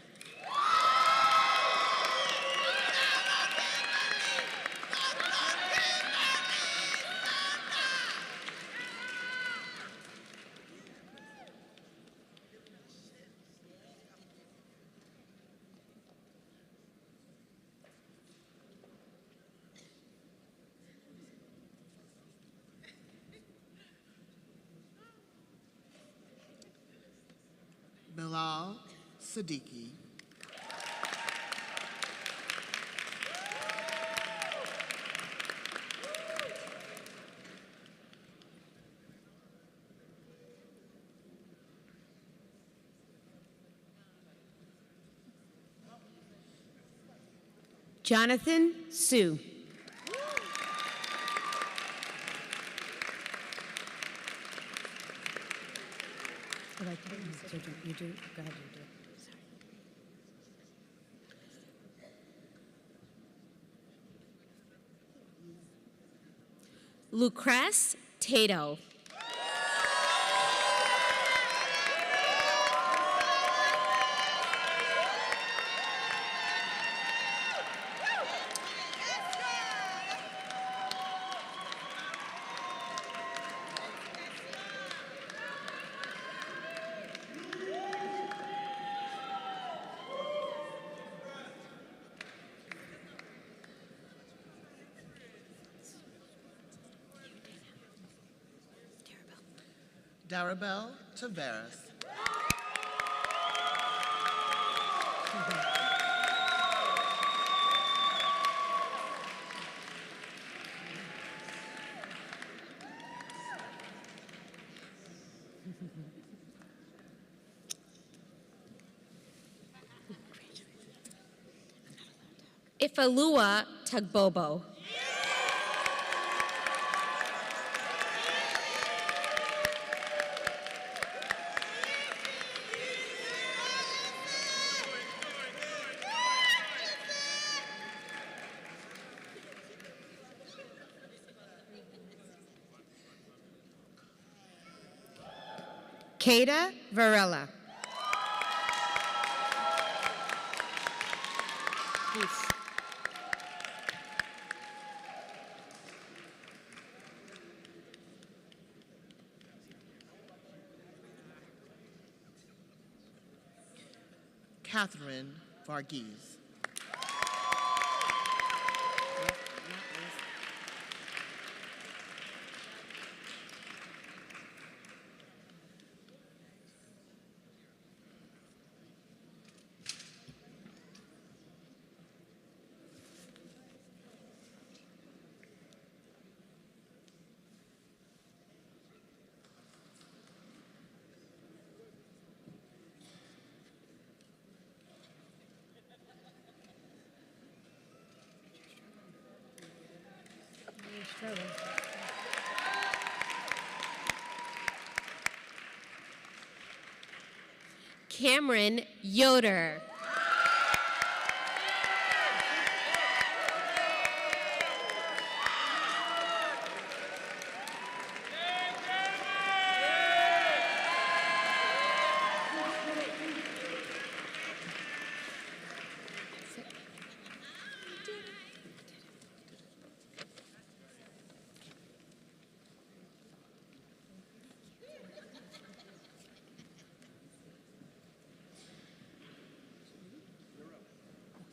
Talal Siddiqui. Jonathan Sue. You do. Go ahead, you do. Sorry. Lucrece Tato. Darabelle Taveras. Ifalua Tagbobo. Kada Varela. Catherine Varghese. Cameron Yoder.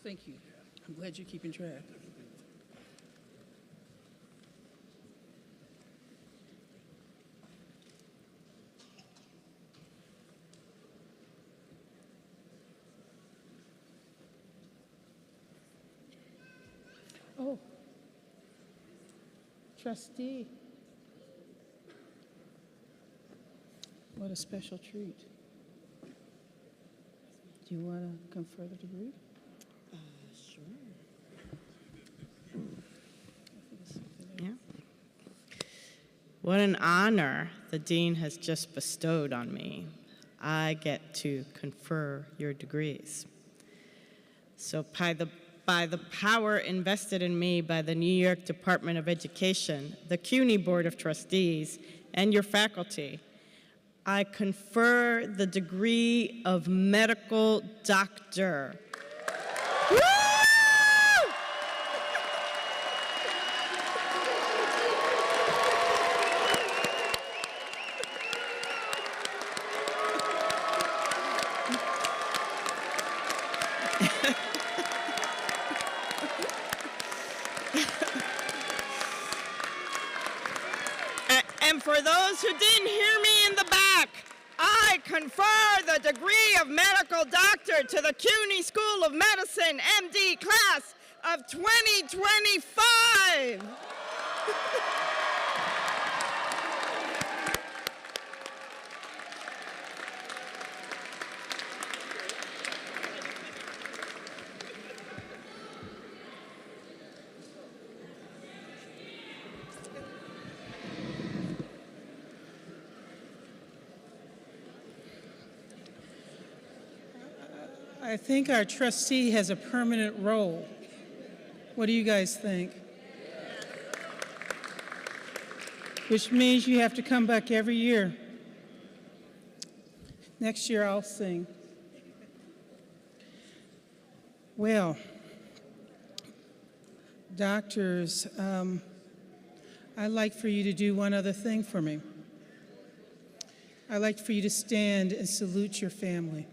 Thank you. I'm glad you're keeping track. Oh, trustee. What a special treat. Do you want to confer the degree? Sure. Yeah. What an honor the dean has just bestowed on me. I get to confer your degrees. So by the power invested in me by the New York Department of Education, the CUNY Board of Trustees, and your faculty, I confer the degree of medical doctor. Woo! And for those who didn't hear me in the back, I confer the degree of medical doctor to the CUNY School of Medicine, MD class of 2025. I think our trustee has a permanent role. What do you guys think? Which means you have to come back every year. Next year I'll sing. Well, doctors, I'd like for you to do one other thing for me. I'd like for you to stand and salute your family.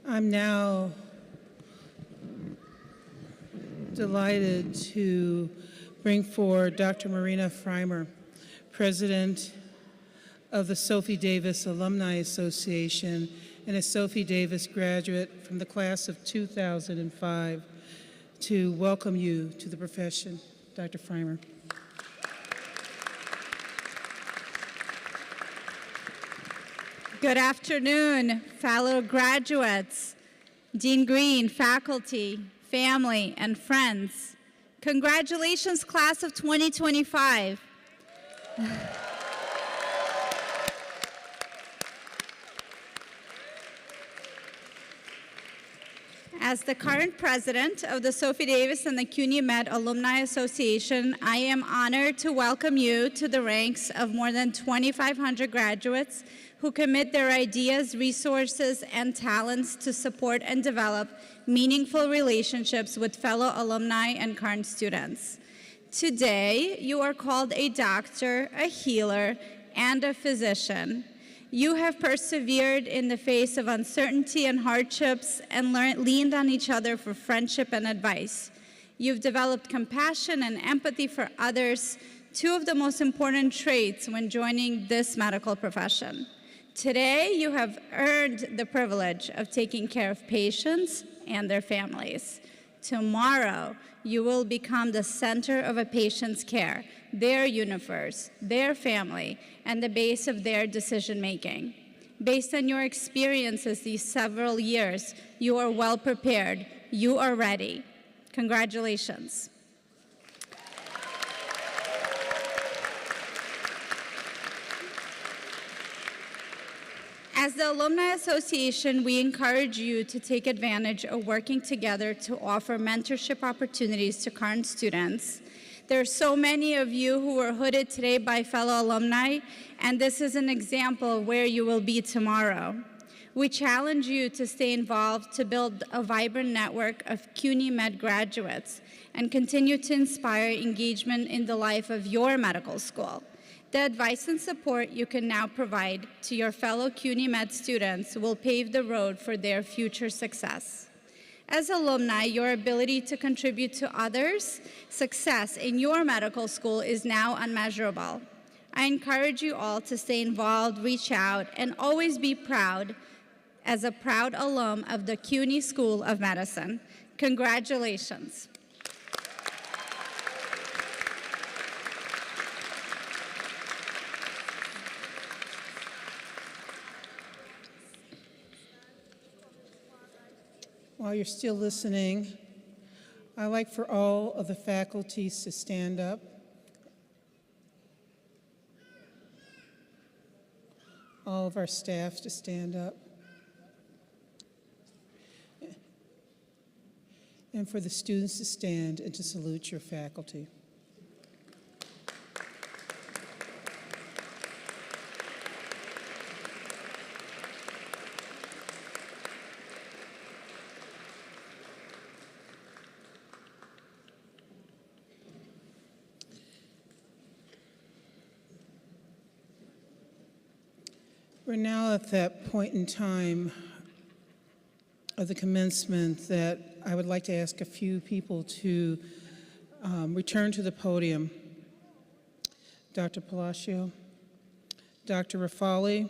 I'm now delighted to bring forward Dr. Marina Freimer, President of the Sophie Davis Alumni Association and a Sophie Davis graduate from the class of 2005, to welcome you to the profession. Dr. Freimer. Good afternoon, fellow graduates, Dean Green, faculty, family, and friends. Congratulations, class of 2025. As the current president of the Sophie Davis and the CUNY Med Alumni Association, I am honored to welcome you to the ranks of more than 2,500 graduates who commit their ideas, resources, and talents to support and develop meaningful relationships with fellow alumni and current students. Today, you are called a doctor, a healer, and a physician. You have persevered in the face of uncertainty and hardships and leaned on each other for friendship and advice. You've developed compassion and empathy for others, two of the most important traits when joining this medical profession. Today, you have earned the privilege of taking care of patients and their families. Tomorrow, you will become the center of a patient's care, their universe, their family, and the base of their decision-making. Based on your experiences these several years, you are well prepared. You are ready. Congratulations. As the Alumni Association, we encourage you to take advantage of working together to offer mentorship opportunities to current students. There are so many of you who were hooded today by fellow alumni, and this is an example of where you will be tomorrow. We challenge you to stay involved to build a vibrant network of CUNY Med graduates and continue to inspire engagement in the life of your medical school. The advice and support you can now provide to your fellow CUNY Med students will pave the road for their future success. As alumni, your ability to contribute to others' success in your medical school is now unmeasurable. I encourage you all to stay involved, reach out, and always be proud as a proud alum of the CUNY School of Medicine. Congratulations. While you're still listening, I'd like for all of the faculties to stand up. All of our staff to stand up. and for the students to stand and to salute your faculty. We're now at that point in time of the commencement that I would like to ask a few people to return to the podium. Dr. Palacio, Dr. Rafali,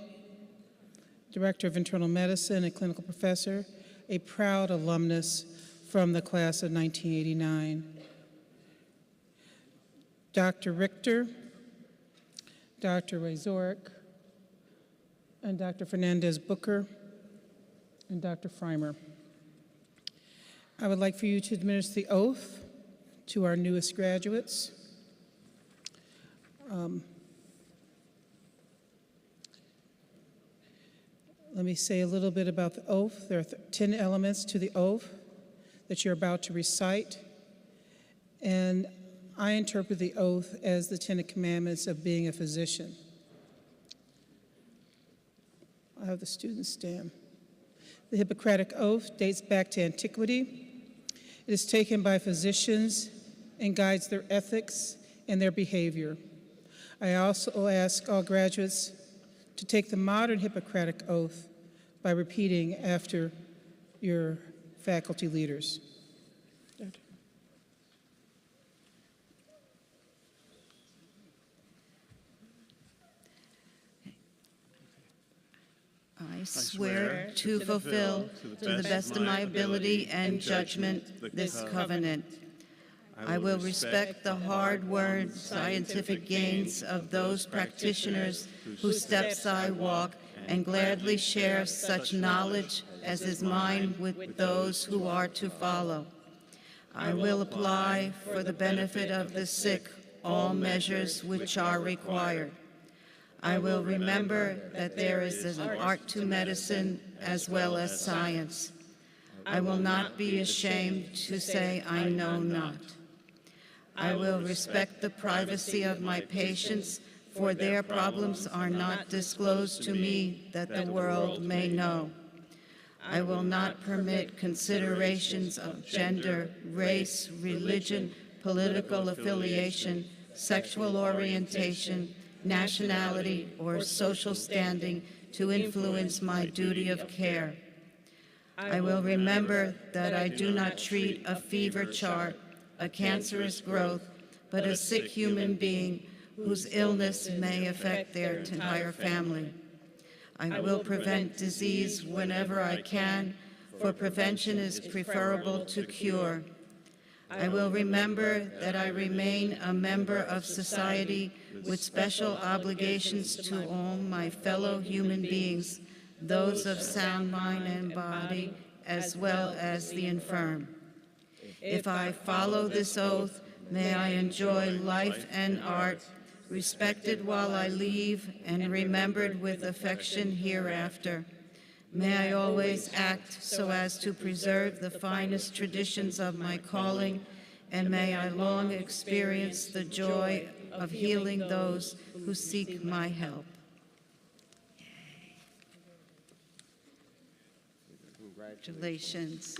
Director of Internal Medicine and Clinical Professor, a proud alumnus from the class of 1989. Dr. Richter, Dr. Razorek, and Dr. Fernandez Booker, and Dr. Freimer. I would like for you to administer the oath to our newest graduates. Let me say a little bit about the oath. There are 10 elements to the oath that you're about to recite, and I interpret the oath as the 10 Commandments of being a physician. I'll have the students stand. The Hippocratic Oath dates back to antiquity. It is taken by physicians and guides their ethics and their behavior. I also ask all graduates to take the modern Hippocratic Oath by repeating after your faculty leaders. I swear to fulfill, to the best of my ability and judgment, this covenant. I will respect the hard-won scientific gains of those practitioners whose steps I walk, and gladly share such knowledge as is mine with those who are to follow. I will apply for the benefit of the sick all measures which are required. I will remember that there is an art to medicine as well as science. I will not be ashamed to say I know not. I will respect the privacy of my patients, for their problems are not disclosed to me that the world may know. I will not permit considerations of gender, race, religion, political affiliation, sexual orientation, nationality, or social standing to influence my duty of care. I will remember that I do not treat a fever chart, a cancerous growth, but a sick human being whose illness may affect their entire family. I will prevent disease whenever I can, for prevention is preferable to cure. I will remember that I remain a member of society with special obligations to all my fellow human beings, those of sound mind and body, as well as the infirm. If I follow this oath, may I enjoy life and art, respected while I leave and remembered with affection hereafter. May I always act so as to preserve the finest traditions of my calling, and may I long experience the joy of healing those who seek my help. Congratulations.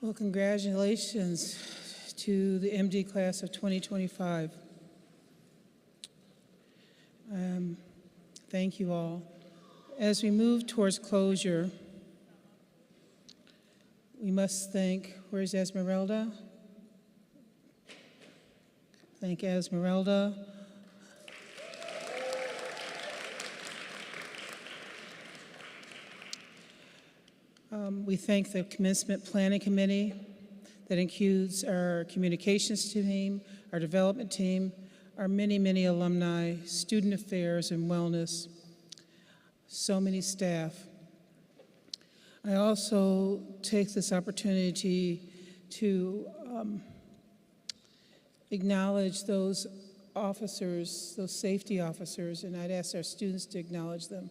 Well, congratulations to the MD class of 2025. Thank you all. As we move towards closure, we must thank, where's Esmeralda? Thank Esmeralda. We thank the Commencement Planning Committee that includes our communications team, our development team, our many, many alumni, student affairs and wellness, so many staff. I also take this opportunity to acknowledge those officers, those safety officers, and I'd ask our students to acknowledge them,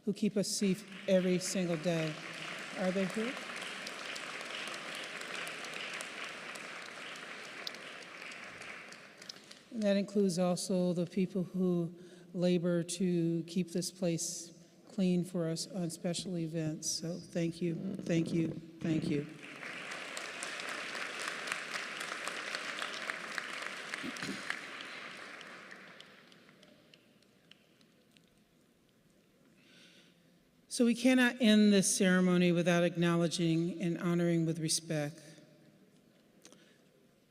who keep us safe every single day. Are they here? And that includes also the people who labor to keep this place clean for us on special events. So thank you, thank you, thank you. So we cannot end this ceremony without acknowledging and honoring with respect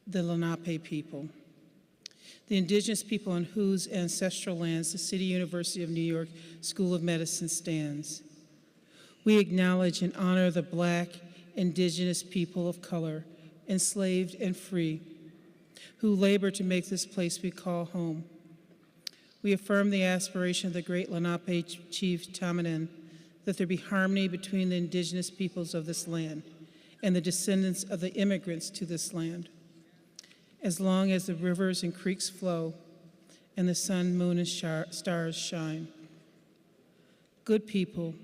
the Lenape people, the indigenous people on whose ancestral lands the City University of New York School of Medicine stands. We acknowledge and honor the Black, indigenous people of color, enslaved and free, who labor to make this place we call home. We affirm the aspiration of the great Lenape chief Tamanin that there be harmony between the indigenous peoples of this land and the descendants of the immigrants to this land, as long as the rivers and creeks flow and the sun, moon, and stars shine. Good people,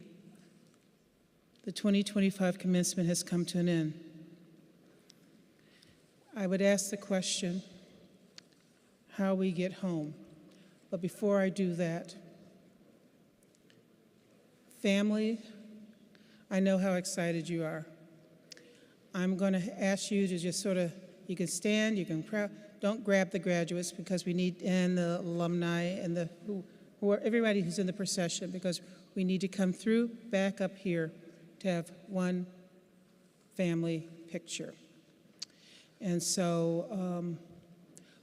the 2025 commencement has come to an end. I would ask the question, how we get home. But before I do that, family, I know how excited you are. I'm going to ask you to just sort of, you can stand, you can don't grab the graduates because we need, and the alumni and the everybody who's in the procession, because we need to come through back up here to have one family picture. And so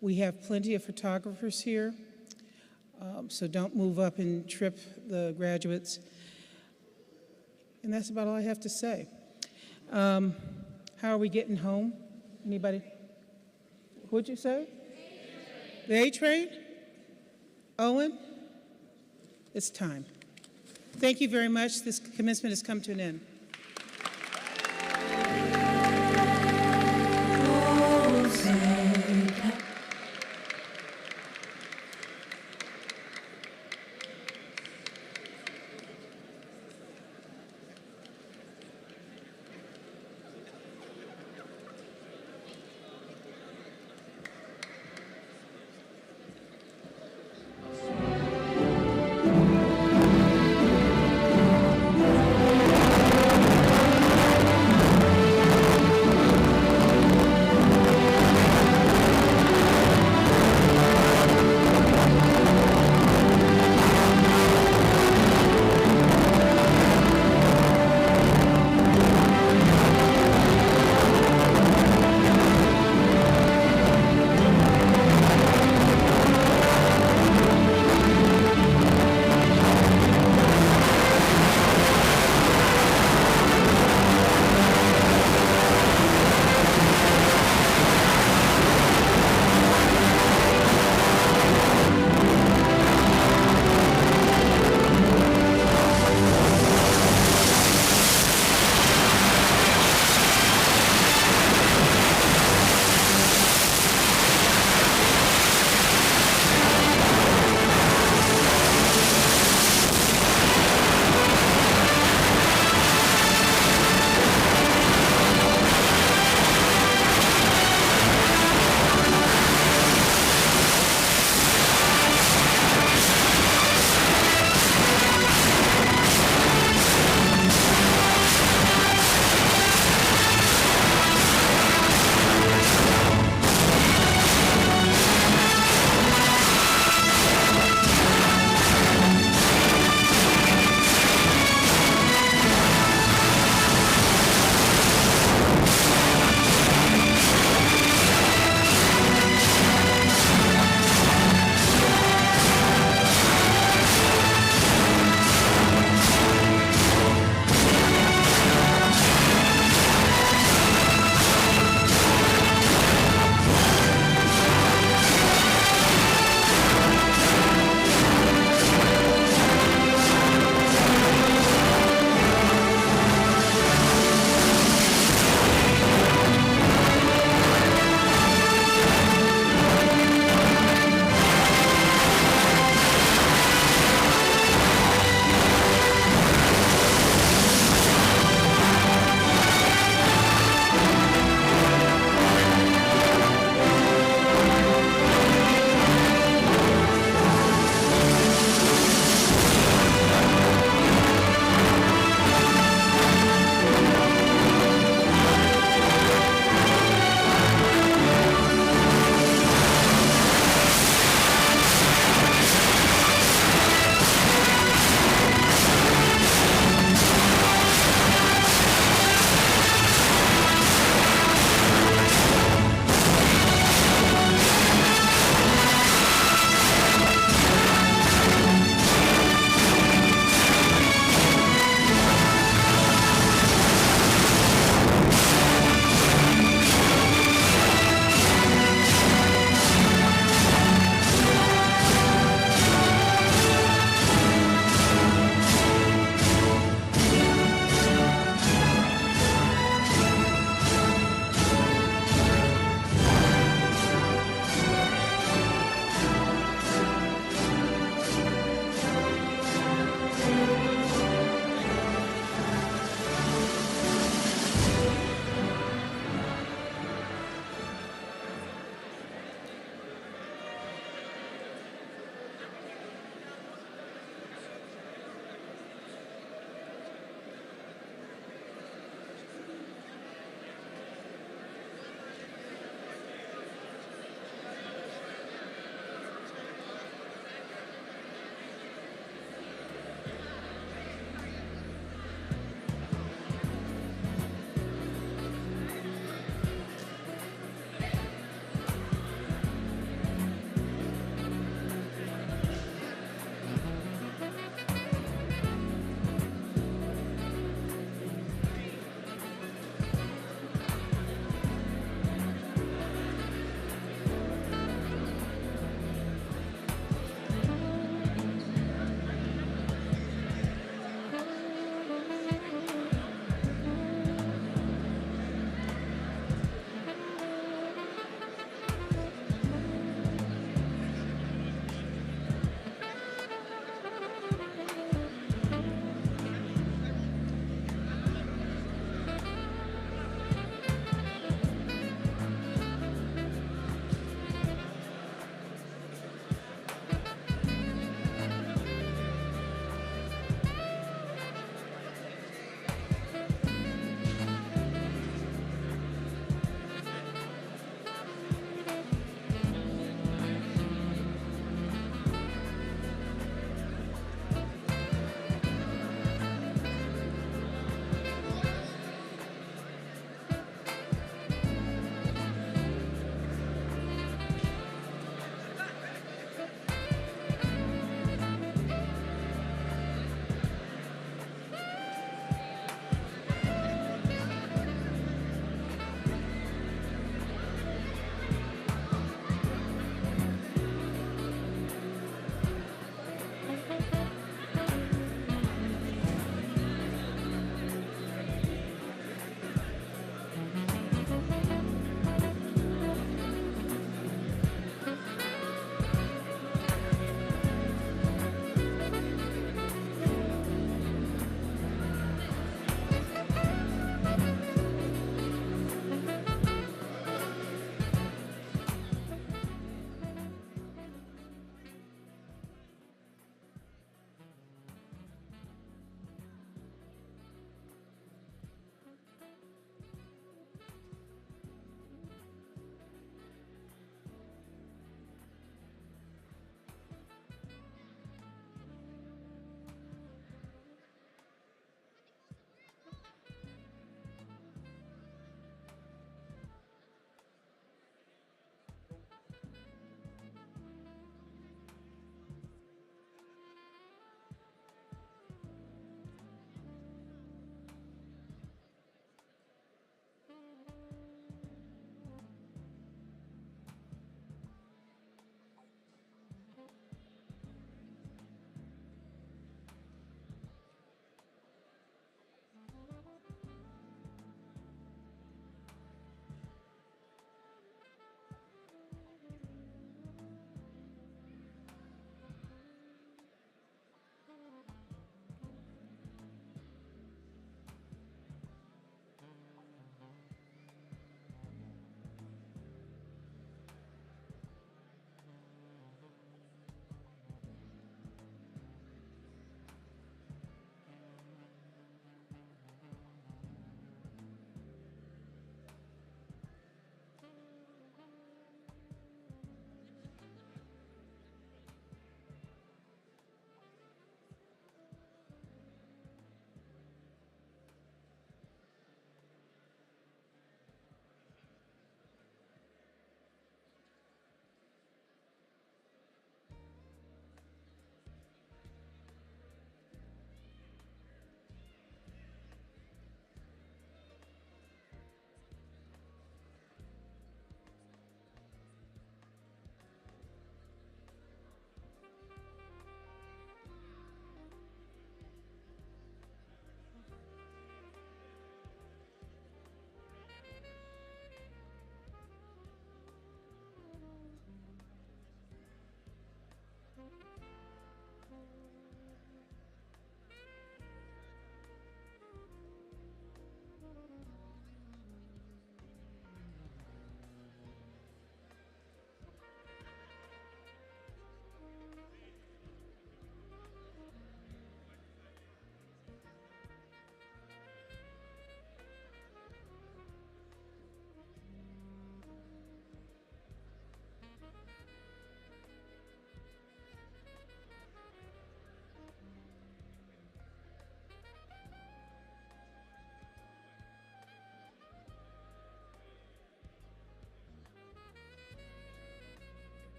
we have plenty of photographers here, so don't move up and trip the graduates. And that's about all I have to say. How are we getting home? Anybody? What'd you say? The A train? Owen? It's time. Thank you very much. This commencement has come to an end.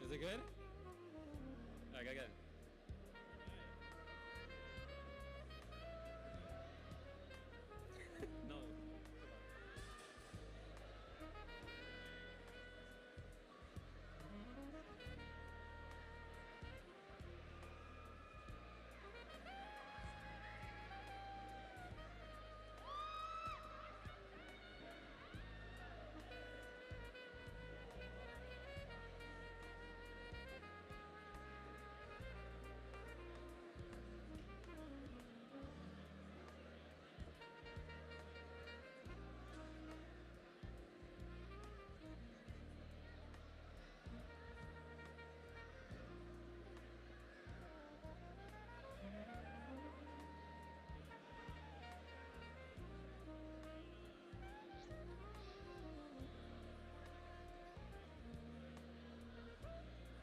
Is it good? Okay, good.